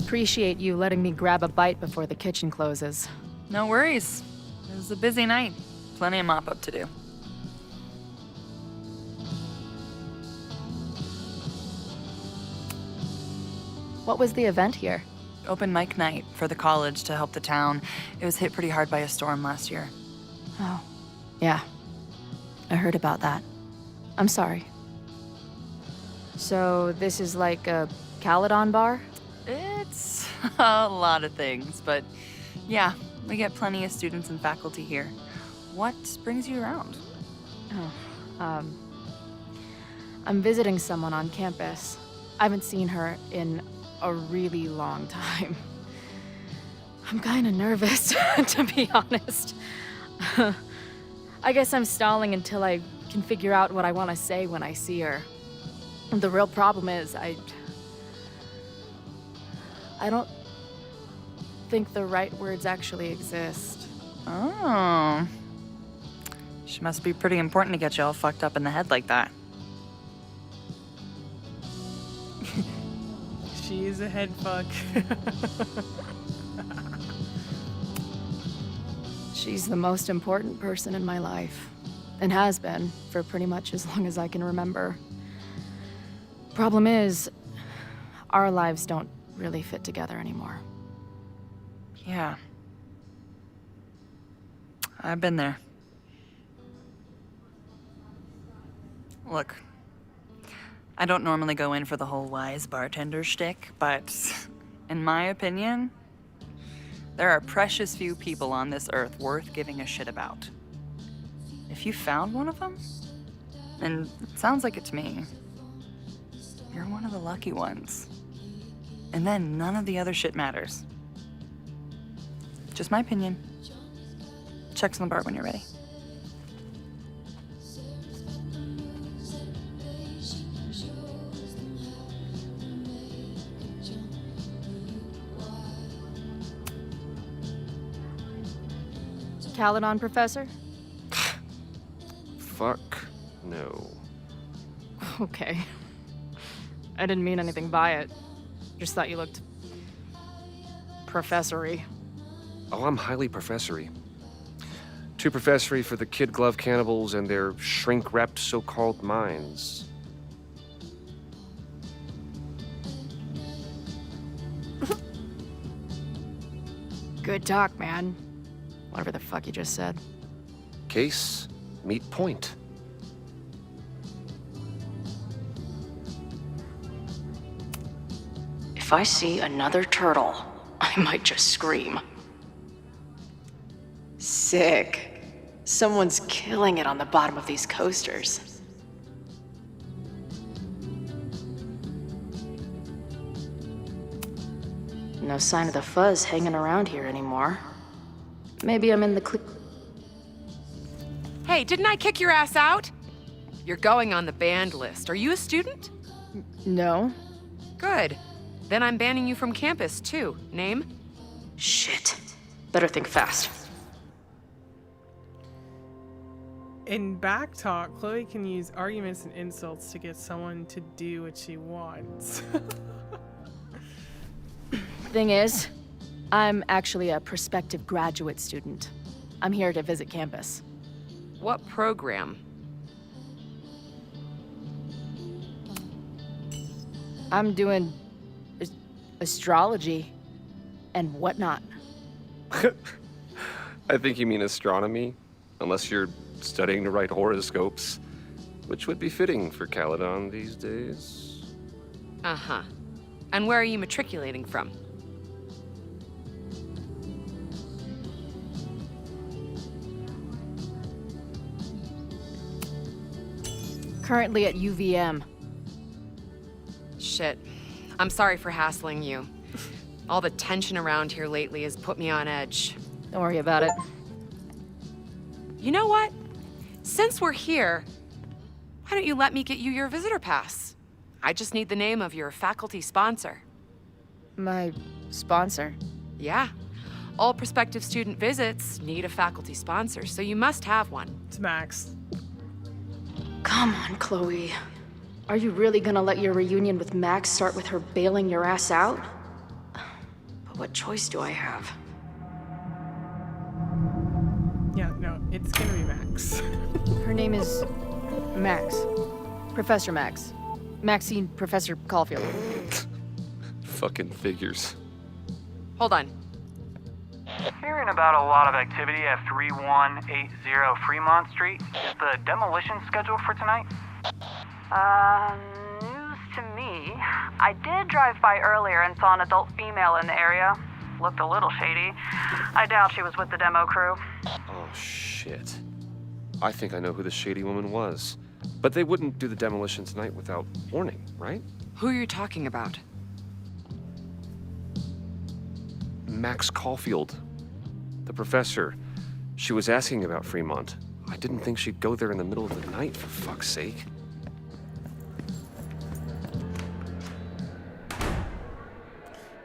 Appreciate you letting me grab a bite before the kitchen closes. No worries. It was a busy night. Plenty of mop-up to do. What was the event here? Open mic night for the college to help the town. It was hit pretty hard by a storm last year. Oh, yeah. I heard about that. I'm sorry. So this is like a Caledon bar? It's a lot of things, but yeah, we get plenty of students and faculty here. What brings you around? Oh, I'm visiting someone on campus. I haven't seen her in a really long time. I'm kinda nervous, to be honest. I guess I'm stalling until I can figure out what I want to say when I see her. The real problem is, I don't think the right words actually exist. Oh. She must be pretty important to get you all fucked up in the head like that. She is a head fuck. She's the most important person in my life, and has been for pretty much as long as I can remember. Problem is, our lives don't really fit together anymore. Yeah. I've been there. Look, I don't normally go in for the whole wise bartender shtick, but in my opinion, there are precious few people on this earth worth giving a shit about. If you found one of them, and it sounds like it's me, you're one of the lucky ones. And then none of the other shit matters. Just my opinion. Checks on the bar when you're ready. Caledon, Professor? Fuck no. Okay. I didn't mean anything by it. Just thought you looked professory. Oh, I'm highly professory. Too professory for the kid glove cannibals and their shrink-wrapped so-called minds. Good talk, man. Whatever the fuck you just said. Case, meet point. I see another turtle, I might just scream. Sick. Someone's killing it on the bottom of these coasters. No sign of the fuzz hanging around here anymore. Maybe I'm in the Hey, didn't I kick your ass out? You're going on the banned list. Are you a student? No. Good. Then I'm banning you from campus, too. Name? Shit. Better think fast. In backtalk, Chloe can use arguments and insults to get someone to do what she wants. Thing is, I'm actually a prospective graduate student. I'm here to visit campus. What program? I'm doing astrology and whatnot. I think you mean astronomy, unless you're studying to write horoscopes, which would be fitting for Caledon these days. Uh-huh. And where are you matriculating from? Currently at UVM. Shit. I'm sorry for hassling you. All the tension around here lately has put me on edge. Don't worry about it. You know what? Since we're here, why don't you let me get you your visitor pass? I just need the name of your faculty sponsor. My sponsor? Yeah. All prospective student visits need a faculty sponsor, so you must have one. It's Max. Come on, Chloe. Are you really gonna let your reunion with Max start with her bailing your ass out? But what choice do I have? Yeah, no, it's gonna be Max. Her name is Max. Professor Max. Maxine Professor Caulfield. Fucking figures. Hold on. Hearing about a lot of activity at 3180 Fremont Street. Is the demolition scheduled for tonight? News to me. I did drive by earlier and saw an adult female in the area. Looked a little shady. I doubt she was with the demo crew. Oh, shit. I think I know who the shady woman was. But they wouldn't do the demolition tonight without warning, right? Who are you talking about? Max Caulfield. The professor. She was asking about Fremont. I didn't think she'd go there in the middle of the night, for fuck's sake.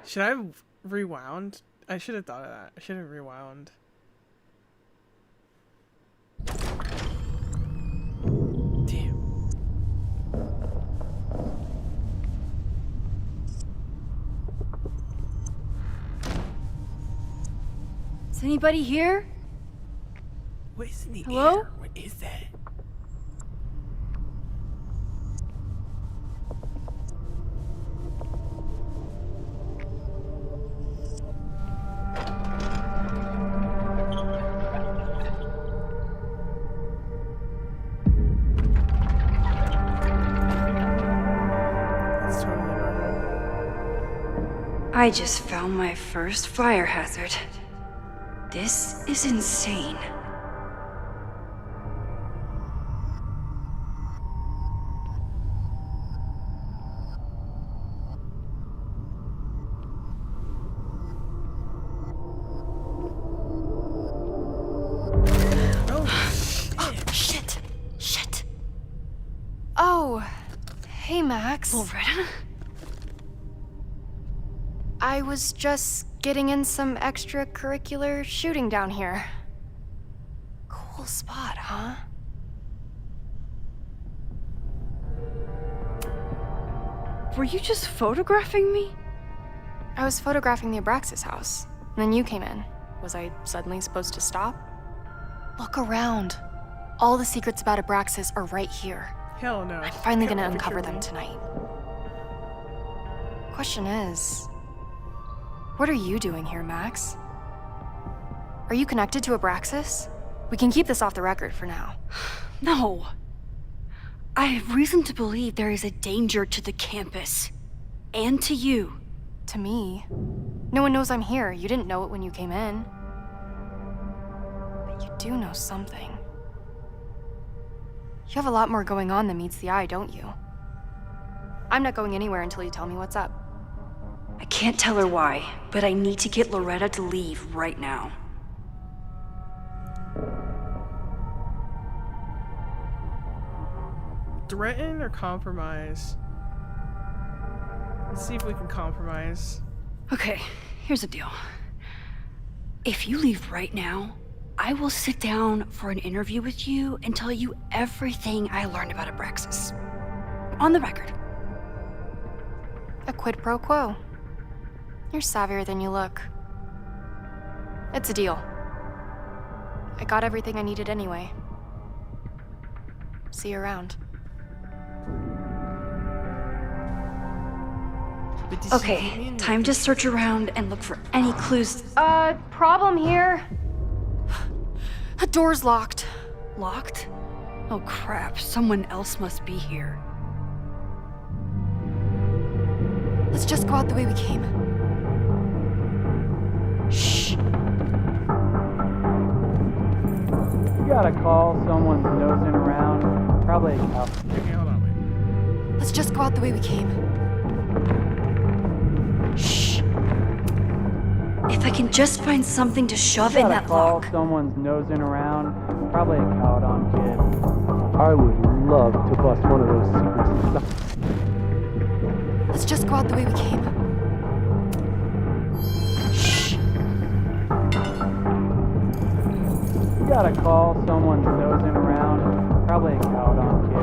Should I have rewound? I should have thought of that. I should have rewound. Damn. Is anybody here? What is in the Hello? air? What is that? I just found my first fire hazard. This is insane. Shit. Oh, hey, Max. Loretta? I was just getting in some extracurricular shooting down here. Cool spot, huh? Were you just photographing me? I was photographing the Abraxas house, and then you came in. Was I suddenly supposed to stop? Look around. All the secrets about Abraxas are right here. Hell no. I'm finally Can't gonna wait for uncover them you. tonight. Question is, what are you doing here, Max? Are you connected to Abraxas? We can keep this off the record for now. No. I have reason to believe there is a danger to the campus. And to you. To me. No one knows I'm here. You didn't know it when you came in. But you do know something. You have a lot more going on than meets the eye, don't you? I'm not going anywhere until you tell me what's up. I can't tell her why, but I need to get Loretta to leave right now. Threaten or compromise? Let's see if we can compromise. Okay, here's the deal. If you leave right now, I will sit down for an interview with you and tell you everything I learned about Abraxas. On the record. A quid pro quo. You're savvier than you look. It's a deal. I got everything I needed anyway. See you around. Okay, time to search around and look for any clues. Problem here. The door's locked. Locked? Oh crap, someone else must be here. Let's just go out the way we came. Shh. You gotta call, someone's nosing around. Probably a cow. Okay, hold on, wait. Let's just go out the way we came. Shh. If I can just find something to shove in that call, lock. someone's nosing around. Probably a cowed-on kid. I would love to bust one of those secrets and stuff. Let's just go out the way we came. Shh. You gotta call, someone's nosing around. Probably a cowed-on kid.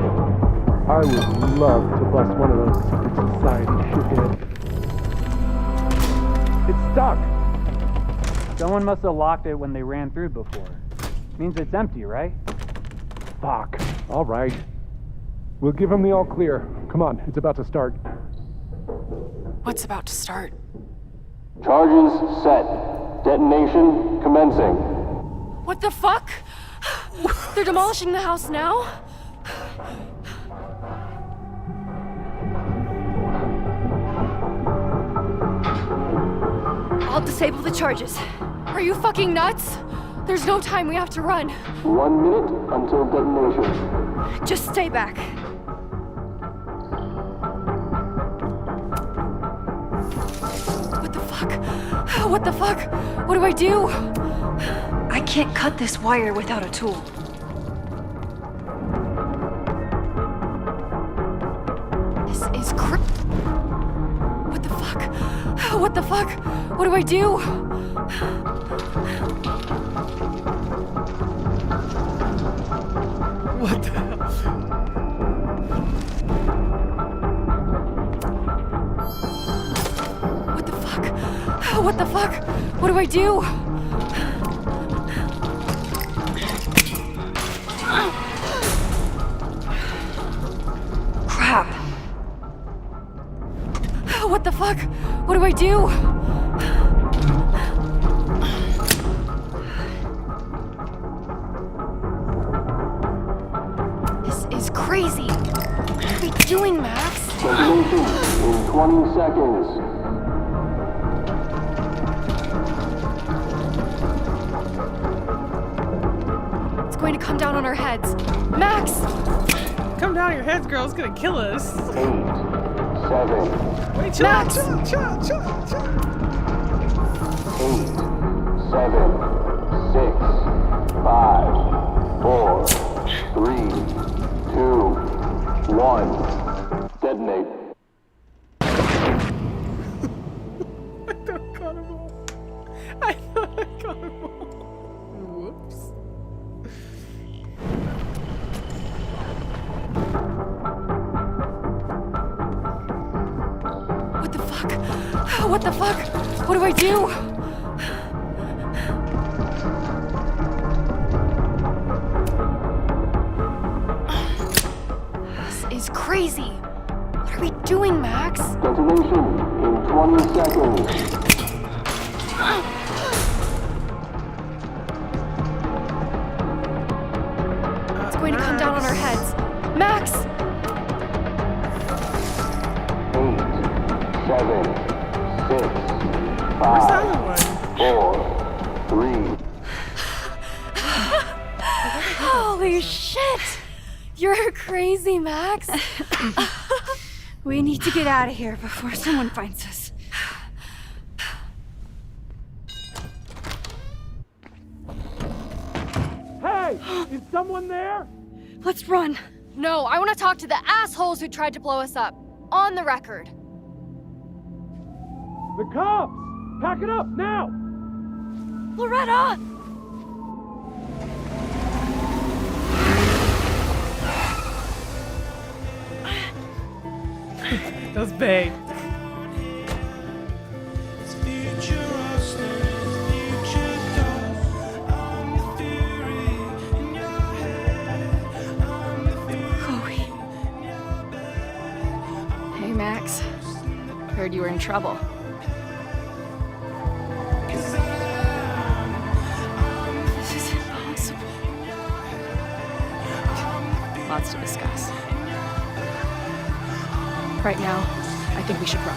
I would love to bust one of those secret society shitheads. It's stuck. Someone must have locked it when they ran through before. Means it's empty, right? Fuck. All right. We'll give him the all clear. Come on, it's about to start. What's about to start? Charges set. Detonation commencing. What the fuck? They're demolishing the house now? I'll disable the charges. Are you fucking nuts? There's no time, we have to run. 1 minute until detonation. Just stay back. What the fuck? What the fuck? What do I do? I can't cut this wire without a tool. This is What the fuck? What the fuck? What do I do? What the hell? What the fuck? What the fuck? What do I do? Crap. What the fuck? What do I do? This is crazy. What are we doing, Max? Detonation in 20 seconds. It's going to come down on our heads. Max! Come down your heads, girl. It's gonna kill us. 8, 7. Wait, chill out, chill out, chill out, chill out, chill out. 8, 7, 6, 5, 4, 3, 2, 1. Detonate. I thought I got him all. I thought I got him all. Whoops. What the fuck? What the fuck? What do I do? This is crazy. What are we doing, Max? Detonation in 20 seconds. It's going to come down on our heads. Max! 8, 7, 6, Where's the other one? 4, 3. Holy shit! You're crazy, Max. We need to get out of here before someone finds us. Hey! Is someone there? Let's run. No, I want to talk to the assholes who tried to blow us up. On the record. The cops! Pack it up, now! Loretta! That was big. Hey, Max. Heard you were in trouble. This is impossible. Lots to discuss. Right now, I think we should run.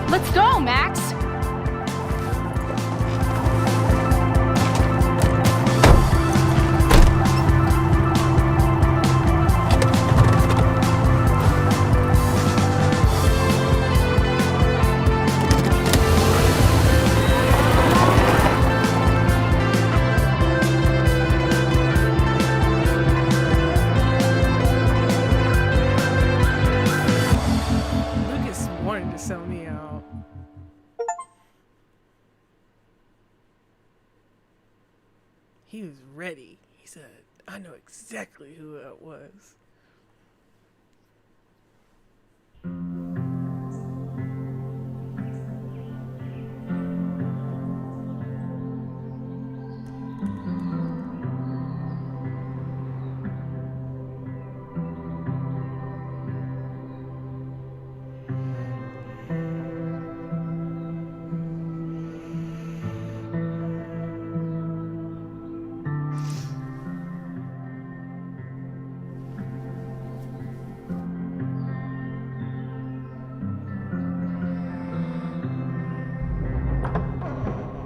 Let's go, Max! Lucas wanted to sell me out. He was ready. He said, I know exactly who it was.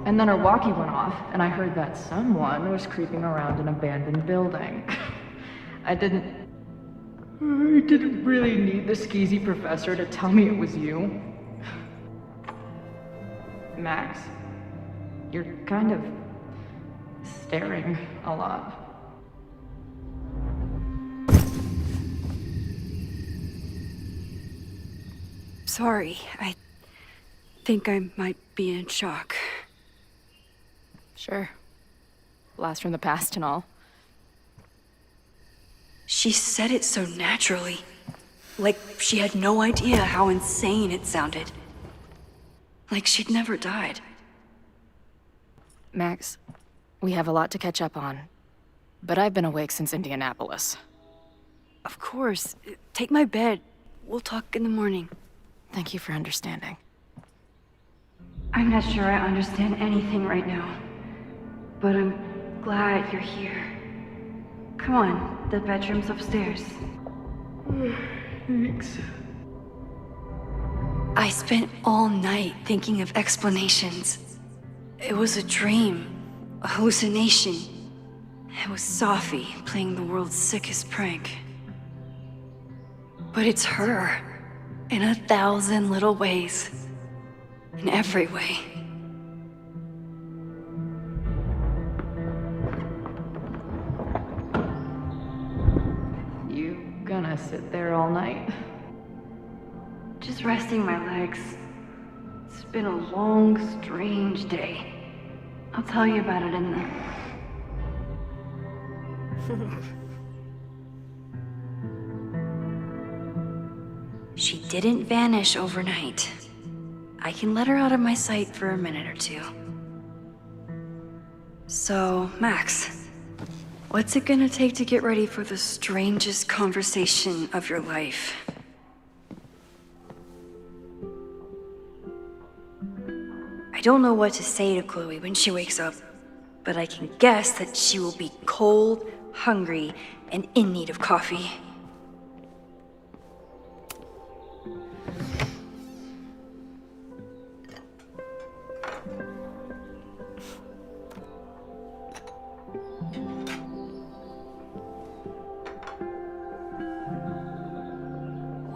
And then our walkie went off, and I heard that someone was creeping around an abandoned building. I didn't really need the skeezy professor to tell me it was you. Max, you're kind of staring a lot. Sorry, I think I might be in shock. Sure. Blast from the past and all. She said it so naturally. Like she had no idea how insane it sounded. Like she'd never died. Max, we have a lot to catch up on. But I've been awake since Indianapolis. Of course. Take my bed. We'll talk in the morning. Thank you for understanding. I'm not sure I understand anything right now. But I'm glad you're here. Come on, the bedroom's upstairs. Thanks. I spent all night thinking of explanations. It was a dream, a hallucination. It was Sophie playing the world's sickest prank. But it's her, in 1,000 little ways. In every way. You gonna sit there all night? Just resting my legs. It's been a long, strange day. I'll tell you about it in the... She didn't vanish overnight. I can let her out of my sight for a minute or two. So, Max, what's it gonna take to get ready for the strangest conversation of your life? I don't know what to say to Chloe when she wakes up, but I can guess that she will be cold, hungry, and in need of coffee.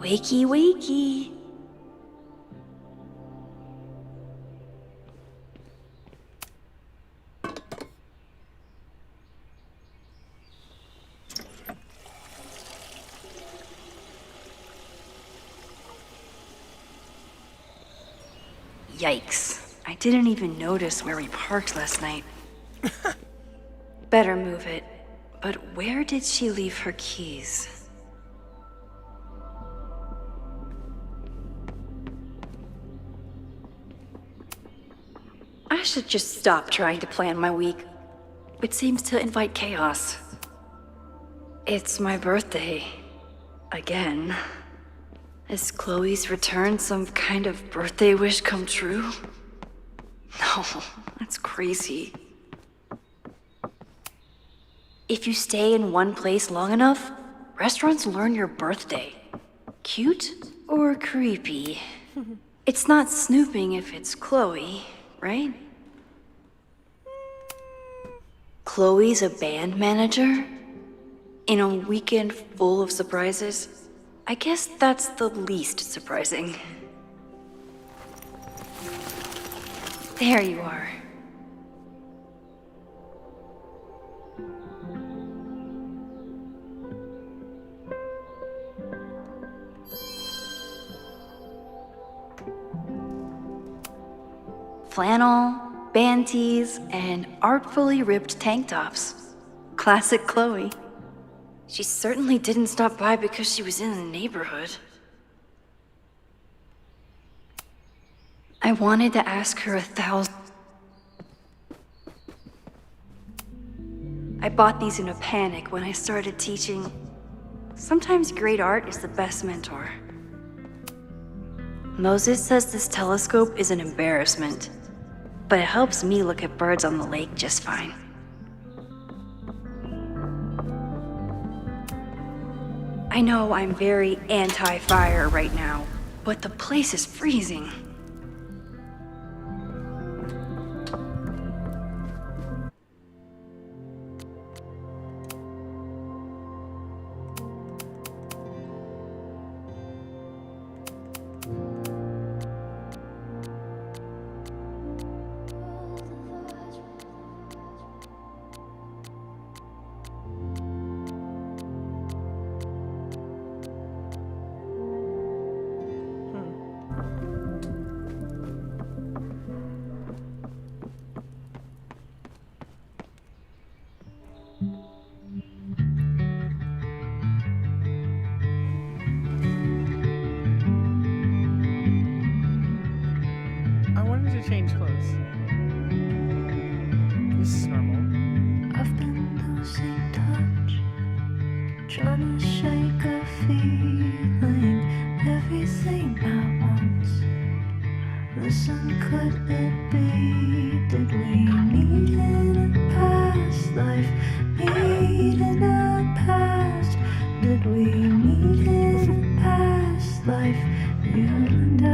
Wakey, wakey. Yikes. I didn't even notice where we parked last night. Better move it. But where did she leave her keys? I should just stop trying to plan my week. It seems to invite chaos. It's my birthday. Again. Is Chloe's return some kind of birthday wish come true? No, that's crazy. If you stay in one place long enough, restaurants learn your birthday. Cute or creepy? It's not snooping if it's Chloe, right? Chloe's a band manager? In a weekend full of surprises? I guess that's the least surprising. There you are. Flannel, band tees, and artfully ripped tank tops. Classic Chloe. She certainly didn't stop by because she was in the neighborhood. I wanted to ask her 1,000. I bought these in a panic when I started teaching. Sometimes great art is the best mentor. Moses says this telescope is an embarrassment, but it helps me look at birds on the lake just fine. I know I'm very anti-fire right now, but the place is freezing. Change clothes. This is normal. I've been losing touch, trying to shake a feeling, everything at once. Listen, could it be that we meet in a past life? Meet in a past? Did we meet in a past life? You and I.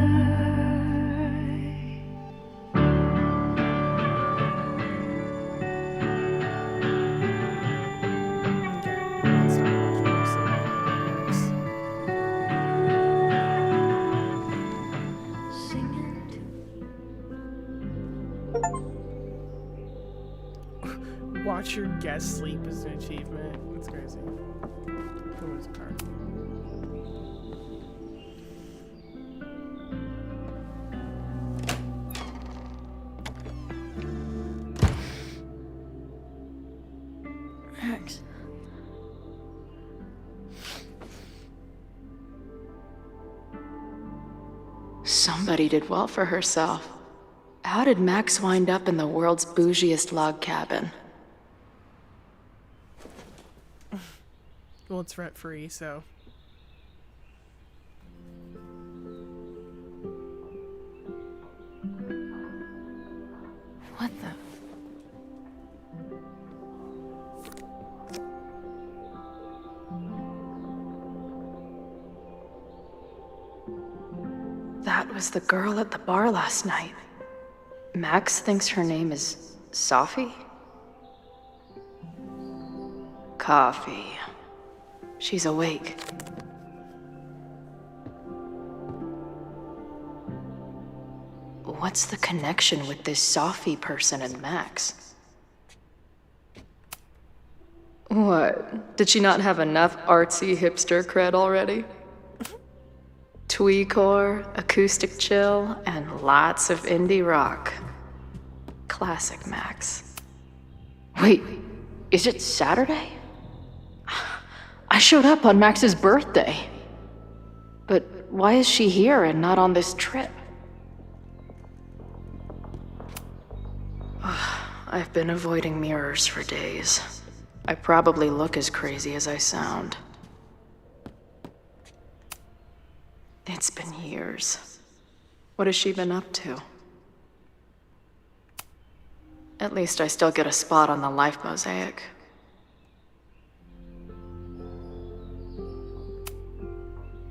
Watch your guest sleep is an achievement. That's crazy. Who was a card? Max. Somebody did well for herself. How did Max wind up in the world's bougiest log cabin? Well, it's rent-free, so... What the... That was the girl at the bar last night. Max thinks her name is Sophie? Coffee. She's awake. what's the connection with this Sophie person and Max? What? Did she not have enough artsy hipster cred already? Tweecore, acoustic chill, and lots of indie rock. Classic Max. Wait, is it Saturday? I showed up on Max's birthday. But why is she here and not on this trip? I've been avoiding mirrors for days. I probably look as crazy as I sound. It's been years. What has she been up to? At least I still get a spot on the life mosaic.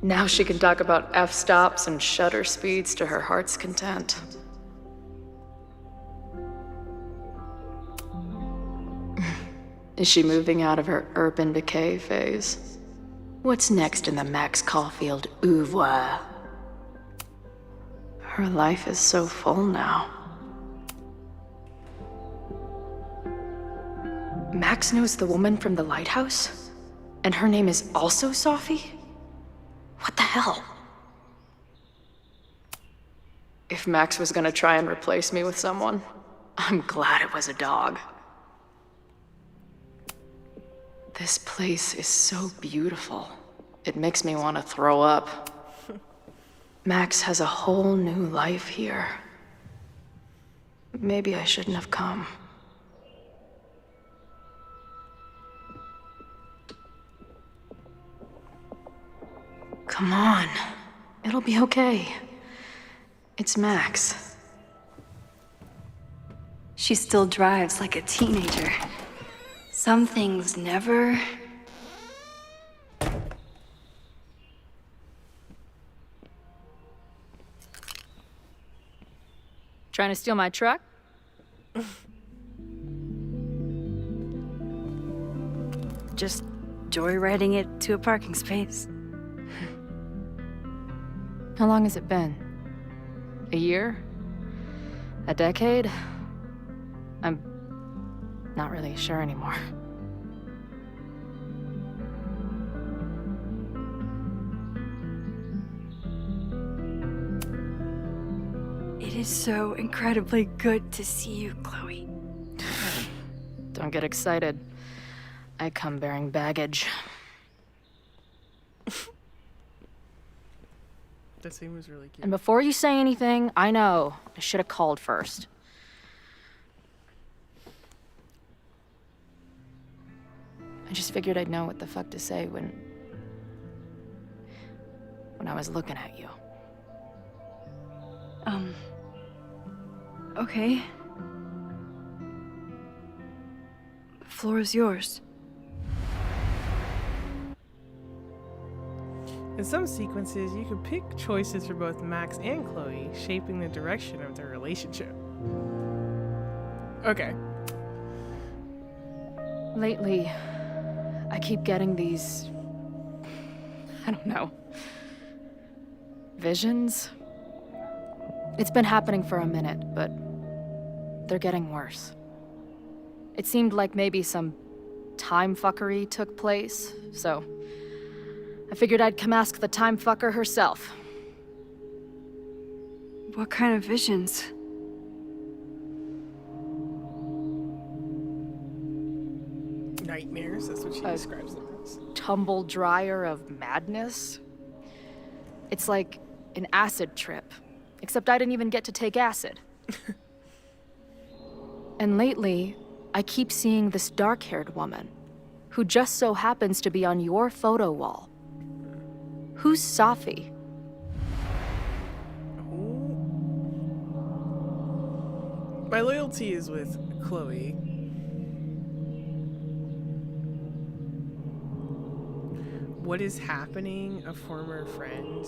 Now she can talk about f-stops and shutter speeds to her heart's content. Is she moving out of her urban decay phase? What's next in the Max Caulfield oeuvre? Her life is so full now. Max knows the woman from the lighthouse? And her name is also Sophie? What the hell? If Max was gonna try and replace me with someone, I'm glad it was a dog. This place is so beautiful. It makes me want to throw up. Max has a whole new life here. Maybe I shouldn't have come. Come on. It'll be okay. It's Max. She still drives like a teenager. Some things never... Trying to steal my truck? Just joyriding it to a parking space. How long has it been? A year? A decade? I'm not really sure anymore. It is so incredibly good to see you, Chloe. Don't get excited. I come bearing baggage. That scene was really cute. And before you say anything, I know I should have called first. I just figured I'd know what the fuck to say when I was looking at you. Okay. The floor is yours. In some sequences, you can pick choices for both Max and Chloe, shaping the direction of their relationship. Okay. Lately, I keep getting these... I don't know. Visions? It's been happening for a minute, but they're getting worse. It seemed like maybe some time fuckery took place, so I figured I'd come ask the time fucker herself. What kind of visions? Nightmares, that's what she describes them as. Tumble dryer of madness? It's like an acid trip, except I didn't even get to take acid. And lately, I keep seeing this dark-haired woman, who just so happens to be on your photo wall. Who's Sophie? My loyalty is with Chloe. What is happening? A former friend?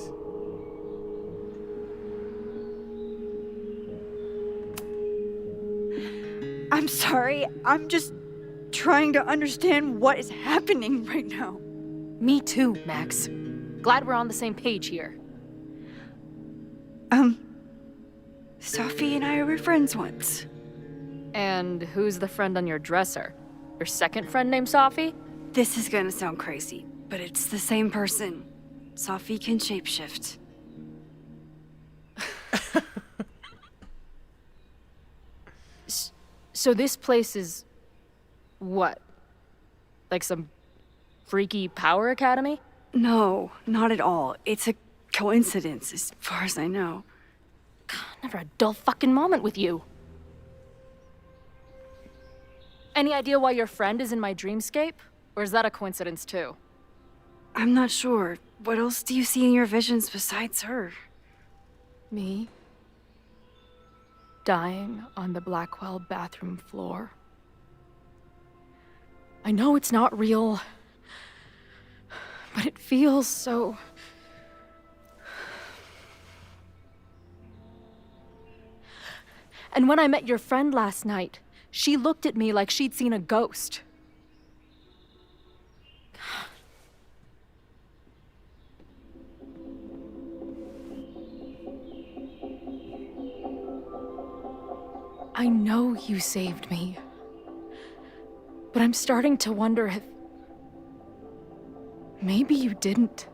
I'm sorry, I'm just trying to understand what is happening right now. Me too, Max. Glad we're on the same page here. Sophie and I were friends once. And who's the friend on your dresser? Your second friend named Sophie? This is gonna sound crazy, but it's the same person. Sophie can shapeshift. So this place is... what? Like some freaky power academy? No, not at all. It's a coincidence, as far as I know. Never a dull fucking moment with you. Any idea why your friend is in my dreamscape? Or is that a coincidence too? I'm not sure. What else do you see in your visions besides her? Me? Dying on the Blackwell bathroom floor. I know it's not real, but it feels so... And when I met your friend last night, she looked at me like she'd seen a ghost. I know you saved me, but I'm starting to wonder if maybe you didn't.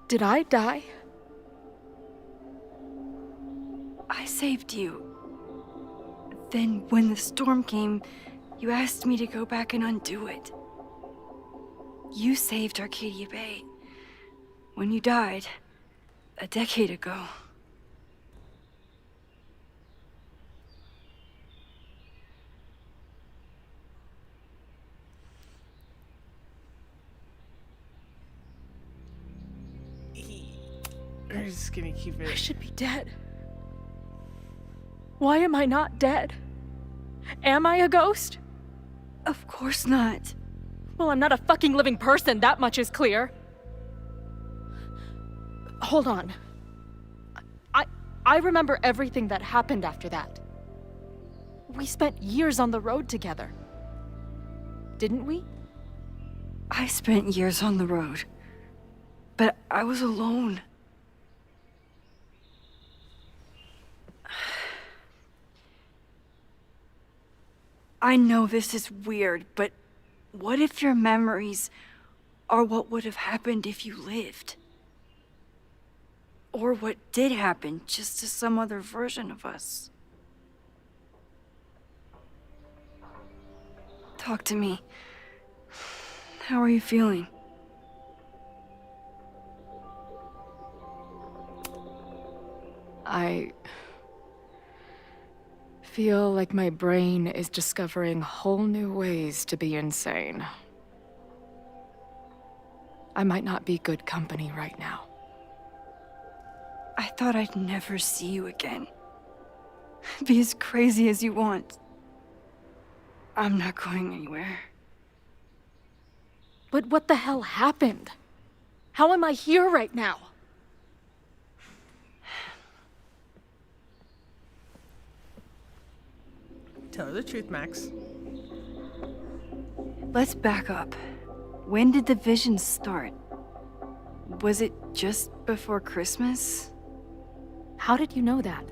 Did I die? I saved you. Then, when the storm came, you asked me to go back and undo it. You saved Arcadia Bay when you died a decade ago. We're just gonna keep it. I should be dead. Why am I not dead? Am I a ghost? Of course not. Well, I'm not a fucking living person, that much is clear. Hold on. I remember everything that happened after that. We spent years on the road together. Didn't we? I spent years on the road, but I was alone. I know this is weird, but what if your memories are what would have happened if you lived? Or what did happen, just to some other version of us? Talk to me. How are you feeling? I feel like my brain is discovering whole new ways to be insane. I might not be good company right now. I thought I'd never see you again. Be as crazy as you want. I'm not going anywhere. But what the hell happened? How am I here right now? Tell her the truth, Max. Let's back up. When did the visions start? Was it just before Christmas? How did you know that?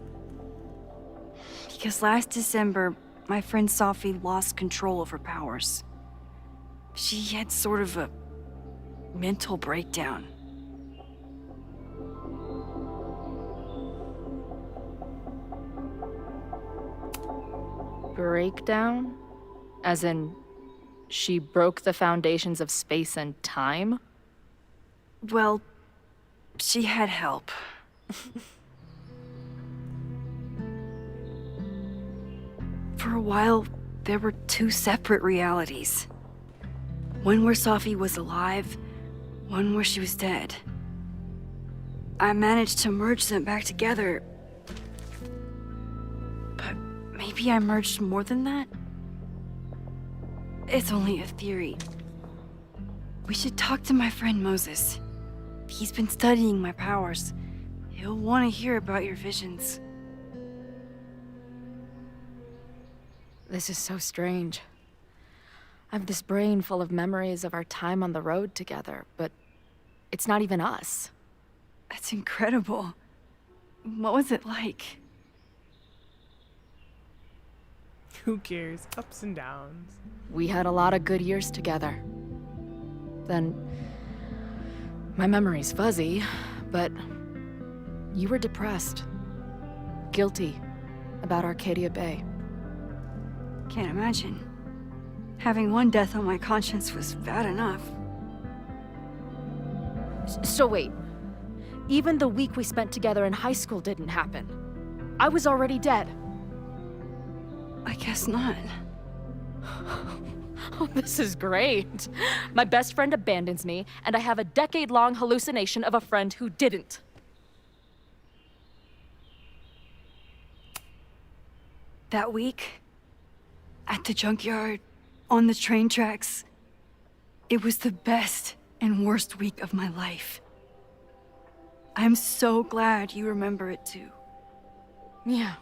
Because last December, my friend Sophie lost control of her powers. She had sort of a mental breakdown. Breakdown? As in, she broke the foundations of space and time? Well, she had help. For a while, there were two separate realities. One where Sophie was alive, one where she was dead. I managed to merge them back together. But maybe I merged more than that? It's only a theory. We should talk to my friend Moses. He's been studying my powers. He'll want to hear about your visions. This is so strange. I have this brain full of memories of our time on the road together, but it's not even us. That's incredible. What was it like? Who cares? Ups and downs. We had a lot of good years together. Then, my memory's fuzzy, but you were depressed. Guilty about Arcadia Bay. Can't imagine. Having one death on my conscience was bad enough. So wait, even the week we spent together in high school didn't happen. I was already dead. I guess not. Oh, this is great. My best friend abandons me, and I have a decade-long hallucination of a friend who didn't. That week, at the junkyard, on the train tracks, it was the best and worst week of my life. I'm so glad you remember it too. Yeah.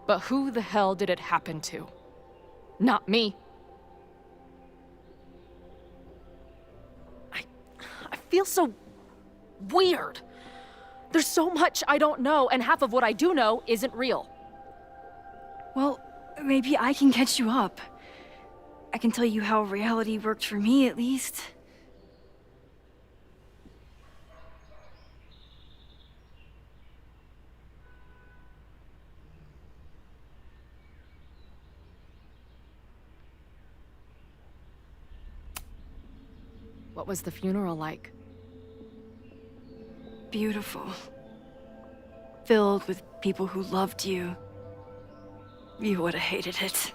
But who the hell did it happen to? Not me. I feel so weird. There's so much I don't know, and half of what I do know isn't real. Well, maybe I can catch you up. I can tell you how reality worked for me, at least. What was the funeral like? Beautiful. Filled with people who loved you. You would have hated it.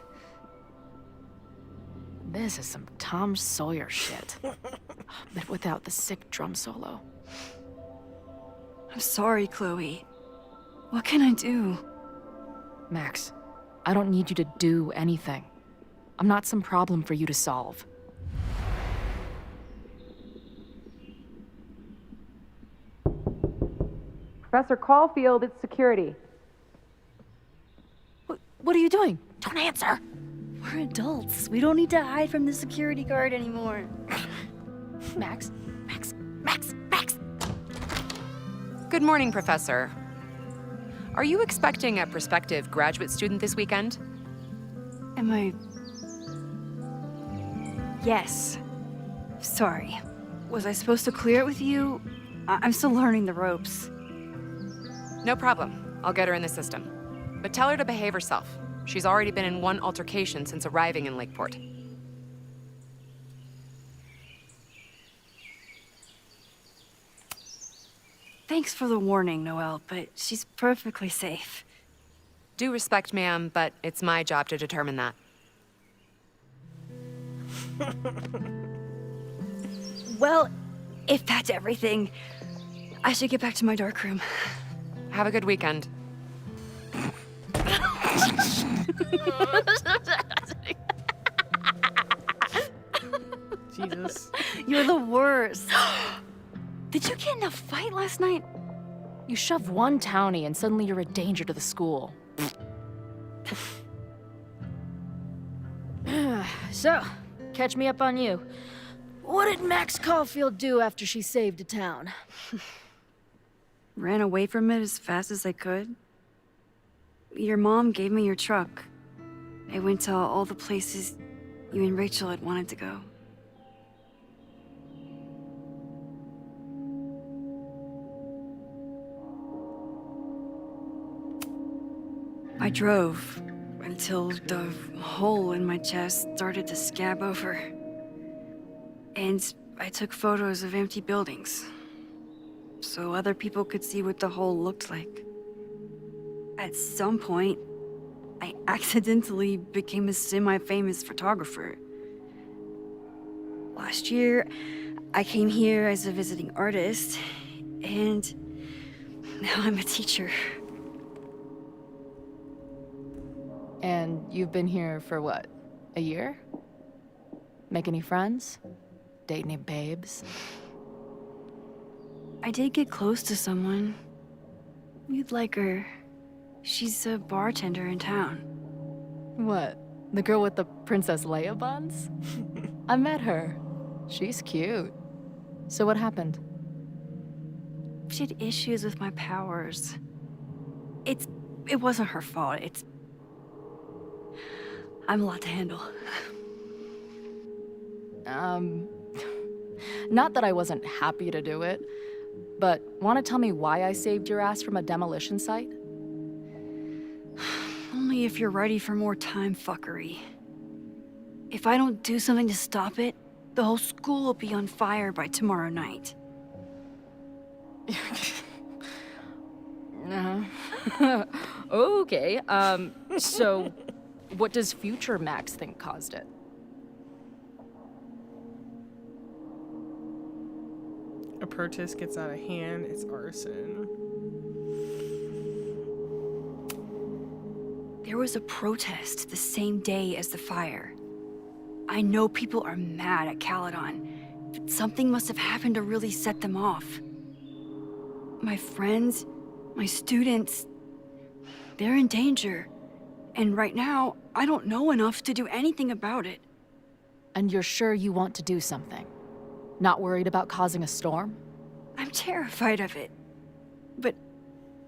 This is some Tom Sawyer shit. But without the sick drum solo. I'm sorry, Chloe. What can I do? Max, I don't need you to do anything. I'm not some problem for you to solve. Professor Caulfield, it's security. What are you doing? Don't answer! We're adults. We don't need to hide from the security guard anymore. Max. Good morning, Professor. Are you expecting a prospective graduate student this weekend? Am I... Yes. Sorry. Was I supposed to clear it with you? I'm still learning the ropes. No problem. I'll get her in the system. But tell her to behave herself. She's already been in one altercation since arriving in Lakeport. Thanks for the warning, Noelle, but she's perfectly safe. Due respect, ma'am, but it's my job to determine that. Well, if that's everything, I should get back to my dark room. Have a good weekend. Jesus. You're the worst. Did you get in a fight last night? You shove one townie and suddenly you're a danger to the school. So, catch me up on you. What did Max Caulfield do after she saved a town? Ran away from it as fast as I could. Your mom gave me your truck. I went to all the places you and Rachel had wanted to go. I drove until the hole in my chest started to scab over. And I took photos of empty buildings, so other people could see what the hole looked like. At some point, I accidentally became a semi-famous photographer. Last year, I came here as a visiting artist, and now I'm a teacher. And you've been here for what? A year? Make any friends? Date any babes? I did get close to someone. You'd like her. She's a bartender in town. What? The girl with the Princess Leia buns? I met her. She's cute. So what happened? she had issues with my powers. It wasn't her fault. I'm a lot to handle. Not that I wasn't happy to do it, but want to tell me why I saved your ass from a demolition site? Only if you're ready for more time fuckery. If I don't do something to stop it, the whole school will be on fire by tomorrow night. Okay, so what does future Max think caused it? A protest gets out of hand, it's arson. There was a protest the same day as the fire. I know people are mad at Caledon, but something must have happened to really set them off. My friends, my students, they're in danger. And right now, I don't know enough to do anything about it. And you're sure you want to do something? Not worried about causing a storm? I'm terrified of it. But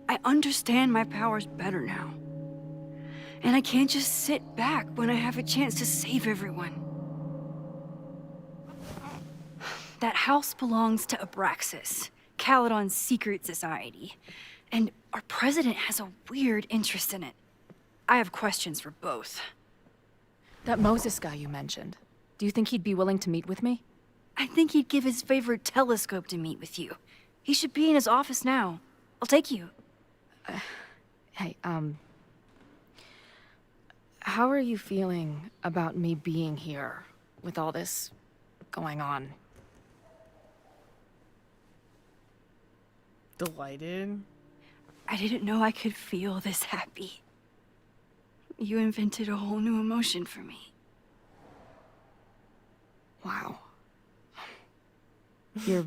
I understand my powers better now. And I can't just sit back when I have a chance to save everyone. That house belongs to Abraxas, Caledon's secret society. And our president has a weird interest in it. I have questions for both. That Moses guy you mentioned, do you think he'd be willing to meet with me? I think he'd give his favorite telescope to meet with you. He should be in his office now. I'll take you. Hey, how are you feeling about me being here with all this going on? Delighted. I didn't know I could feel this happy. You invented a whole new emotion for me. Wow. You're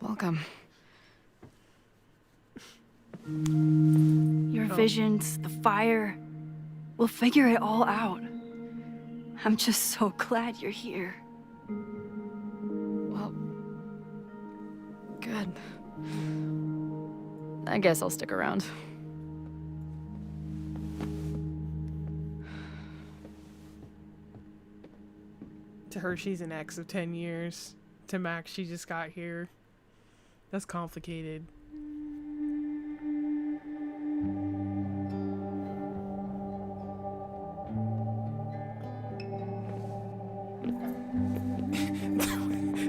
welcome. Your visions, the fire, we'll figure it all out. I'm just so glad you're here. Well, good. I guess I'll stick around. To her, she's an ex of 10 years. To Max, she just got here. That's complicated.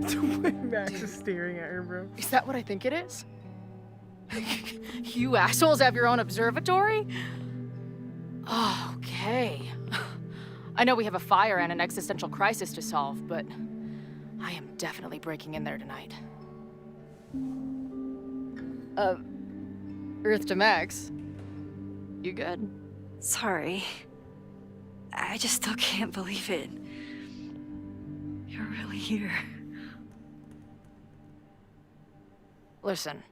The way Max is staring at her, bro. Is that what I think it is? You assholes have your own observatory? Oh, okay. I know we have a fire and an existential crisis to solve, but I am definitely breaking in there tonight. Earth to Max. You good? Sorry. I just still can't believe it. You're really here. Listen,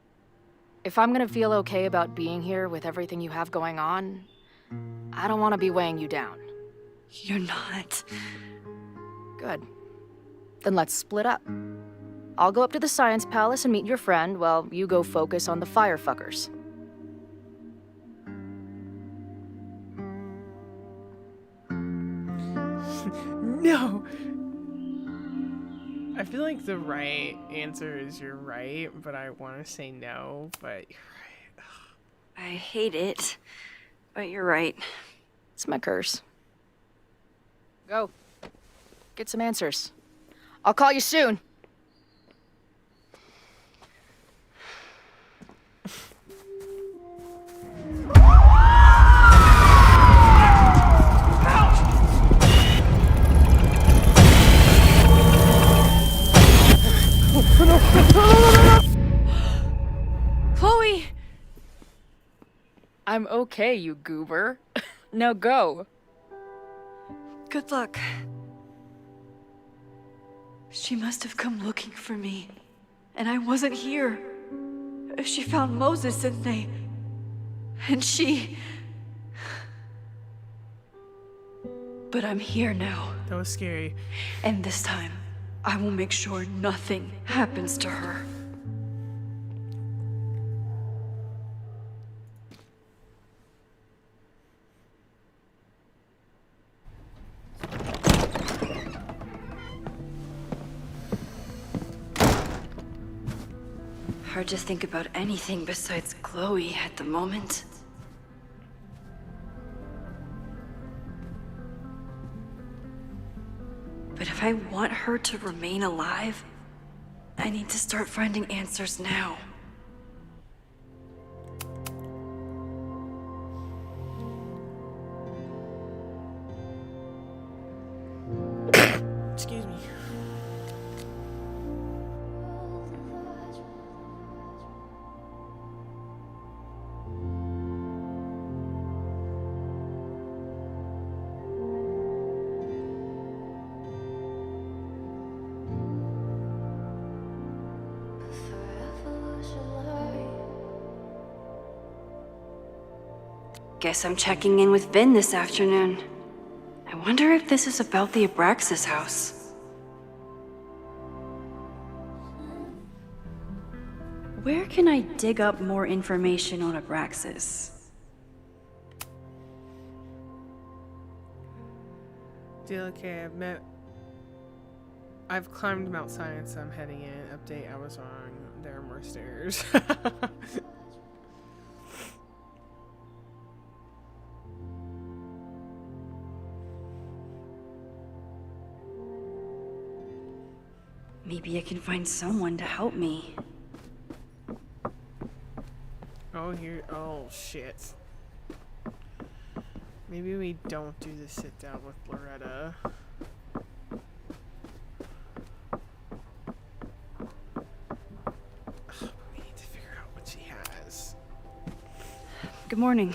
if I'm gonna feel okay about being here with everything you have going on, I don't want to be weighing you down. You're not. Good. Then let's split up. I'll go up to the Science Palace and meet your friend while you go focus on the firefuckers. No! I feel like the right answer is you're right, but I want to say no, but you're right. I hate it, but you're right. It's my curse. Go. Get some answers. I'll call you soon. Chloe! I'm okay, you goober. Now go. Good luck. She must have come looking for me, and I wasn't here. She found Moses and she... But I'm here now. That was scary. And this time, I will make sure nothing happens to her. Hard to think about anything besides Chloe at the moment. But if I want her to remain alive, I need to start finding answers now. Excuse me. Guess I'm checking in with Vin this afternoon. I wonder if this is about the Abraxas house. Where can I dig up more information on Abraxas? Deal okay, I've climbed Mount Science, I'm heading in. Update, I was wrong. There are more stairs. Maybe I can find someone to help me. Oh shit. Maybe we don't do the sit down with Loretta. We need to figure out what she has. Good morning.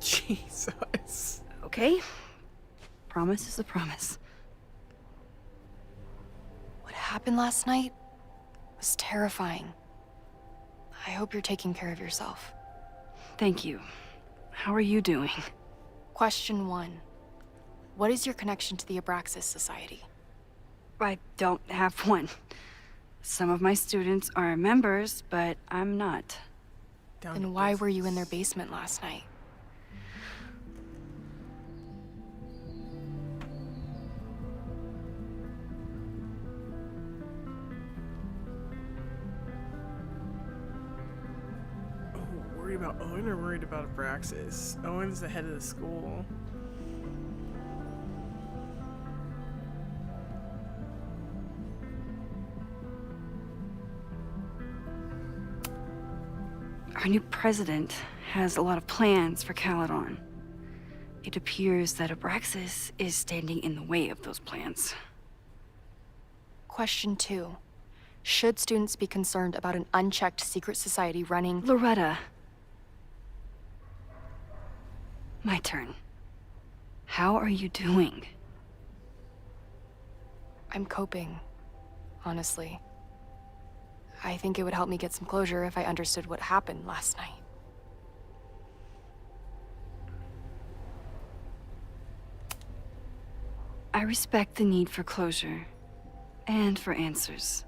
Jesus. Okay. Promise is a promise. What happened last night was terrifying. I hope you're taking care of yourself. Thank you. How are you doing? Question 1. What is your connection to the Abraxas Society? I don't have one. Some of my students are members, but I'm not. Then why were you in their basement last night? Worried about Owen or worried about Abraxas? Owen's the head of the school. Our new president has a lot of plans for Caledon. It appears that Abraxas is standing in the way of those plans. Question 2. Should students be concerned about an unchecked secret society running... Loretta. My turn. How are you doing? I'm coping, honestly. I think it would help me get some closure if I understood what happened last night. I respect the need for closure and for answers.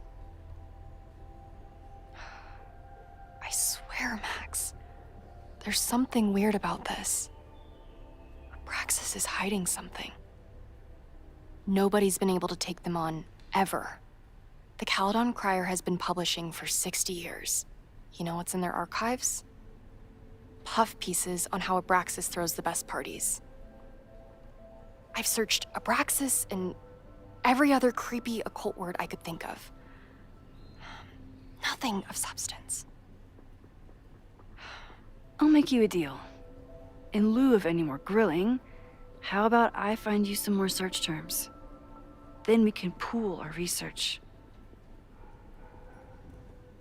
I swear, Max, there's something weird about this. Abraxas is hiding something. Nobody's been able to take them on, ever. The Caledon Crier has been publishing for 60 years. You know what's in their archives? Puff pieces on how Abraxas throws the best parties. I've searched Abraxas and every other creepy occult word I could think of. Nothing of substance. I'll make you a deal. In lieu of any more grilling, how about I find you some more search terms? Then we can pool our research.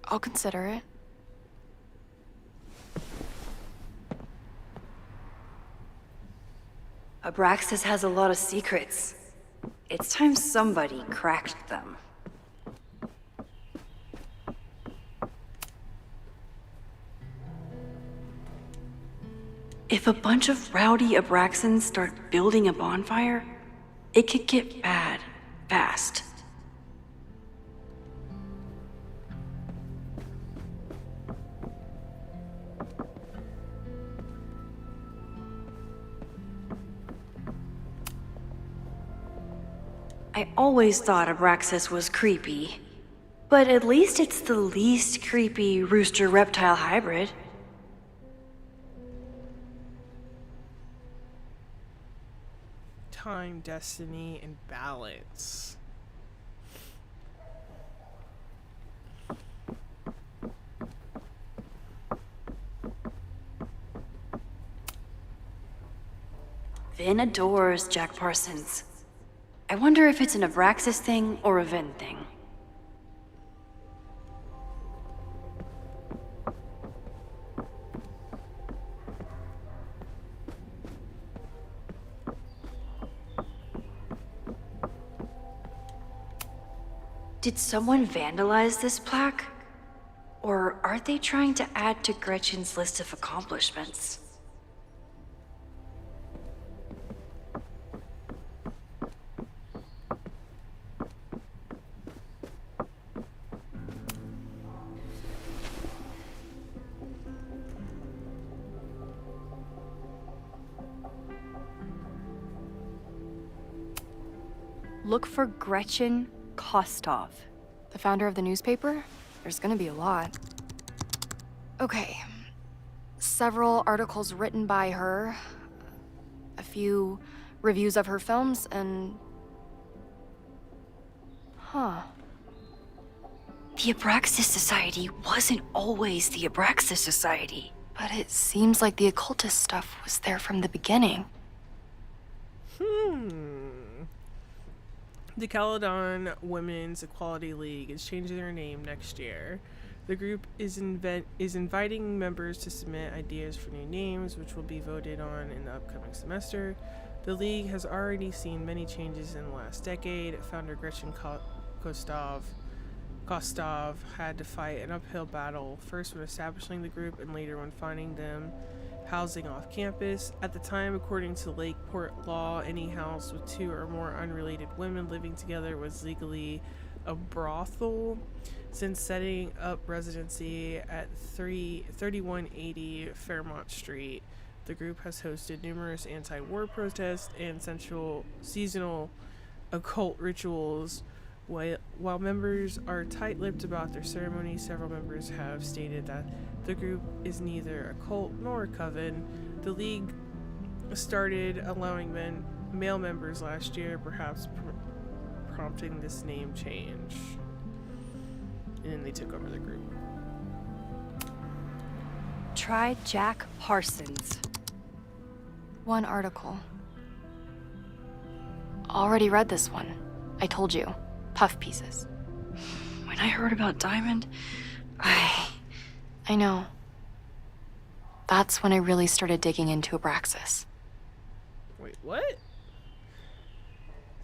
I'll consider it. Abraxas has a lot of secrets. It's time somebody cracked them. If a bunch of rowdy Abraxans start building a bonfire, it could get bad, fast. I I always thought Abraxas was creepy. But at least it's the least creepy rooster-reptile hybrid. Time, destiny, and balance. Vin adores Jack Parsons. I wonder if it's an Abraxas thing or a Vin thing. Did someone vandalize this plaque? Or are they trying to add to Gretchen's list of accomplishments? Look for Gretchen Kostov. The founder of the newspaper? There's gonna be a lot. Okay. Several articles written by her, a few reviews of her films, and... Huh. The Abraxas Society wasn't always the Abraxas Society. But it seems like the occultist stuff was there from the beginning. The Caledon Women's Equality League is changing their name next year. The group is inviting members to submit ideas for new names, which will be voted on in the upcoming semester. The league has already seen many changes in the last decade. Founder Gretchen Kostov had to fight an uphill battle, first when establishing the group and later when finding them housing off campus. At the time, according to Lakeport law, any house with 2 or more unrelated women living together was legally a brothel. Since setting up residency at 3180 Fairmont Street, the group has hosted numerous anti-war protests and seasonal occult rituals. While members are tight-lipped about their ceremonies, several members have stated that the group is neither a cult nor a coven. The league started allowing male members last year, perhaps prompting this name change. And then they took over the group. Try Jack Parsons. One article. Already read this one. I told you. Puff pieces. When I heard about Diamond, I know. That's when I really started digging into Abraxas. Wait, what?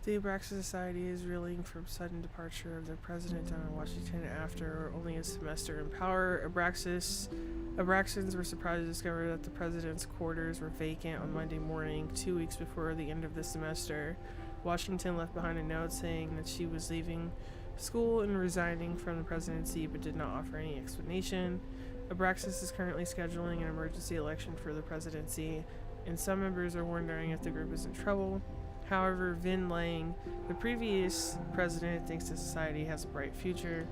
The Abraxas Society is reeling from sudden departure of their president down in Washington after only a semester in power. Abraxans were surprised to discover that the president's quarters were vacant on Monday morning, 2 weeks before the end of the semester. Washington left behind a note saying that she was leaving school and resigning from the presidency, but did not offer any explanation. Abraxas is currently scheduling an emergency election for the presidency, and some members are wondering if the group is in trouble. However, Vin Lang, the previous president, thinks the society has a bright future.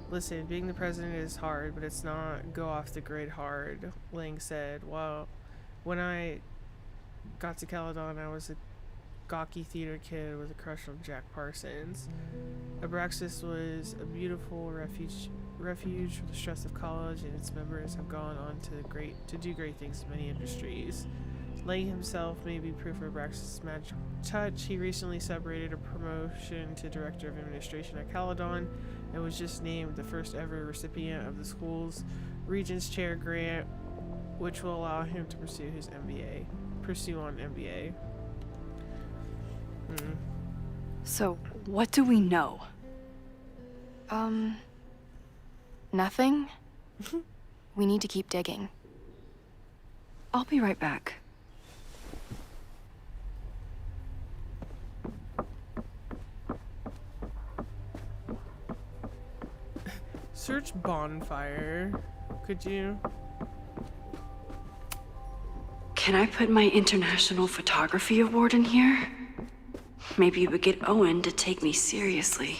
Listen, being the president is hard, but it's not go off the grid hard, Lang said. Well, when I got to Caledon, I was a gawky theater kid with a crush on Jack Parsons. Abraxas was a beautiful refuge from the stress of college, and its members have gone on to do great things in many industries. Lang himself may be proof of Abraxas' magic touch. He recently celebrated a promotion to Director of Administration at Caledon and was just named the first ever recipient of the school's Regents Chair grant, which will allow him to pursue on MBA. So, what do we know? Nothing. We need to keep digging. I'll be right back. Search bonfire. Could you? Can I put my International Photography Award in here? Maybe you would get Owen to take me seriously.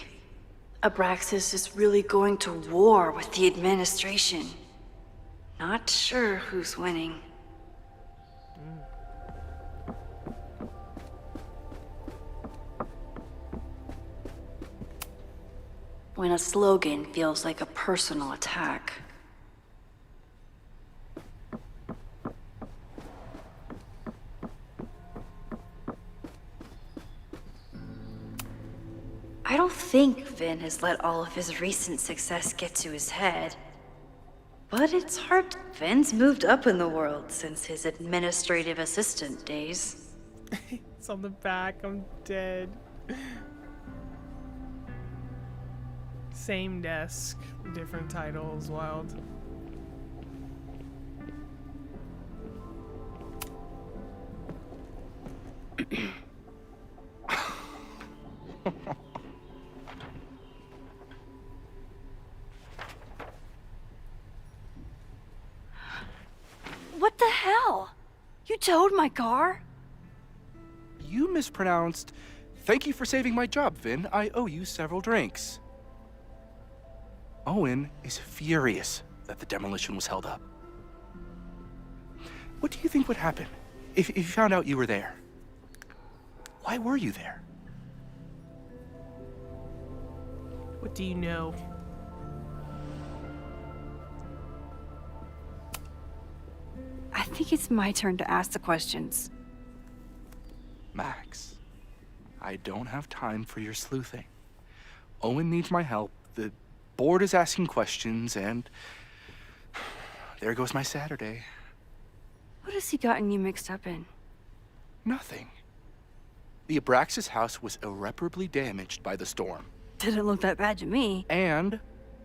Abraxas is really going to war with the administration. Not sure who's winning. When a slogan feels like a personal attack. I don't think Vin has let all of his recent success get to his head. But it's hard. Vin's moved up in the world since his administrative assistant days. It's on the back. I'm dead. Same desk, different titles. Wild. What the hell? You towed my car? You mispronounced, "Thank you for saving my job, Vin. I owe you several drinks." Owen is furious that the demolition was held up. What do you think would happen if he found out you were there? Why were you there? What do you know? I think it's my turn to ask the questions. Max, I don't have time for your sleuthing. Owen needs my help, the board is asking questions, and there goes my Saturday. What has he gotten you mixed up in? Nothing. The Abraxas house was irreparably damaged by the storm. Didn't look that bad to me. And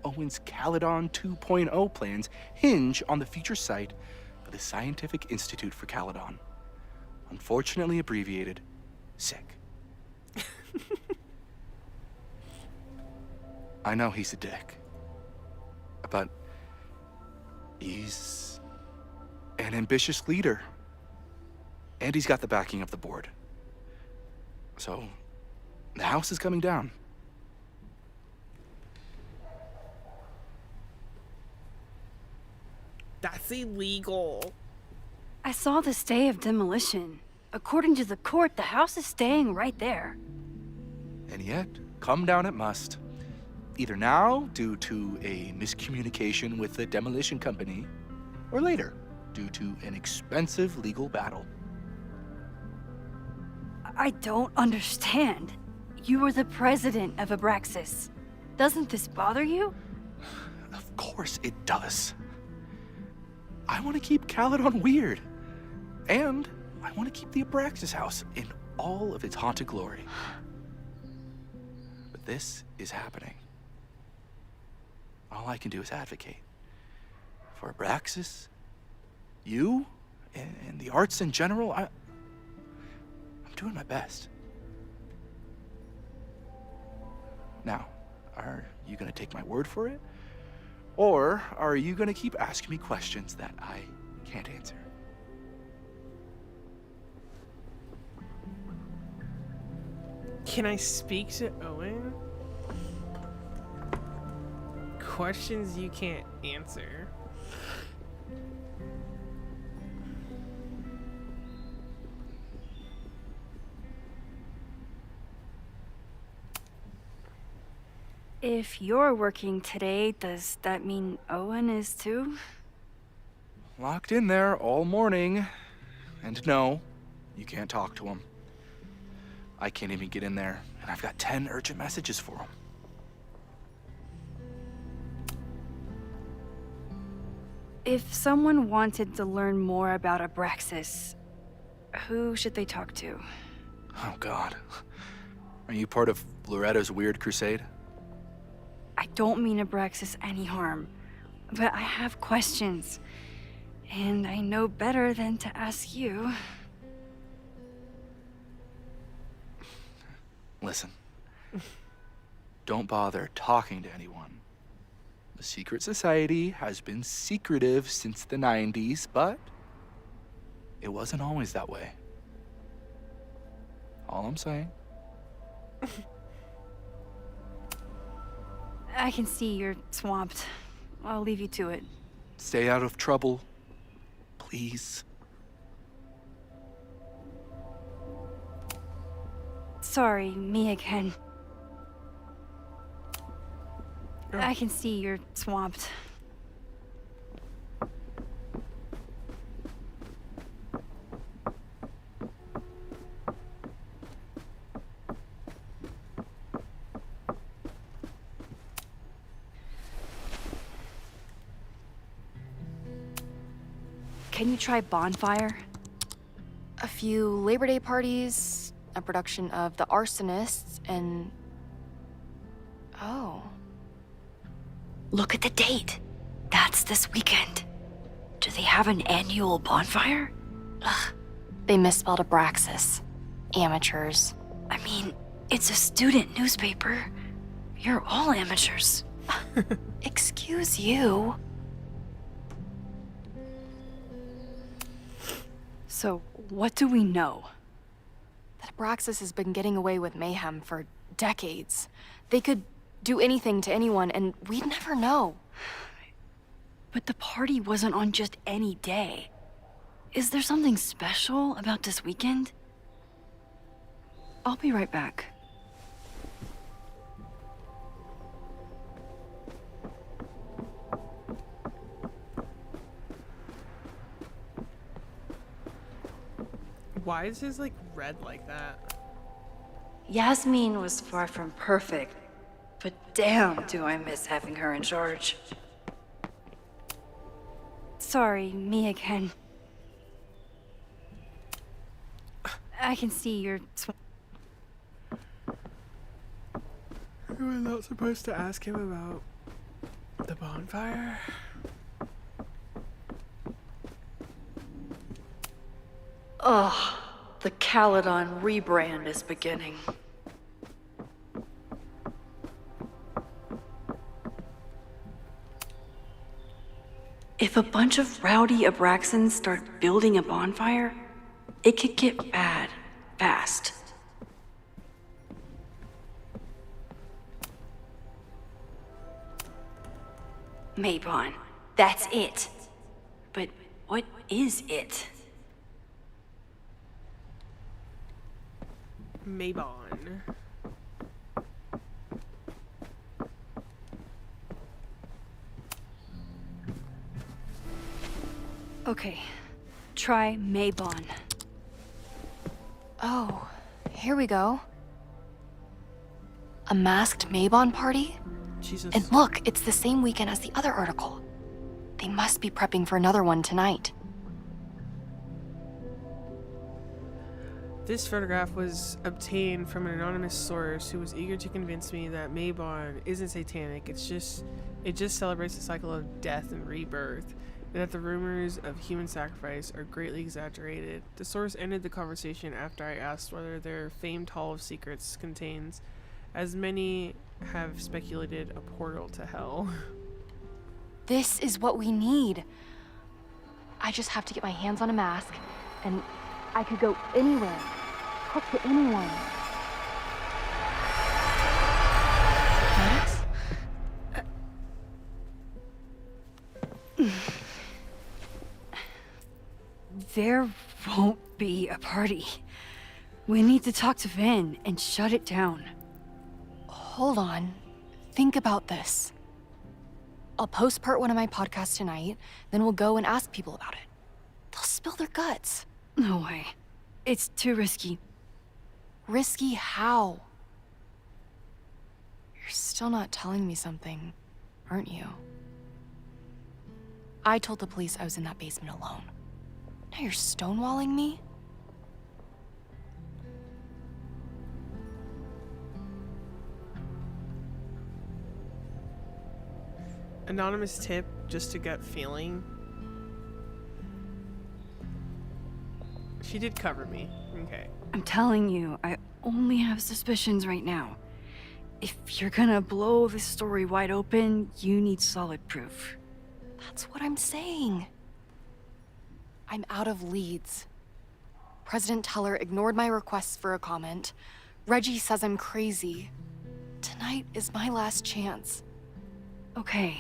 Owen's Caledon 2.0 plans hinge on the future site of the Scientific Institute for Caledon. Unfortunately abbreviated, SICK. I know he's a dick, but he's an ambitious leader. And he's got the backing of the board. So, the house is coming down. That's illegal. I saw the stay of demolition. According to the court, the house is staying right there. And yet, come down it must. Either now, due to a miscommunication with the demolition company, or later, due to an expensive legal battle. I don't understand. You were the president of Abraxas. Doesn't this bother you? Of course it does. I want to keep Caledon weird. And I want to keep the Abraxas house in all of its haunted glory. But this is happening. All I can do is advocate. For Abraxas, you, and the arts in general, I'm doing my best. Now, are you gonna take my word for it? Or are you gonna keep asking me questions that I can't answer? Can I speak to Owen? Questions you can't answer. If you're working today, does that mean Owen is too? Locked in there all morning. And no, you can't talk to him. I can't even get in there, and I've got 10 urgent messages for him. If someone wanted to learn more about Abraxas, who should they talk to? Oh, God. Are you part of Loretta's weird crusade? I don't mean Abraxas any harm, but I have questions, and I know better than to ask you. Listen, don't bother talking to anyone. The secret society has been secretive since the 90s, but it wasn't always that way. All I'm saying I can see you're swamped. I'll leave you to it. Stay out of trouble, please. Sorry, me again. I can see you're swamped. Can you try Bonfire? A few Labor Day parties, a production of The Arsonists, and... Oh. Look at the date. That's this weekend. Do they have an annual bonfire? Ugh. They misspelled Abraxas. Amateurs. I mean, it's a student newspaper. You're all amateurs. Excuse you. So, what do we know? That Abraxas has been getting away with mayhem for decades. They could do anything to anyone, and we'd never know. But the party wasn't on just any day. Is there something special about this weekend? I'll be right back. Why is his like red like that? Yasmin was far from perfect, but damn do I miss having her in charge. Sorry, me again. I can see you're... Am I not supposed to ask him about the bonfire? Ugh, the Caledon rebrand is beginning. If a bunch of rowdy Abraxans start building a bonfire, it could get bad fast. Maybon, that's it. But what is it? Maybon. Okay, try Maybon. Oh, here we go. A masked Maybon party? Jesus. And look, it's the same weekend as the other article. They must be prepping for another one tonight. This photograph was obtained from an anonymous source who was eager to convince me that Maybon isn't satanic. It just celebrates the cycle of death and rebirth, and that the rumors of human sacrifice are greatly exaggerated. The source ended the conversation after I asked whether their famed Hall of Secrets contains, as many have speculated, a portal to hell. This is what we need. I just have to get my hands on a mask, and I could go anywhere, talk to anyone. Max? There won't be a party. We need to talk to Vin and shut it down. Hold on. Think about this. I'll post part 1 of my podcast tonight, then we'll go and ask people about it. They'll spill their guts. No way. It's too risky. Risky how? You're still not telling me something, aren't you? I told the police I was in that basement alone. Now you're stonewalling me? Anonymous tip, just a gut feeling. She did cover me. Okay. I'm telling you, I only have suspicions right now. If you're gonna blow this story wide open, you need solid proof. That's what I'm saying. I'm out of leads. President Teller ignored my requests for a comment. Reggie says I'm crazy. Tonight is my last chance. Okay.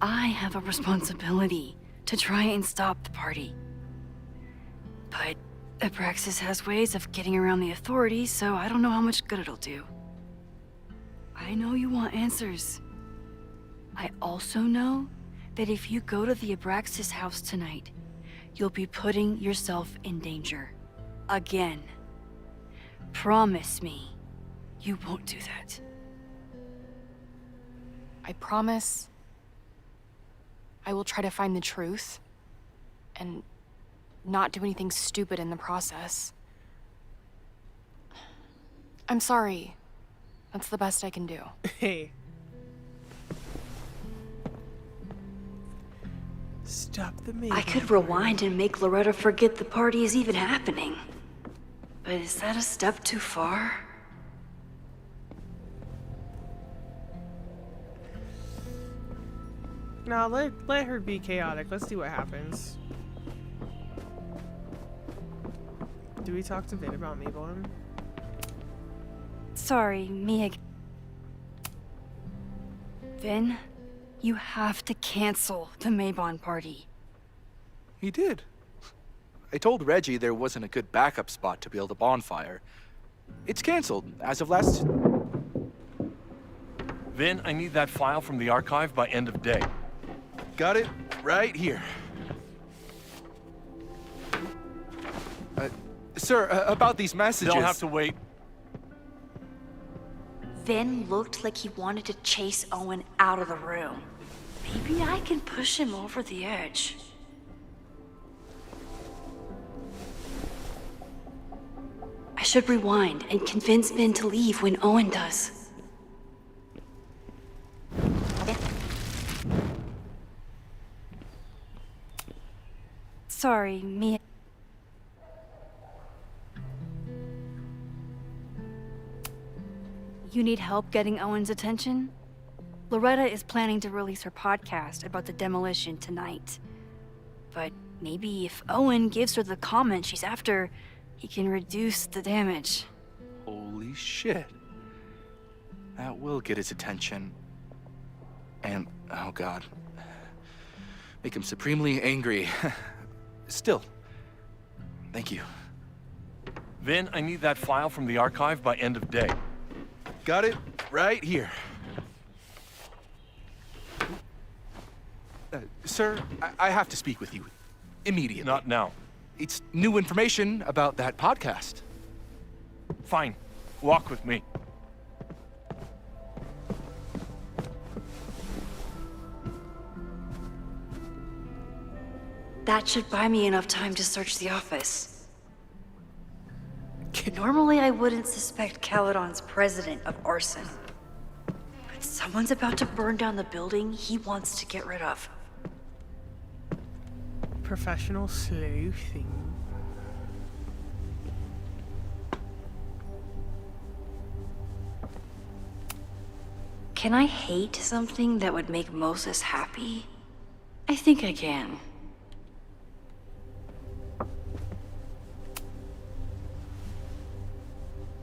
I have a responsibility to try and stop the party. But Abraxas has ways of getting around the authorities, so I don't know how much good it'll do. I know you want answers. I also know that if you go to the Abraxas house tonight, you'll be putting yourself in danger. Again. Promise me you won't do that. I promise I will try to find the truth and not do anything stupid in the process. I'm sorry. That's the best I can do. Hey. Stop the maid. I could rewind and make Loretta forget the party is even happening. But is that a step too far? No, let her be chaotic. Let's see what happens. Do we talk to Vin about Maybelline? Sorry, me again. Vin, you have to cancel the Maybon party. He did. I told Reggie there wasn't a good backup spot to build a bonfire. It's canceled as of last... Vin, I need that file from the archive by end of day. Got it right here. Sir, about these messages... They'll have to wait. Vin looked like he wanted to chase Owen out of the room. Maybe I can push him over the edge. I should rewind and convince Vin to leave when Owen does. Sorry, me. You need help getting Owen's attention? Loretta is planning to release her podcast about the demolition tonight. But maybe if Owen gives her the comment she's after, he can reduce the damage. Holy shit. That will get his attention. And, oh god. Make him supremely angry. Still, thank you. Vin, I need that file from the archive by end of day. Got it right here. Sir, I have to speak with you. Immediately. Not now. It's new information about that podcast. Fine. Walk with me. That should buy me enough time to search the office. Normally I wouldn't suspect Caledon's president of arson. But someone's about to burn down the building he wants to get rid of. Professional sleuthing. Can I hate something that would make Moses happy? I think I can.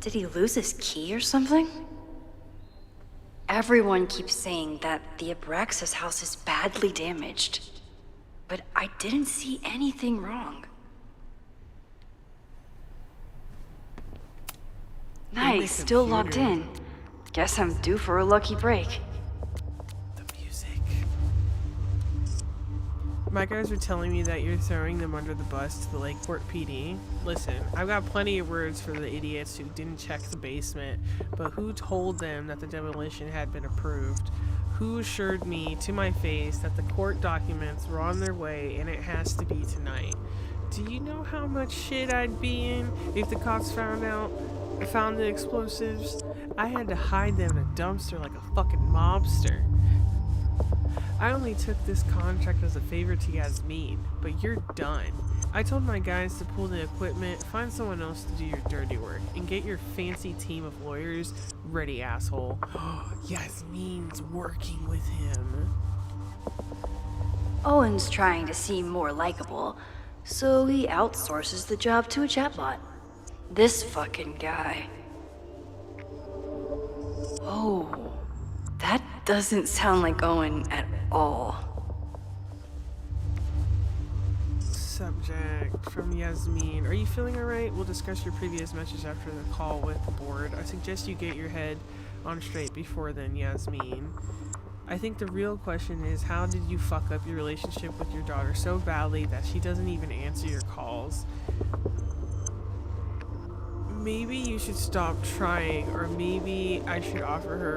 Did he lose his key or something? Everyone keeps saying that the Abraxas house is badly damaged. But I didn't see anything wrong. Nice, still locked in. Guess I'm due for a lucky break. My guys are telling me that you're throwing them under the bus to the Lakeport PD. Listen, I've got plenty of words for the idiots who didn't check the basement, but who told them that the demolition had been approved? Who assured me to my face that the court documents were on their way and it has to be tonight? Do you know how much shit I'd be in if the cops found the explosives? I had to hide them in a dumpster like a fucking mobster. I only took this contract as a favor to Yasmin, but you're done. I told my guys to pull the equipment, find someone else to do your dirty work, and get your fancy team of lawyers ready, asshole. Yasmin's working with him. Owen's trying to seem more likable, so he outsources the job to a chatbot. This fucking guy. Oh, that doesn't sound like Owen at all. Subject from Yasmin. Are you feeling alright? We'll discuss your previous message after the call with the board. I suggest you get your head on straight before then, Yasmin. I think the real question is, how did you fuck up your relationship with your daughter so badly that she doesn't even answer your calls? Maybe you should stop trying, or maybe I should offer her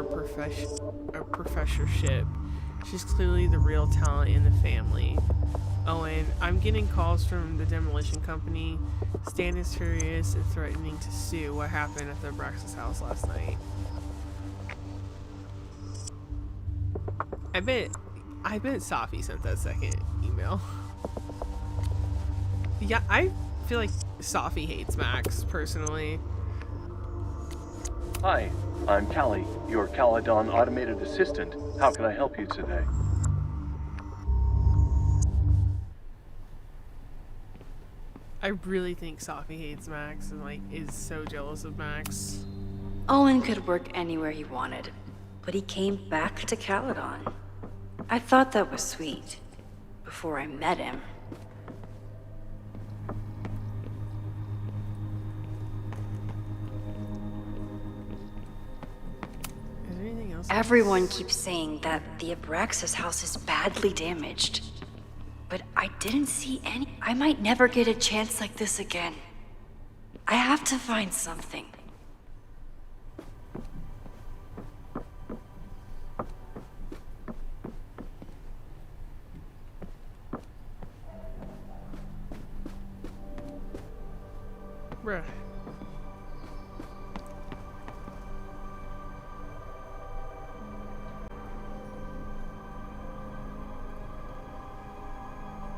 a professorship. She's clearly the real talent in the family. Owen, I'm getting calls from the demolition company. Stan is furious and threatening to sue. What happened at the Abraxas house last night? I bet Safi sent that second email. Yeah, I feel like Safi hates Max, personally. Hi, I'm Callie, your Caledon automated assistant. How can I help you today? I really think Safi hates Max and, like, is so jealous of Max. Owen could work anywhere he wanted, but he came back to Caledon. I thought that was sweet, before I met him. Is there anything else? Everyone keeps saying that the Abraxas house is badly damaged. But I didn't see any. I might never get a chance like this again. I have to find something. Bruh.